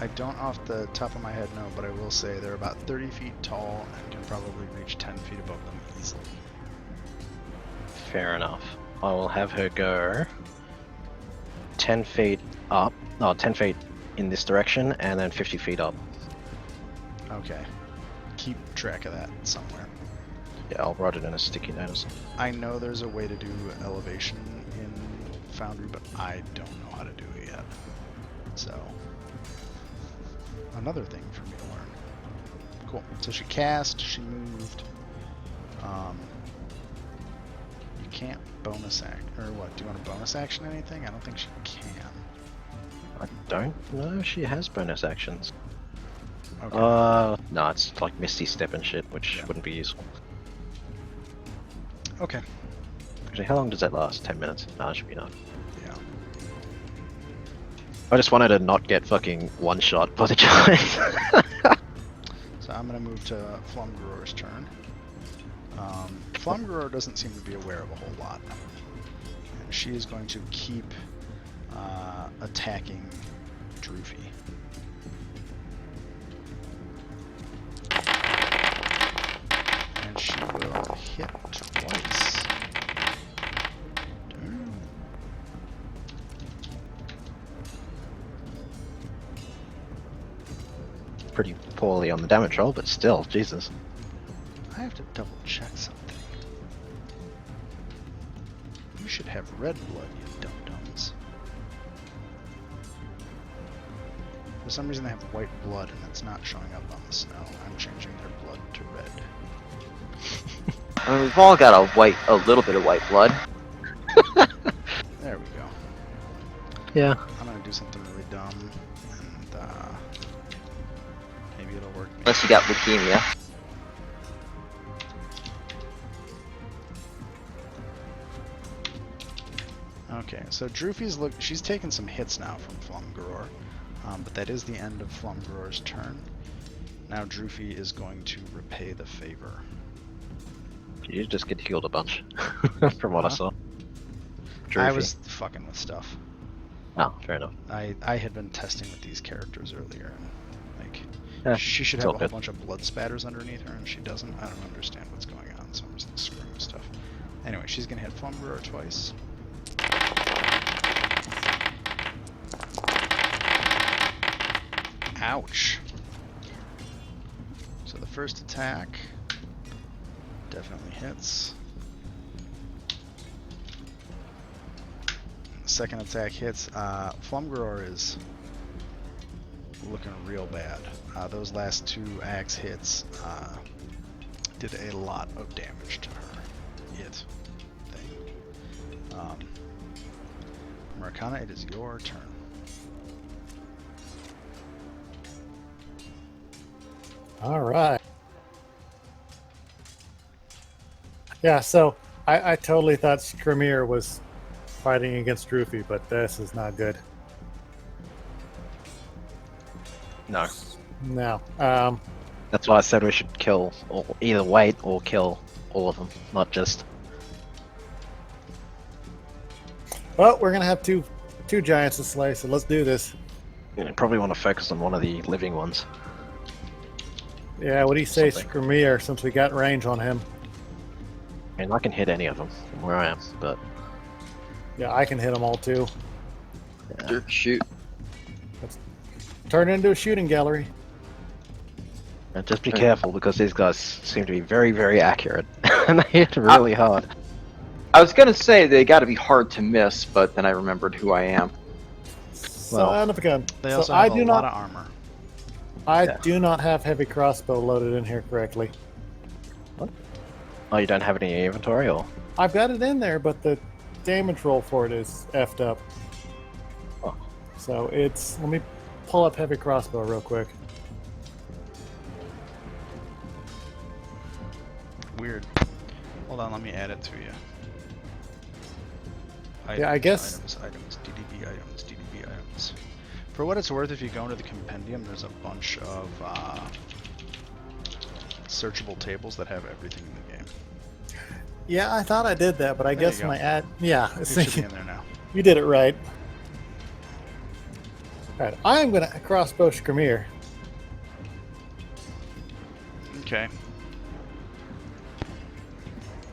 I don't off the top of my head know, but I will say they're about 30 feet tall and can probably reach 10 feet above them easily. Fair enough. I will have her go 10 feet up, 10 feet in this direction, and then 50 feet up. Okay. Keep track of that somewhere. Yeah, I'll write it in a sticky note or something. I know there's a way to do elevation in Foundry, but I don't know how to do it yet. So, another thing for me to learn. Cool. So she cast, she moved. You can't bonus act, or what? Do you want to bonus action anything? I don't think she can. I don't know if she has bonus actions. Okay. No, it's like Misty Step and shit, which Yeah. wouldn't be useful. Okay. Actually, how long does that last? 10 minutes? No, that should be enough. Yeah. I just wanted to not get fucking one-shot by the giant. So I'm going to move to Flumgror's turn. Flumgror doesn't seem to be aware of a whole lot. And she is going to keep attacking Drufi. And she will hit twice. Damn. Pretty poorly on the damage roll, but still, Jesus. I have to double check something. You should have red blood, you dum-dums. For some reason they have white blood and it's not showing up on the snow. I'm changing their blood to red. I mean, we've all got a little bit of white blood. There we go. Yeah. I'm gonna do something really dumb, and maybe it'll work. Unless you got leukemia. Okay, so Drufi's she's taken some hits now from Flumgror, but that is the end of Flumgror's turn. Now Drufi is going to repay the favor. You just get healed a bunch, from what I Huh? saw. I Drufi. was fucking with stuff. Oh, fair enough. I had been testing with these characters earlier, and like Yeah, she should it's have all a whole good. bunch of blood spatters underneath her, and she doesn't. I don't understand what's going on, so I'm just screwing with stuff. Anyway, she's gonna hit Flumgror twice. Ouch. So the first attack definitely hits. The second attack hits. Flumgror is looking real bad. Those last two axe hits did a lot of damage to her. It thing. Marcana, it is your turn. All right. Yeah, so I totally thought Skrimir was fighting against Drufi, but this is not good. No. No. That's why I said we should kill, or either wait or kill all of them, not just... Well, we're gonna have two giants to slay, so let's do this. You probably want to focus on one of the living ones. Yeah, what do you say, Something. Skrimir, since we got range on him? I mean, I can hit any of them from where I am, but... Yeah, I can hit them all too. Yeah. Shoot. Turn it into a shooting gallery. And just be careful, because these guys seem to be very, very accurate. And they hit really hard. I was gonna say they got to be hard to miss, but then I remembered who I am. Son of a gun. They So also I have do a lot not. of armor. I Yeah. do not have heavy crossbow loaded in here correctly. Oh, you don't have any inventory, or...? I've got it in there, but the damage roll for it is effed up. Oh. So it's. Let me pull up heavy crossbow real quick. Weird. Hold on, let me add it to you. Yeah, I guess- Items, DDB items. For what it's worth, if you go into the compendium, there's a bunch of searchable tables that have everything in the game. Yeah, I thought I did that, but I There you guess go. my ad. Yeah, It should be in there now. you did it right. Alright, I am going to crossbow Skrimir. Okay.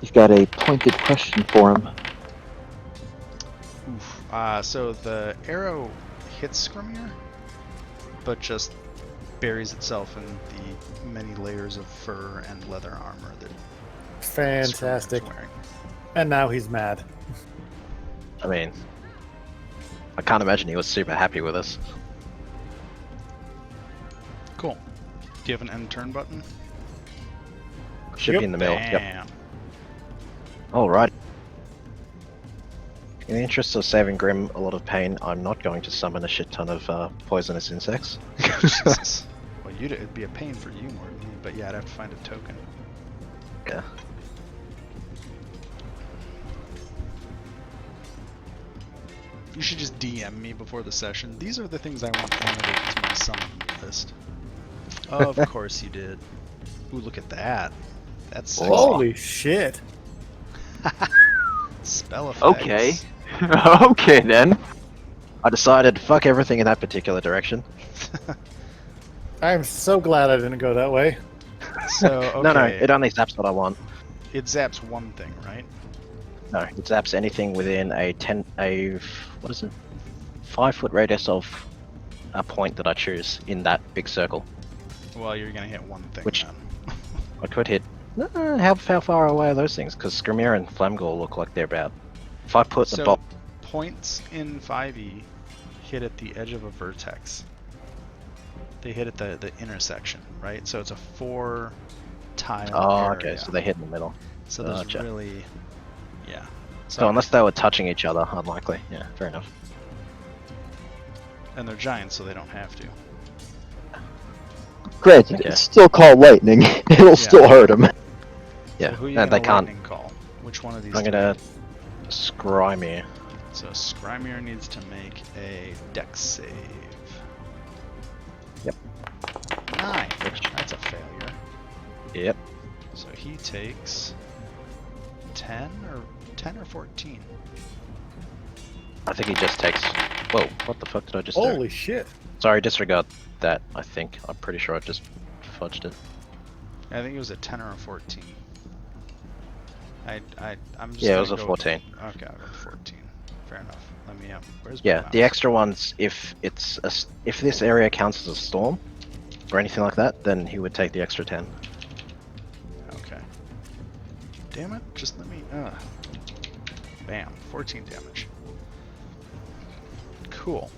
You've got a pointed question for him. Oof. So the arrow hits Skrimir, but just buries itself in the many layers of fur and leather armor that Fantastic. Scrivener's wearing. And now he's mad. I mean, I can't imagine he was super happy with us. Cool. Do you have an end turn button? Should Yep. be in the middle. Bam. Yep. Alright. In the interest of saving Grim a lot of pain, I'm not going to summon a shit ton of poisonous insects. Jesus. Well, it'd be a pain for you more than me, but yeah, I'd have to find a token. Yeah. You should just DM me before the session. These are the things I want added to my summon list. Of course you did. Ooh, look at that. That's sexy. Holy shit. Spell effects. Okay. Okay then. I decided fuck everything in that particular direction. I'm so glad I didn't go that way. So, okay. No, it only zaps what I want. It zaps one thing, right? No, it zaps anything within a 5-foot radius of a point that I choose in that big circle. Well, you're gonna hit one thing Which- then. I could hit. How far away are those things? Because Skrimir and Flamgore look like they're about. If I put the So, bolt. points in 5e hit at the edge of a vertex. They hit at the intersection, right? So it's a 4-tile Oh, area. okay, so they hit in the middle. So there's Gotcha. really, yeah. So unless they were touching each other, unlikely. Yeah, fair enough. And they're giants, so they don't have to. Granted, Okay. it's still called lightning. It'll still hurt him. Yeah, So who are you and gonna they can't. lightning call? Which one of these? I'm three? gonna Scrimir. So Scrimir needs to make a dex save. Yep. 9. That's a failure. Yep. So he takes 10 or 14. I think he just takes. Whoa! What the fuck did I just do? Holy shit. Sorry, disregard that. I think I'm pretty sure I just fudged it. I think it was a 10 or a 14. I'm just Yeah, it gonna was a go 14. Okay, I'll go 14. Fair enough. Let me where's my Yeah, the mouse? extra ones. If this area counts as a storm or anything like that, then he would take the extra 10. Okay. Damn it! Just let me. Bam! 14 damage. Cool.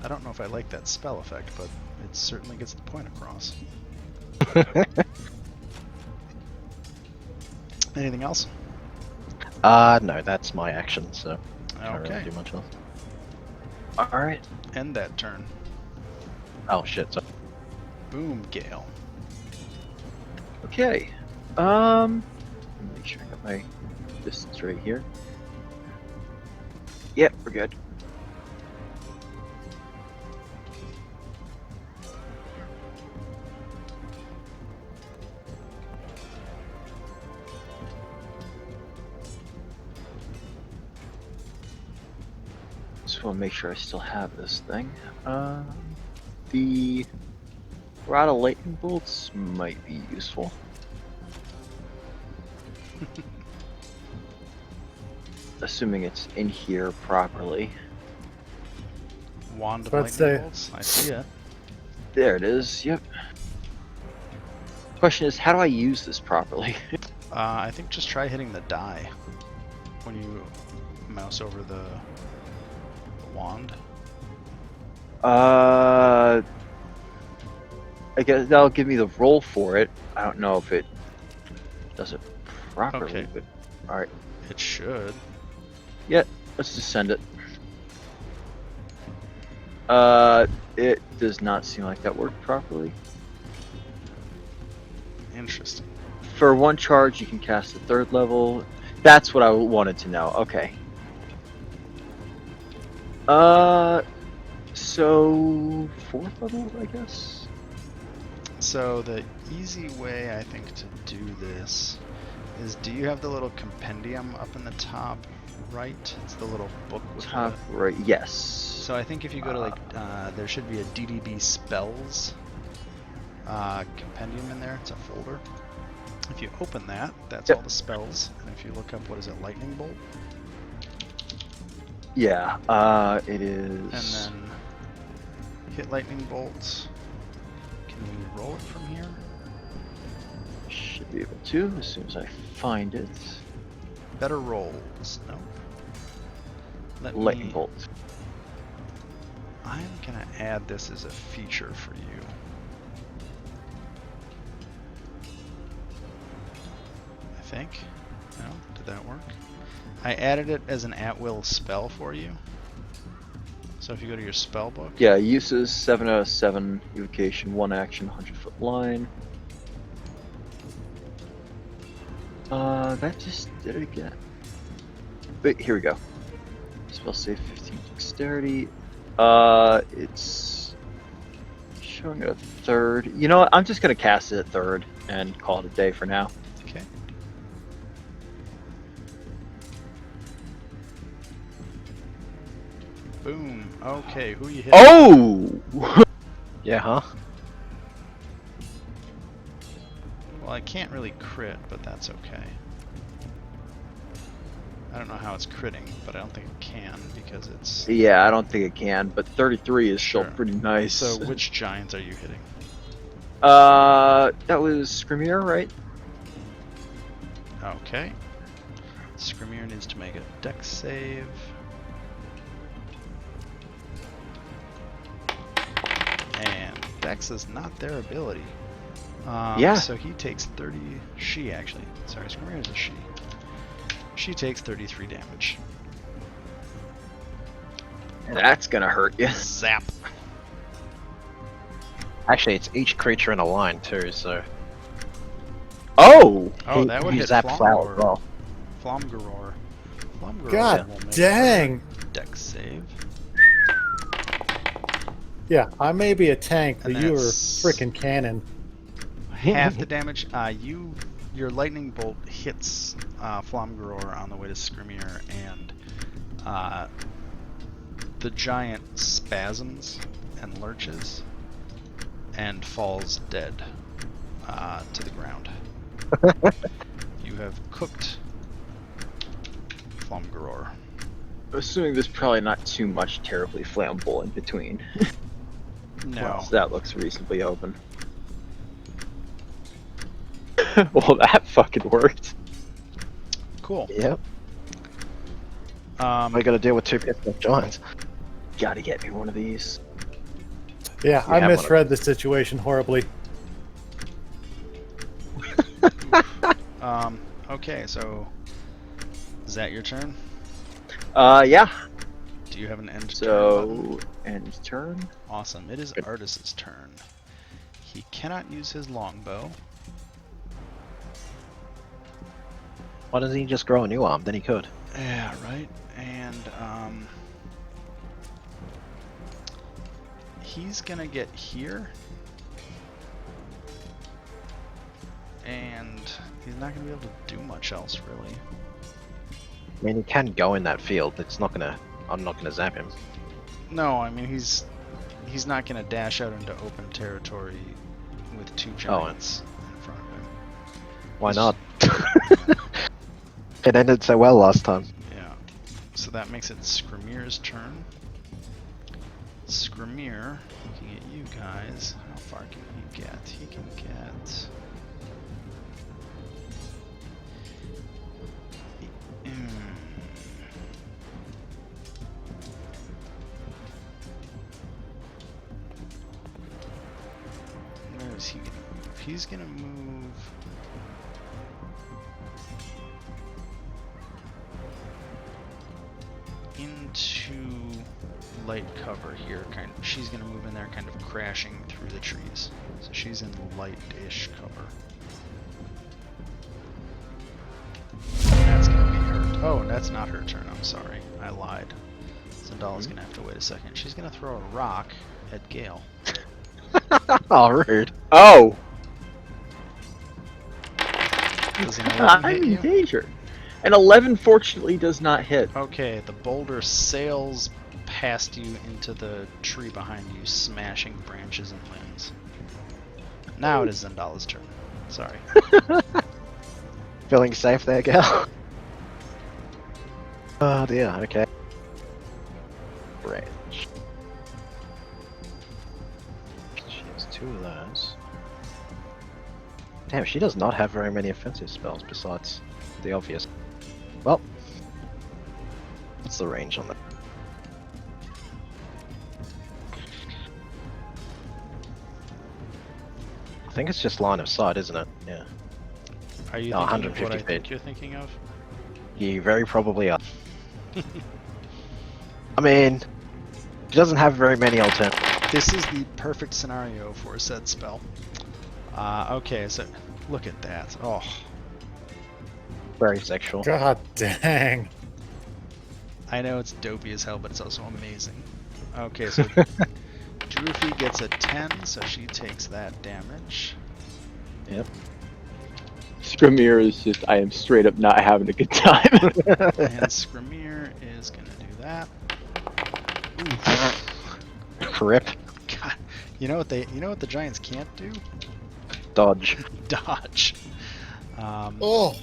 I don't know if I like that spell effect, but it certainly gets the point across. Anything else? No, that's my action, so can't Okay. really do much else. Alright. End that turn. Oh shit! So Boom, Gale. Okay. Let me make sure I got my distance right here. Yep, we're good. Just want to make sure I still have this thing. The rod of lightning bolts might be useful. Assuming it's in here properly. Wand of So I'd lightning say- bolts. I see it. There it is, yep. Question is, how do I use this properly? I think just try hitting the die when you mouse over the wand. I guess that'll give me the roll for it. I don't know if it does it properly, Okay. but alright. It should. Let's just send it. It does not seem like that worked properly. Interesting. For one charge, you can cast the 3rd level. That's what I wanted to know. Okay. So 4th level, I guess. So the easy way I think to do this is, do you have the little compendium up in the top right? It's the little book with Top the... right. Yes. So I think if you go to there should be a DDB spells compendium in there. It's a folder. If you open that, that's Yep. all the spells. And if you look up, what is it, lightning bolt? Yeah. It is. And then hit lightning bolts. Can we roll it from here? Should be able to as soon as I find it. Better rolls. Nope. Let Lightning me. bolt. I'm gonna add this as a feature for you. I think. No? Did that work? I added it as an at-will spell for you. So if you go to your spell book. Yeah, uses 7 out of 7, evocation, 1 action, 100-foot line. That just did it again. Wait, here we go. Spell save 15 dexterity. It's showing a third. You know what? I'm just gonna cast it at third and call it a day for now. Okay. Boom. Okay, who you hit? Oh! Yeah, huh? Well, I can't really crit, but that's okay. I don't know how it's critting, but I don't think it can because it's... Yeah, I don't think it can, but 33 is still Sure. pretty nice. So which giants are you hitting? That was Screamier, right? Okay. Screamier needs to make a dex save. And dex is not their ability. Yeah. So he takes 30... She, actually. Sorry, Screamier is a she. She takes 33 damage. That's gonna hurt you. Zap. Actually, it's each creature in a line too, so. Oh! Oh, that would he hit zapped Flower Flomgoror. as well. Flomgoror. Flomgoror God will make dang! a dex save. Yeah, I may be a tank, but And you are that's- freaking cannon. Half the damage. Your lightning bolt hits Flomgoror on the way to Screamier, and the giant spasms and lurches and falls dead to the ground. You have cooked Flomgoror. Assuming there's probably not too much terribly flammable in between. No. So that looks reasonably open. Well, that fucking worked. Cool. Yep. We gotta deal with 2 pissed off giants. Gotta get me one of these. Yeah, You I have one of misread the situation horribly. Okay, so is that your turn? Yeah. Do you have an end turn So, button? end turn. Awesome. It is Artis's turn. He cannot use his longbow. Why doesn't he just grow a new arm? Then he could. Yeah, right. And he's gonna get here, and he's not gonna be able to do much else really. I mean, he can go in that field. It's not gonna. I'm not gonna zap him. No, I mean he's not gonna dash out into open territory with 2 giants in front of him. Why He's- not? It ended so well last time. Yeah. So that makes it Screamier's turn. Screamier, looking at you guys, how far can he get? He can get... Where is he gonna move? He's gonna move... into light cover here. She's gonna move in there, kind of crashing through the trees. So she's in light-ish cover. That's gonna be her. Oh, that's not her turn. I'm sorry. I lied. Zendala's gonna have to wait a second. She's gonna throw a rock at Gale. Oh, rude. Oh! Does an 11 I'm hit in you? danger. An 11 fortunately does not hit. Okay, the boulder sails past you into the tree behind you, smashing branches and limbs. Now it is Zendala's turn. Sorry. Feeling safe there, gal? Oh dear, okay. Range. Damn, she does not have very many offensive spells besides the obvious. Well, what's the range on that? I think it's just line of sight, isn't it? Yeah. Are you No, thinking of 150 what I feet. think you're thinking of? You very probably are. I mean, she doesn't have very many alternatives. This is the perfect scenario for said spell. Okay, so look at that. Oh, Very sexual. God dang. I know it's dopey as hell, but it's also amazing. Okay, so Drufi gets a 10, so she takes that damage. Yep. Scrimir is just, I am straight up not having a good time. And Scrimir is gonna do that. Rip. God, you know what the giants can't do? Dodge. Dodge. Oh,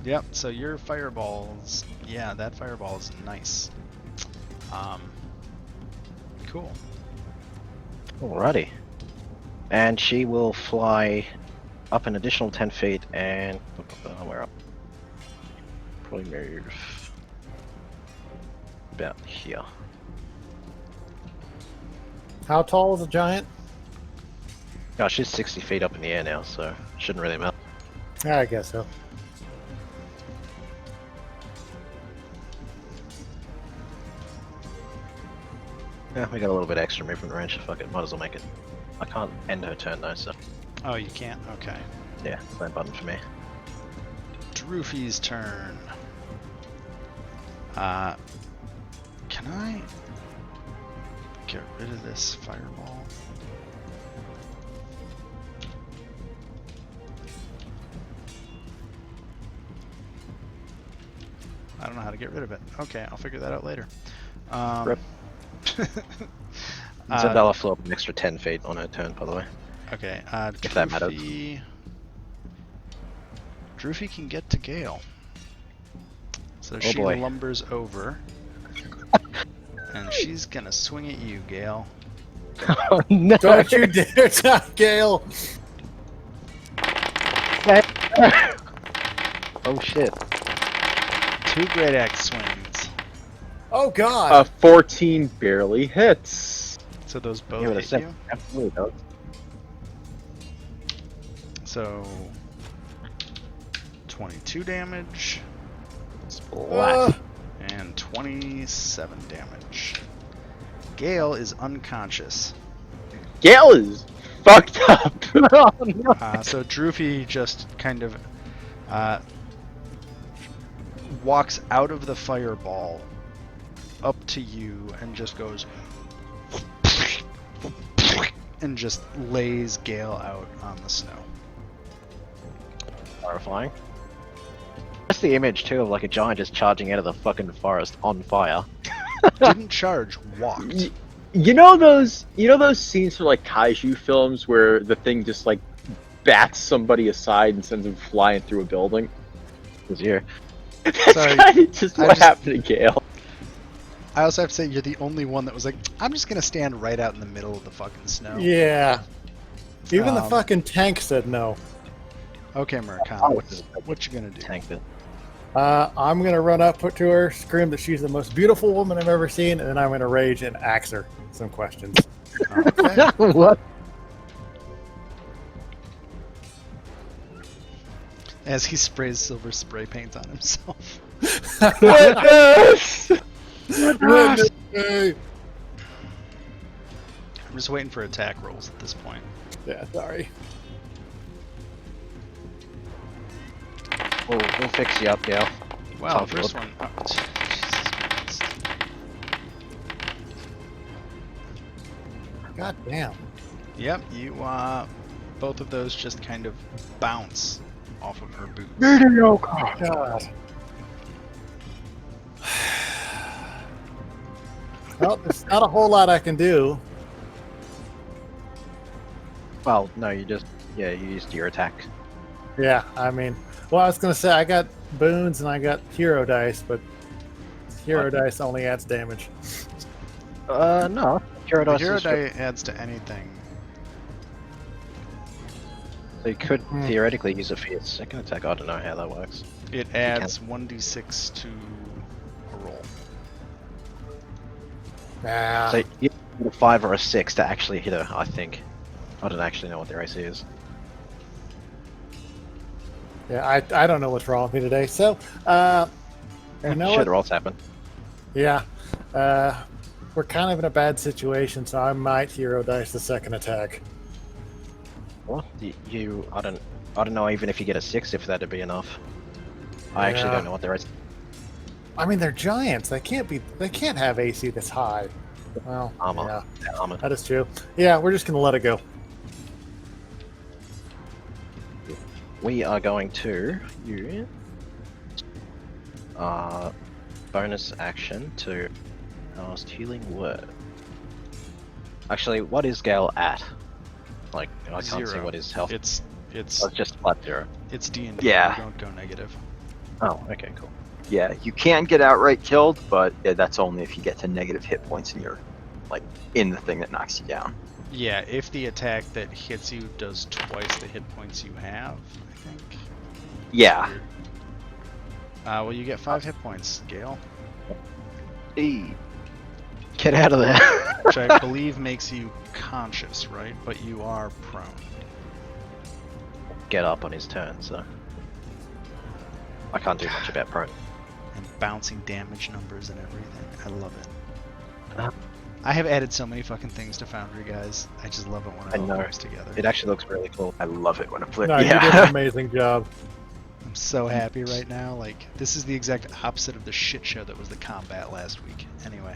Yep. So your fireballs, yeah, that fireball is nice. Cool. Alrighty. And she will fly up an additional 10 feet and... where up? Probably move... about here. how tall is a giant? Oh, she's 60 feet up in the air now, so shouldn't really matter. I guess so. Yeah, we got a little bit extra movement range, fuck it, might as well make it. I can't end her turn though, so Oh, you can't? Okay. yeah, same button for me. Drufi's turn. Can I get rid of this fireball? I don't know how to get rid of it. Okay, I'll figure that out later. Rip. Zendala flew up an extra 10 feet on her turn, by the way. Okay, If that matters. Drufi can get to Gale. So Oh she boy. lumbers over. And she's gonna swing at you, Gale. Oh no! Don't you dare top Gale! Oh shit. 2 great axe swings. Oh god! 14 barely hits. So those both Yeah, with a hit seven. you. Absolutely does. So 22 damage Splat. and 27 damage. Gale is unconscious. Gale is fucked up. Oh, no. So Drufi just kind of walks out of the fireball up to you and just goes and just lays Gale out on the snow. Horrifying. That's the image too of like a giant just charging out of the fucking forest on fire. Didn't charge, walked. You know those scenes from like kaiju films where the thing just like bats somebody aside and sends them flying through a building? Cause you're That's Sorry, kind of just I what just- happened to Gale. I also have to say you're the only one that was like, I'm just gonna stand right out in the middle of the fucking snow. Yeah. Even the Um, fucking tank said no. Okay, Murakami, what you gonna do? tanked it. I'm gonna run up to her, scream that she's the most beautiful woman I've ever seen, and then I'm gonna rage and ask her some questions. Okay. What? As he sprays silver spray paint on himself. Witness! Hey. I'm just waiting for attack rolls at this point. Yeah, sorry. We'll fix you up, Gale. Wow, Time for first it. one. Oh, Jesus Christ. God damn. Yep, you both of those just kind of bounce off of her boots. God. Well, there's not a whole lot I can do. Well, no, you used your attack. Yeah, I mean, well, I was gonna say I got boons and I got hero dice, but hero What? dice only adds damage. No. Hero The dice hero is die adds to anything. So you could Hmm. theoretically use it for your second attack. I don't know how that works. It adds 1d6 to a roll. Nah. So you need a 5 or a 6 to actually hit her, I think. I don't actually know what their AC is. Yeah, I don't know what's wrong with me today. So, you know Sure, what? the rolls happen. Yeah. We're kind of in a bad situation, so I might hero dice the second attack. Well, I don't know even if you get a 6 if that'd be enough. I actually Yeah. don't know what their AC. I mean, they're giants. They can't have AC that's high. Well, Armor. yeah, Armor. that is true. Yeah, we're just gonna let it go. We are going to use bonus action to cast Healing Word. Actually, what is Gale at? Like, I can't see 0. what his health. It's Oh, it's just flat 0. it's D&D. Yeah. You don't go negative. Oh, okay, cool. Yeah, you can get outright killed, but yeah, that's only if you get to negative hit points and you're like in the thing that knocks you down. Yeah, if the attack that hits you does twice the hit points you have, I think. Yeah. Weird. Well, you get 5 hit points, Gale, Hey. Get out of there. which I believe makes you conscious, right? But you are prone. Get up on his turn, so I can't do much about prone. And bouncing damage numbers and everything. I love it. Uh. I have added so many fucking things to Foundry, guys. I just love it when I it all know. comes together. It actually looks really cool. I love it when it flips. No, you did an Yeah. amazing job. I'm so happy right now. Like, this is the exact opposite of the shit show that was the combat last week. Anyway,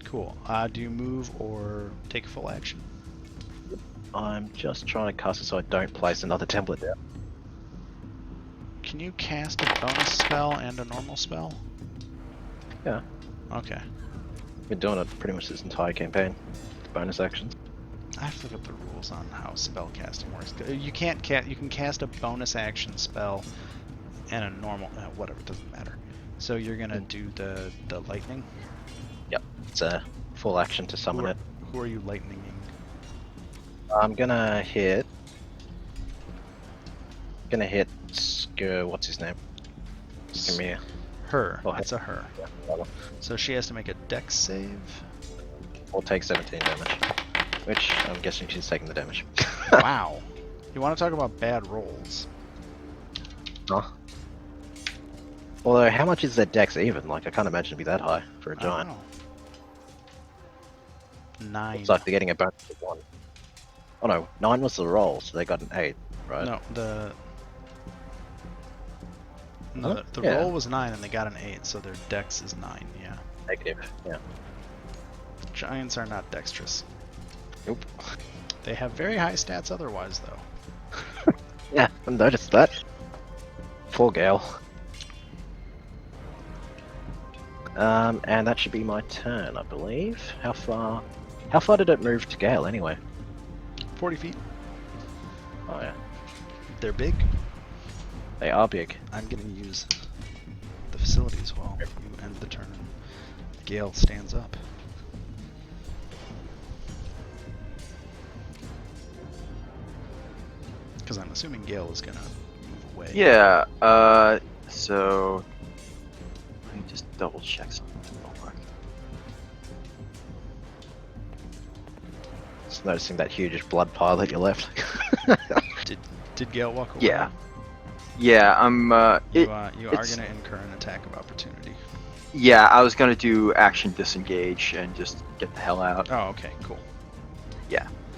cool. Do you move or take full action? I'm just trying to cast it so I don't place another template down. Can you cast a bonus spell and a normal spell? Yeah. Okay. Been doing it pretty much this entire campaign. Bonus actions. I have to look up the rules on how spell casting works. You can't you can cast a bonus action spell and a normal whatever, it doesn't matter. So you're gonna do the lightning? Yep. It's a full action to summon it. Who are you lightninging? I'm gonna hit. What's his name? Skimir. Her. Oh, It's a her. Yeah, that one. So she has to make a dex save. Or take 17 damage. Which I'm guessing she's taking the damage. Wow. You want to talk about bad rolls? Huh? Although, how much is their dex even? Like, I can't imagine it'd be that high for a I don't giant. know. 9. It's like they're getting a bonus of 1. Oh no, 9 was the roll, so they got an 8, right? No, the Huh? the Yeah. roll was 9 and they got an 8, so their dex is 9. Yeah. Negative, yeah. Giants are not dexterous. Nope. They have very high stats otherwise, though. Yeah, I noticed that. Poor Gale. And that should be my turn, I believe. How far did it move to Gale anyway? 40 feet. Oh yeah, They're big. they are big. I'm gonna use the facility as well. You end the turn. Gale stands up. Because I'm assuming Gale is gonna move away. Yeah. So let me just double check something real quick. Just noticing that huge blood pile that you left. Did Gale walk away? Yeah. Yeah. You are it's- gonna incur an attack of opportunity. Yeah, I was gonna do action disengage and just get the hell out. Oh, okay, cool.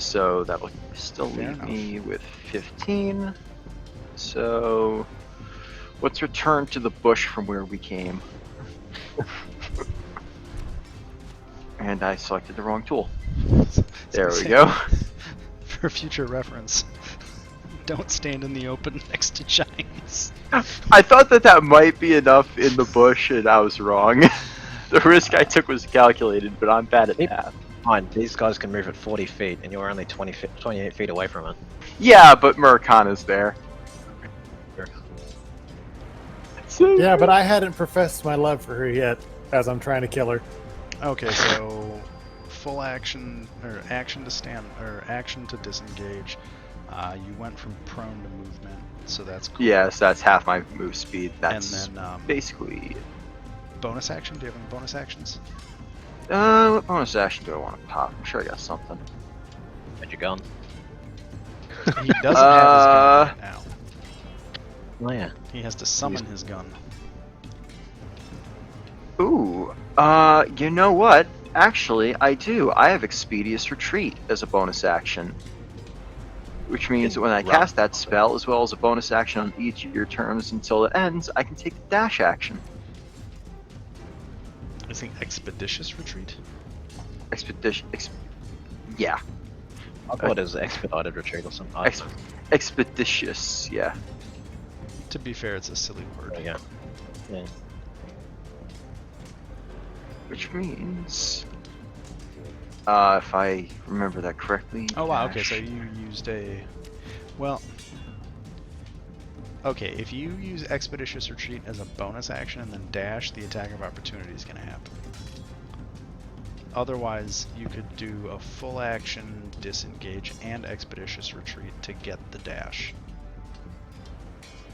So that will still Fair leave enough. me with 15. So let's return to the bush from where we came. And I selected the wrong tool. There we go. For future reference, don't stand in the open next to giants. I thought that might be enough in the bush, and I was wrong. The risk I took was calculated, but I'm bad at Yep. math. Fine, these guys can move at 40 feet, and you're only 28 feet away from it. Yeah, but Murakana's there. So Yeah, but I hadn't professed my love for her yet, as I'm trying to kill her. Okay, so full action or action to stand or action to disengage. You went from prone to movement, so that's cool. Yes, that's half my move speed. That's And then basically. bonus action. Do you have any bonus actions? What bonus action do I want to pop? I'm sure I got something. Where'd you gone? He doesn't have his gun right now. Oh yeah. He has to summon his gun. Ooh, you know what? Actually, I do. I have Expeditious Retreat as a bonus action. Which means that when I cast that spell, as well as a bonus action on each of your turns until it ends, I can take the dash action. I think expeditious retreat. Yeah. I thought it was expedited retreat or something. Expeditious, yeah. To be fair, it's a silly word. There you go. Yeah. Which means, if I remember that correctly. Oh wow, okay, dash- so you used a... Well... Okay, if you use Expeditious Retreat as a bonus action and then dash, the attack of opportunity is going to happen. Otherwise, you could do a full action disengage and Expeditious Retreat to get the dash.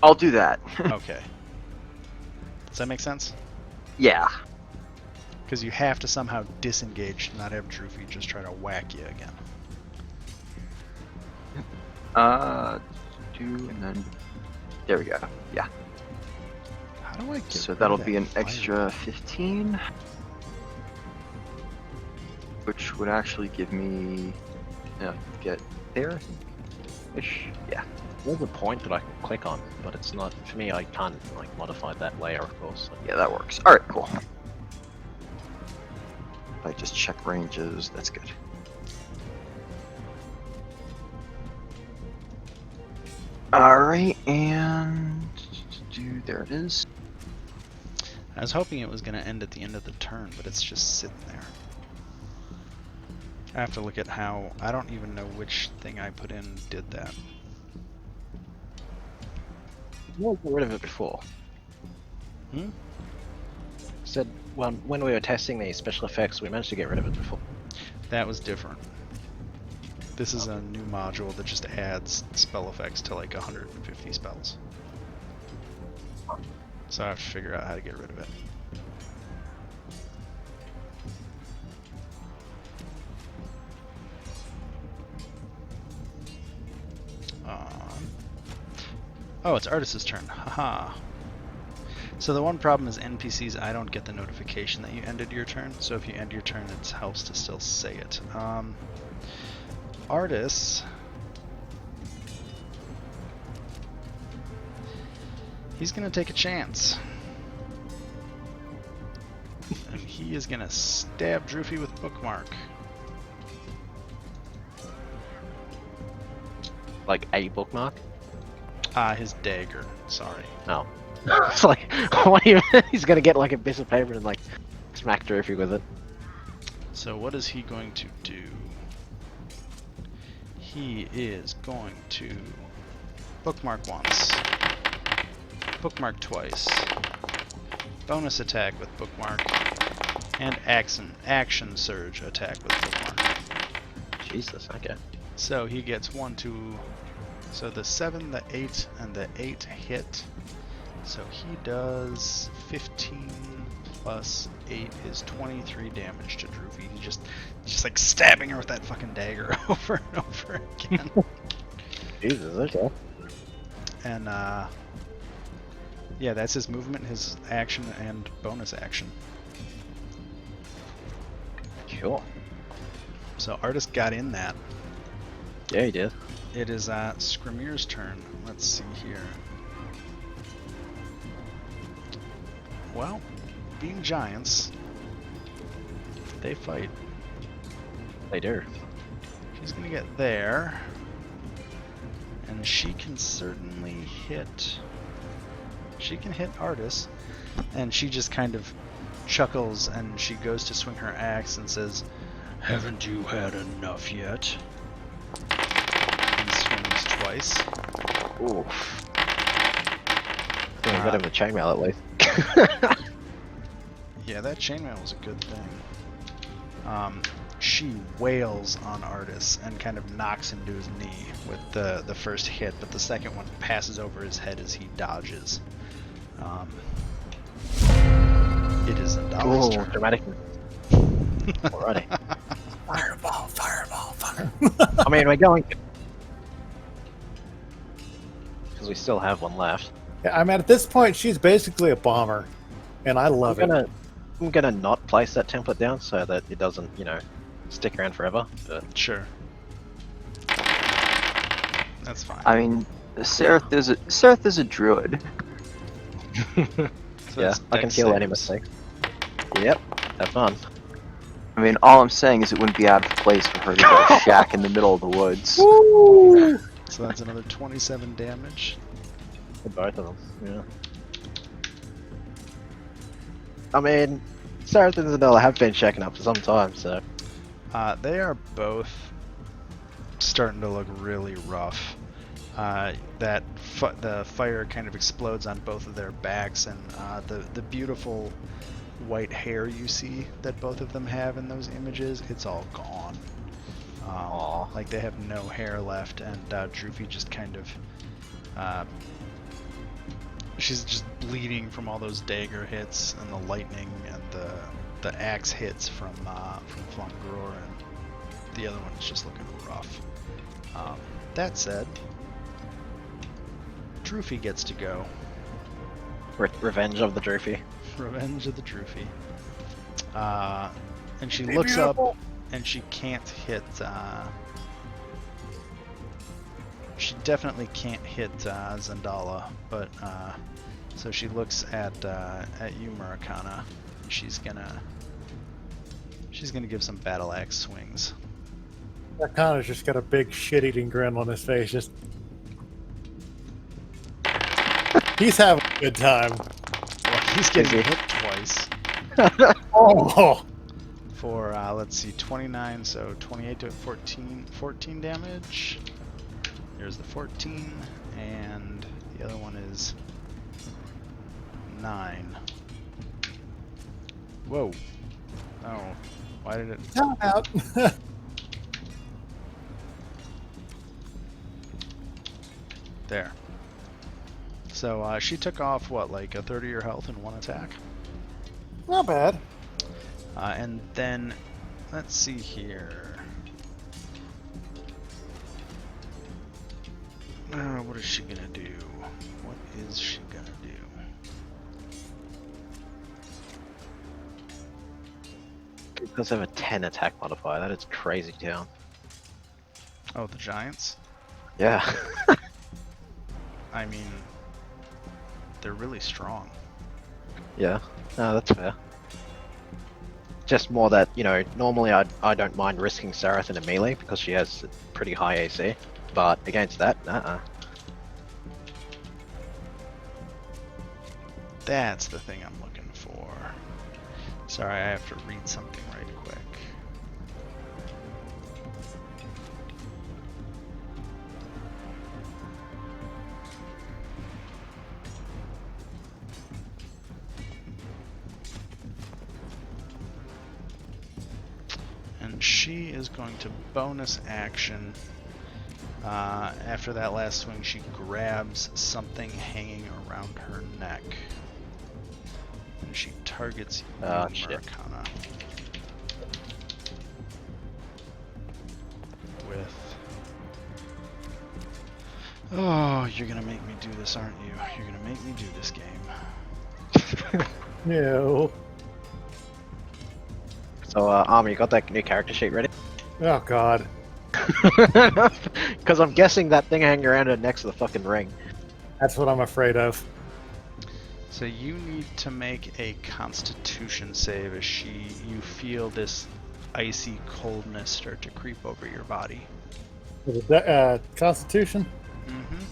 I'll do that. Okay. Does that make sense? Yeah. Because you have to somehow disengage to not have Drufi just try to whack you again. And then there we go. Yeah. How do I get So rid that'll of be that an fire? extra 15, which would actually give me get there. Ish. Yeah. There's a point that I can click on, but it's not for me. I can't like modify that layer, of course. Yeah, that works. All right, cool. If I just check ranges, that's good. All right, and there it is. I was hoping it was going to end at the end of the turn, but it's just sitting there. I have to look at how... I don't even know which thing I put in did that. You got rid of it before. Hmm? Said when we were testing these special effects, we managed to get rid of it before. That was different. This is a new module that just adds spell effects to like 150 spells. So I have to figure out how to get rid of it. Oh, it's Artis's turn. Haha. So the one problem is NPCs, I don't get the notification that you ended your turn. So if you end your turn, it helps to still say it. Artis... He's gonna take a chance. And he is gonna stab Drufi with Bookmark. Like a bookmark? His dagger. Sorry. No. It's like, what do you mean? He's gonna get like a piece of paper and like smack Drufi with it. So what is he going to do? He is going to bookmark once, bookmark twice, bonus attack with bookmark, and action surge attack with bookmark. Jesus, okay. So he gets 1, 2, so the 7, the 8, and the 8 hit. So he does 15 plus 8 is 23 damage to Drufi. He's just like stabbing her with that fucking dagger over and over again. Jesus, okay. And yeah, that's his movement, his action, and bonus action. Sure. So Artis got in that. Yeah, he did. It is Scrimir's turn. Let's see here. Well, being giants, they fight. They do. She's gonna get there, and she can certainly hit. She can hit Artis, and she just kind of chuckles, and she goes to swing her axe and says, "Haven't you had enough yet?" And swings twice. Oof. We got him a chainmail at least. Yeah, that chainmail was a good thing. she wails on Artis and kind of knocks him to his knee with the first hit, but the second one passes over his head as he dodges. It is Zendala's turn. Dramatic. Alrighty. Fireball, fireball, fireball. I mean, we're going because we still have one left. Yeah, I mean, at this point, she's basically a bomber, and I love it. I'm gonna not place that template down so that it doesn't, you know, stick around forever. But Sure. That's fine. I mean, Sereth is a druid. So yeah, it's I can dex heal any saves. mistakes. Yep, have fun. I mean, all I'm saying is it wouldn't be out of place for her to go shack in the middle of the woods. Woo! So that's another 27 damage. For both of them. Yeah. I mean, Sarah and Zanella have been checking up for some time, so They are both starting to look really rough. The fire kind of explodes on both of their backs, and the beautiful white hair you see that both of them have in those images, it's all gone. Like they have no hair left, and Drufi just kind of she's just bleeding from all those dagger hits and the lightning and the axe hits from Flongror, and the other one is just looking rough. That said, Drufi gets to go. Revenge of the Drufi. Revenge of the Drufi. And she looks up and she can't hit. She definitely can't hit Zendala, but so she looks at you, Murakana. And she's gonna give some battle axe swings. That Connor's just got a big shit-eating grin on his face. Just he's having a good time. Well, he's getting hit twice. Oh, For let's see, 29, so 28 to 14 damage. Here's the 14, and the other one is 9. Whoa. Oh, why did it? time out. There. So she took off what, like a third of your health in one attack? Not bad. And then, let's see here. What is she gonna do? What is she gonna do? It does have a 10 attack modifier. That is crazy town. Oh, the giants? Yeah. I mean, they're really strong. Yeah. No, that's fair. Just more that, you know, normally I don't mind risking Sareth in a melee because she has a pretty high AC, but against that, That's the thing I'm looking for. Sorry, I have to read something right quick. And she is going to bonus action. After that last swing, she grabs something hanging around her neck. And she targets you, Murakana. With... Oh, you're gonna make me do this, aren't you? You're gonna make me do this game. No. So, Army, you got that new character sheet ready? Oh God. Because I'm guessing that thing hanging around her next to the fucking ring. That's what I'm afraid of. So you need to make a Constitution save as you feel this icy coldness start to creep over your body. Is it Constitution? Mm-hmm.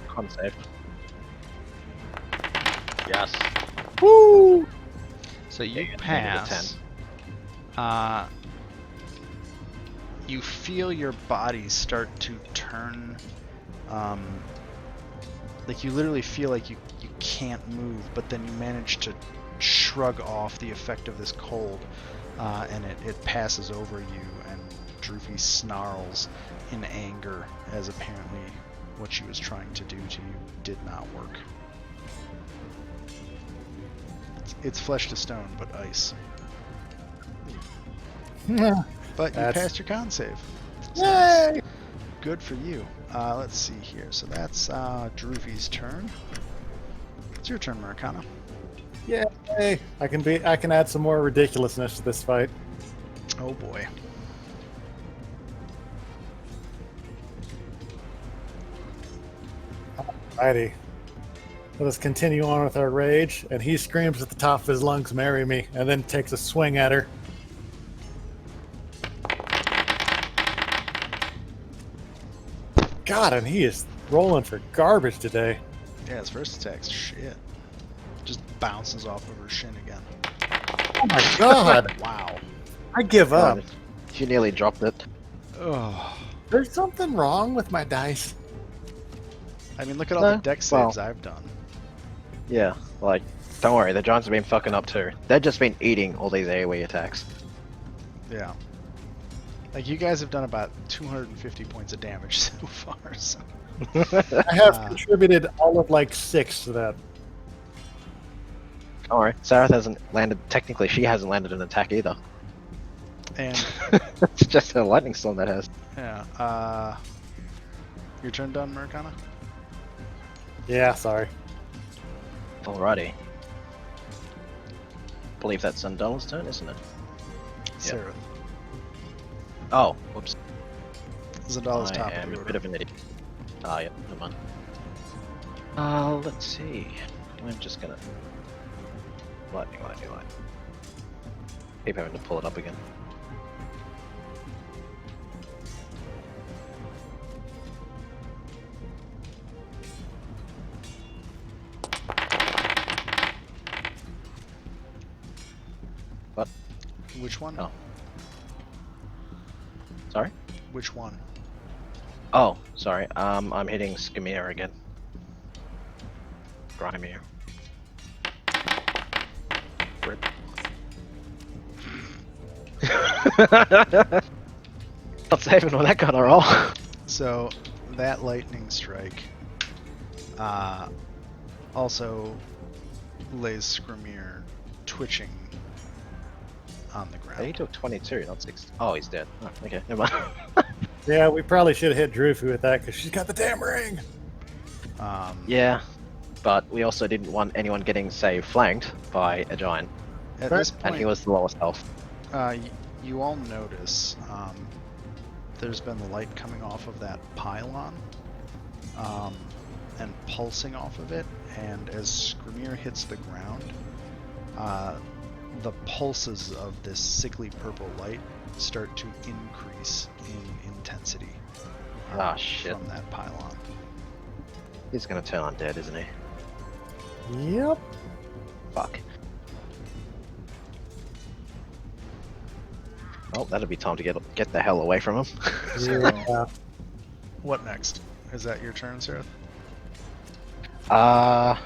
Con save. Yes. Woo! So you Yeah, pass. You feel your body start to turn. Like you literally feel like you can't move, but then you manage to shrug off the effect of this cold. and it passes over you, and Drufi snarls in anger as apparently what she was trying to do to you did not work. It's flesh to stone, but ice. But you passed your con save. So Yay! good for you. Let's see here. So that's Drufi's turn. It's your turn, Maracana. Yay! I can add some more ridiculousness to this fight. Oh boy. Alrighty. Let us continue on with our rage, and he screams at the top of his lungs, "Marry me," and then takes a swing at her. God, and he is rolling for garbage today. Yeah, his first attack's shit. Just bounces off of her shin again. Oh my God! Wow. I give up. God, she nearly dropped it. Oh. There's something wrong with my dice. I mean, look at all the deck well- saves I've done. Yeah, like, don't worry, the Giants have been fucking up too. They've just been eating all these AoE attacks. Yeah. Like, you guys have done about 250 points of damage so far, so... I have contributed all of like 6 to that. Don't worry, Sarah hasn't landed, technically she hasn't landed an attack either. And, It's just her lightning storm that has. yeah, your turn done, Maracana? Yeah, sorry. Alrighty. Believe that's Sundoll's turn, isn't it? Sarah. Oh, whoops. Zandala's I top of am the a order. bit of an idiot. Ah, yeah, never mind. Let's see. I'm just gonna... Lightning. Keep having to pull it up again. What? Which one? Oh. Sorry? Which one? Oh, sorry. I'm hitting Skimir again. Grimier. Rip. Not saving on that kind of roll. So, that lightning strike also lays Skrimir twitching on the He ground. took 22, not 6. Oh, he's dead. Oh, okay, never mind. Yeah, we probably should have hit Drufi with that because she's got the damn ring. Yeah, but we also didn't want anyone getting, say, flanked by a giant, At this and point, he was the lowest health. you all notice there's been light coming off of that pylon and pulsing off of it, and as Skrimir hits the ground, the pulses of this sickly purple light start to increase in intensity Ah, shit. from that pylon. He's gonna turn undead, isn't he? Yep. Fuck. Oh, that'll be time to get the hell away from him. Yeah. What next? Is that your turn, Sarah? I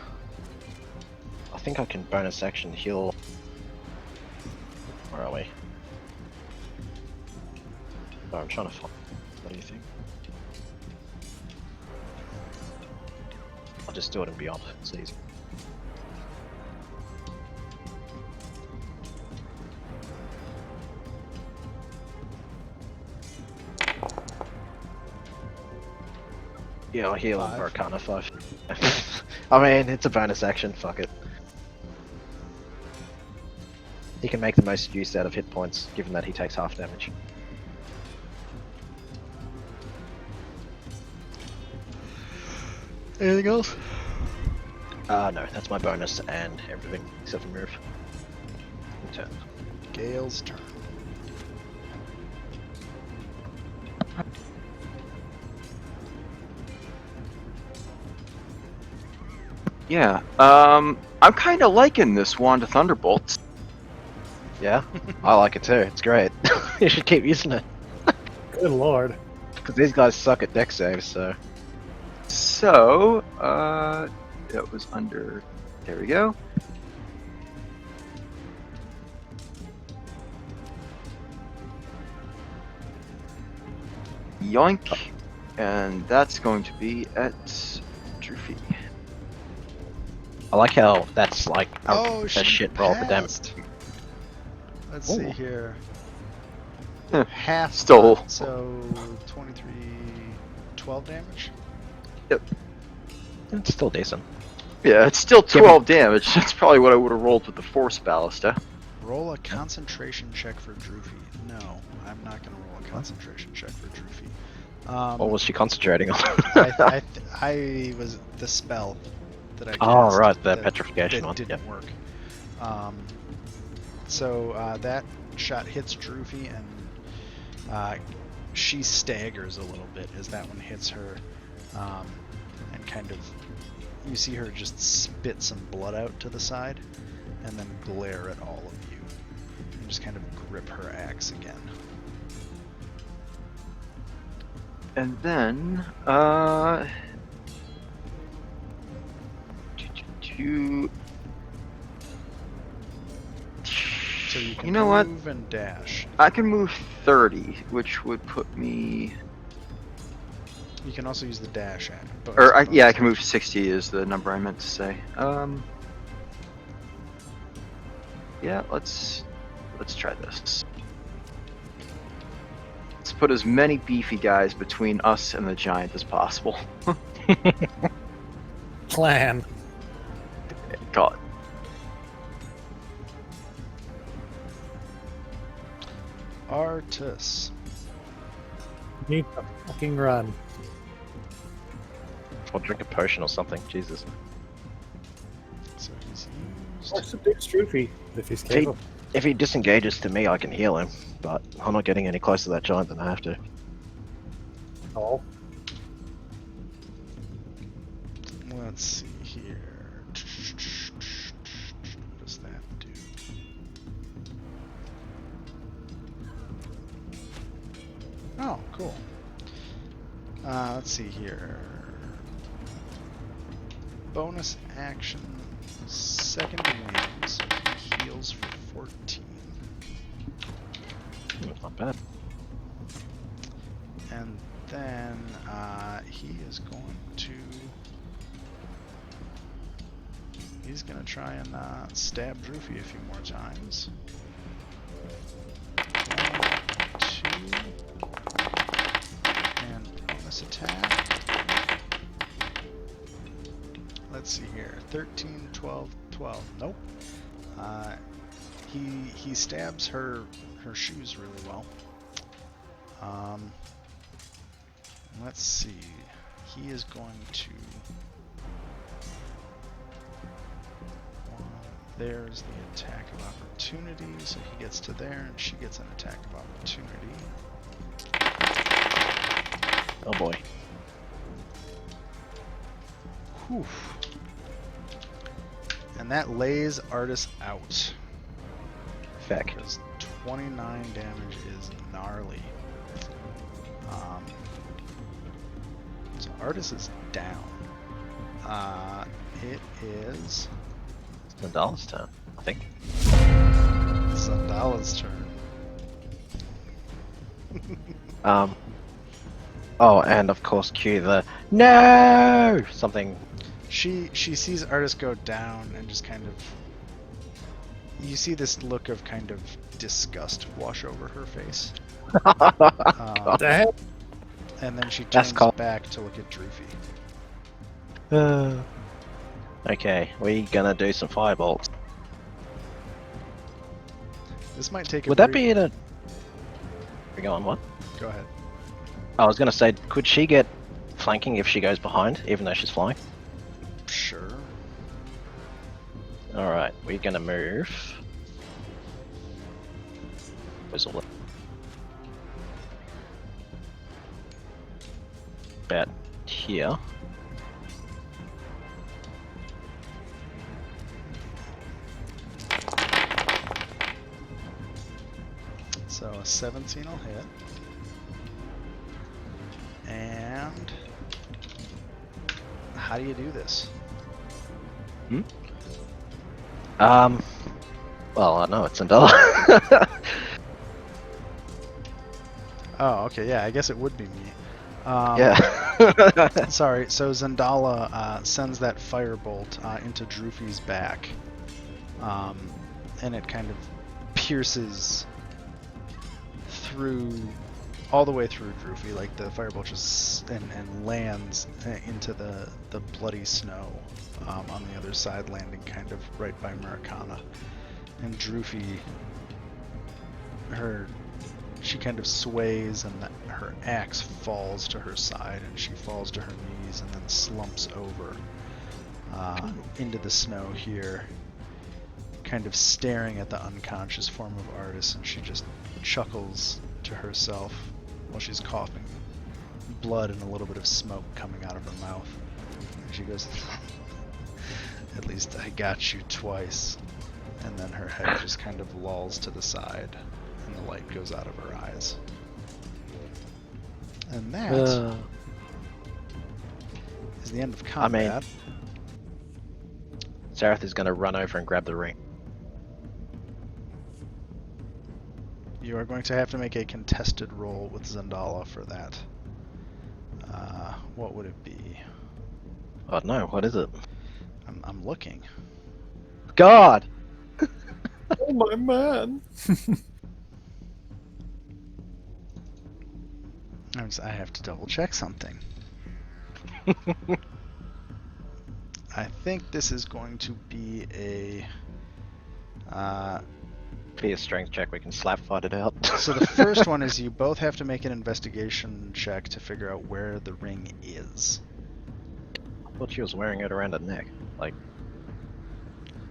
think I can bonus action heal. Where are we? Oh, I'm trying to find. What do you think? I'll just do it in Beyond. It's easy. Yeah, I'll heal him 5. for Arcana 5. I mean, it's a bonus action, fuck it. He can make the most use out of hit points, given that he takes half damage. Anything else? No, that's my bonus and everything except for move. Turn. Gale's turn. Yeah. I'm kind of liking this Wand of Thunderbolts. Yeah, I like it too. It's great. You should keep using it. Good lord. Because these guys suck at deck saves, so. So, that was under. There we go. Yoink. And that's going to be at Drufi. I like how that's like Oh, a she shit roll for damage. passed. Let's Ooh. see here. Huh. Half. Stole. So 23, 12 damage. It's still decent. Yeah, it's still Give me- 12 damage. That's probably what I would have rolled with the Force Ballista. Roll a concentration check for Drufi. No, I'm not going to roll a concentration check for Drufi. What was she concentrating on? I was the spell that I cast. Oh, right, the that, petrification that one. didn't Yep. work. So that shot hits Drufi, and she staggers a little bit as that one hits her, and kind of you see her just spit some blood out to the side, and then glare at all of you, and just kind of grip her axe again. And then, So you can you know what? move and dash. I can move 30, which would put me. You can also use the dash at. Or yeah, I can move 60 is the number I meant to say. Yeah, let's try this. Let's put as many beefy guys between us and the giant as possible. Plan. God. Artus. Need to fucking run. Or drink a potion or something. Jesus. So he's Or used. subdue Drufi if he's See, capable. if he disengages to me, I can heal him. But I'm not getting any closer to that giant than I have to. Oh, Let's see here. What does that do? Oh, cool. Let's see here. Bonus action, second wind, so he heals for 14. Not bad. And then he is going to. He's going to try and stab Drufi a few more times. 1, 2. And bonus attack. Let's see here. 13, 12, 12. Nope. He stabs her shoes really well. Let's see. He is going to. There's the attack of opportunity, so he gets to there, and she gets an attack of opportunity. Oh boy. Whew. And that lays Artis out. Feck. Because 29 damage is gnarly. So Artis is down. It is It's Nadal's turn, I think. Sandala's turn. Oh, and of course, cue the no something. She sees Artis go down and just kind of. You see this look of kind of disgust wash over her face. what the heck? And then she That's turns called- back to look at Drufi. Okay, we gonna do some firebolts. This might take a Would that very- be in a? We go on what? Go ahead. I was gonna say, could she get flanking if she goes behind, even though she's flying? Sure. All right, we're gonna move. Where's all the? About here. So a 17 will hit. And how do you do this? Well, I know it's a dollar. Oh, okay, yeah, I guess it would be me. Yeah. Sorry, so Zendala sends that firebolt into Drufi's back, and it kind of pierces through, all the way through Drufi, like the firebolt just and lands into the bloody snow on the other side, landing kind of right by Maracana. And Drufi, she kind of sways, and her axe falls to her side, and she falls to her knees and then slumps over into the snow here, kind of staring at the unconscious form of Artis, and she just chuckles to herself while she's coughing, blood and a little bit of smoke coming out of her mouth. And she goes, "At least I got you twice." And then her head just kind of lolls to the side, and the light goes out of her eyes. And that is the end of combat. Zareth is going to run over and grab the ring. You are going to have to make a contested roll with Zendala for that. What would it be? Oh no, what is it? I'm looking. God! Oh my man! I have to double check something. I think this is going to be a... Be a strength check, we can slap fight it out. So the first one is you both have to make an investigation check to figure out where the ring is. I thought she was wearing it around her neck. Like,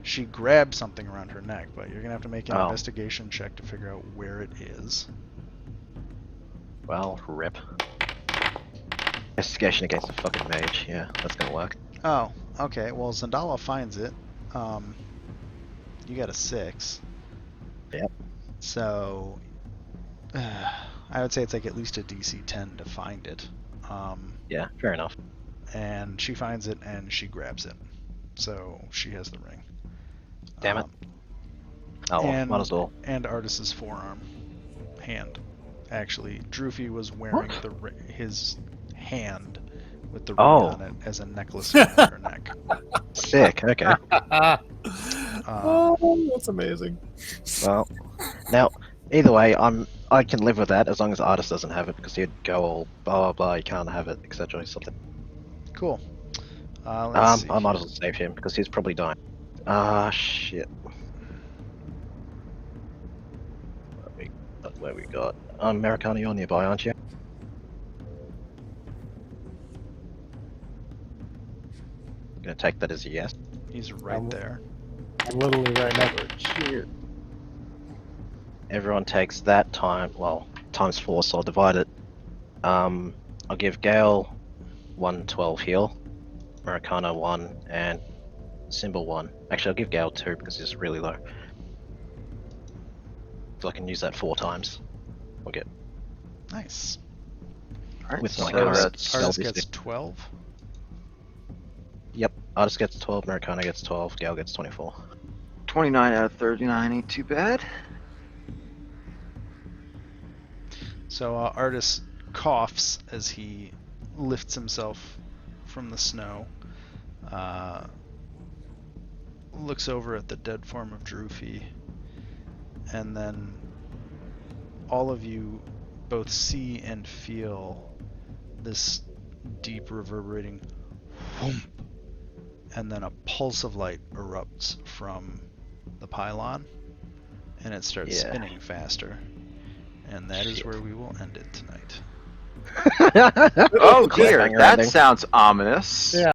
She grabbed something around her neck, but you're gonna have to make an Oh. investigation check to figure out where it is. well, rip. Investigation against a fucking mage. Yeah, that's gonna work. Oh, okay. Well, Zendala finds it. You got a 6. Yep. So, I would say it's like at least a DC 10 to find it. Yeah, fair enough. And she finds it and she grabs it. So she has the ring. Damn it. Oh, well, might as well. And Artis's forearm, hand. Actually, Drufi was wearing his hand with the ring Oh. on it as a necklace around her neck. Sick, okay. Oh, that's amazing. Well, now, either way, I can live with that as long as the artist doesn't have it, because he'd go all blah blah blah, you can't have it, etc. Something. Cool. Let's see. I might as well save him, because he's probably dying. Shit. Where we got? Americana, you're nearby, aren't you? Gonna take that as a yes. He's right there. I'm literally right next to Shit. Everyone takes that time, well, times 4, so I'll divide it. I'll give Gale 112 heal, Americana 1, and Symbol 1. Actually, I'll give Gale 2 because he's really low. So I can use that 4 times. We'll get Nice. Alright, with my so current Artis stealthy gets stick. 12. Yep, Artist gets 12, Americana gets 12, Gale gets 24. 29 out of 39 ain't too bad. So Artis coughs as he lifts himself from the snow, looks over at the dead form of Drufi, and then all of you both see and feel this deep reverberating whoomp, and then a pulse of light erupts from the pylon, and it starts Yeah. spinning faster. And that is Shit. where we will end it tonight. Oh dear, Cliffhanger that ending. sounds ominous. Yeah.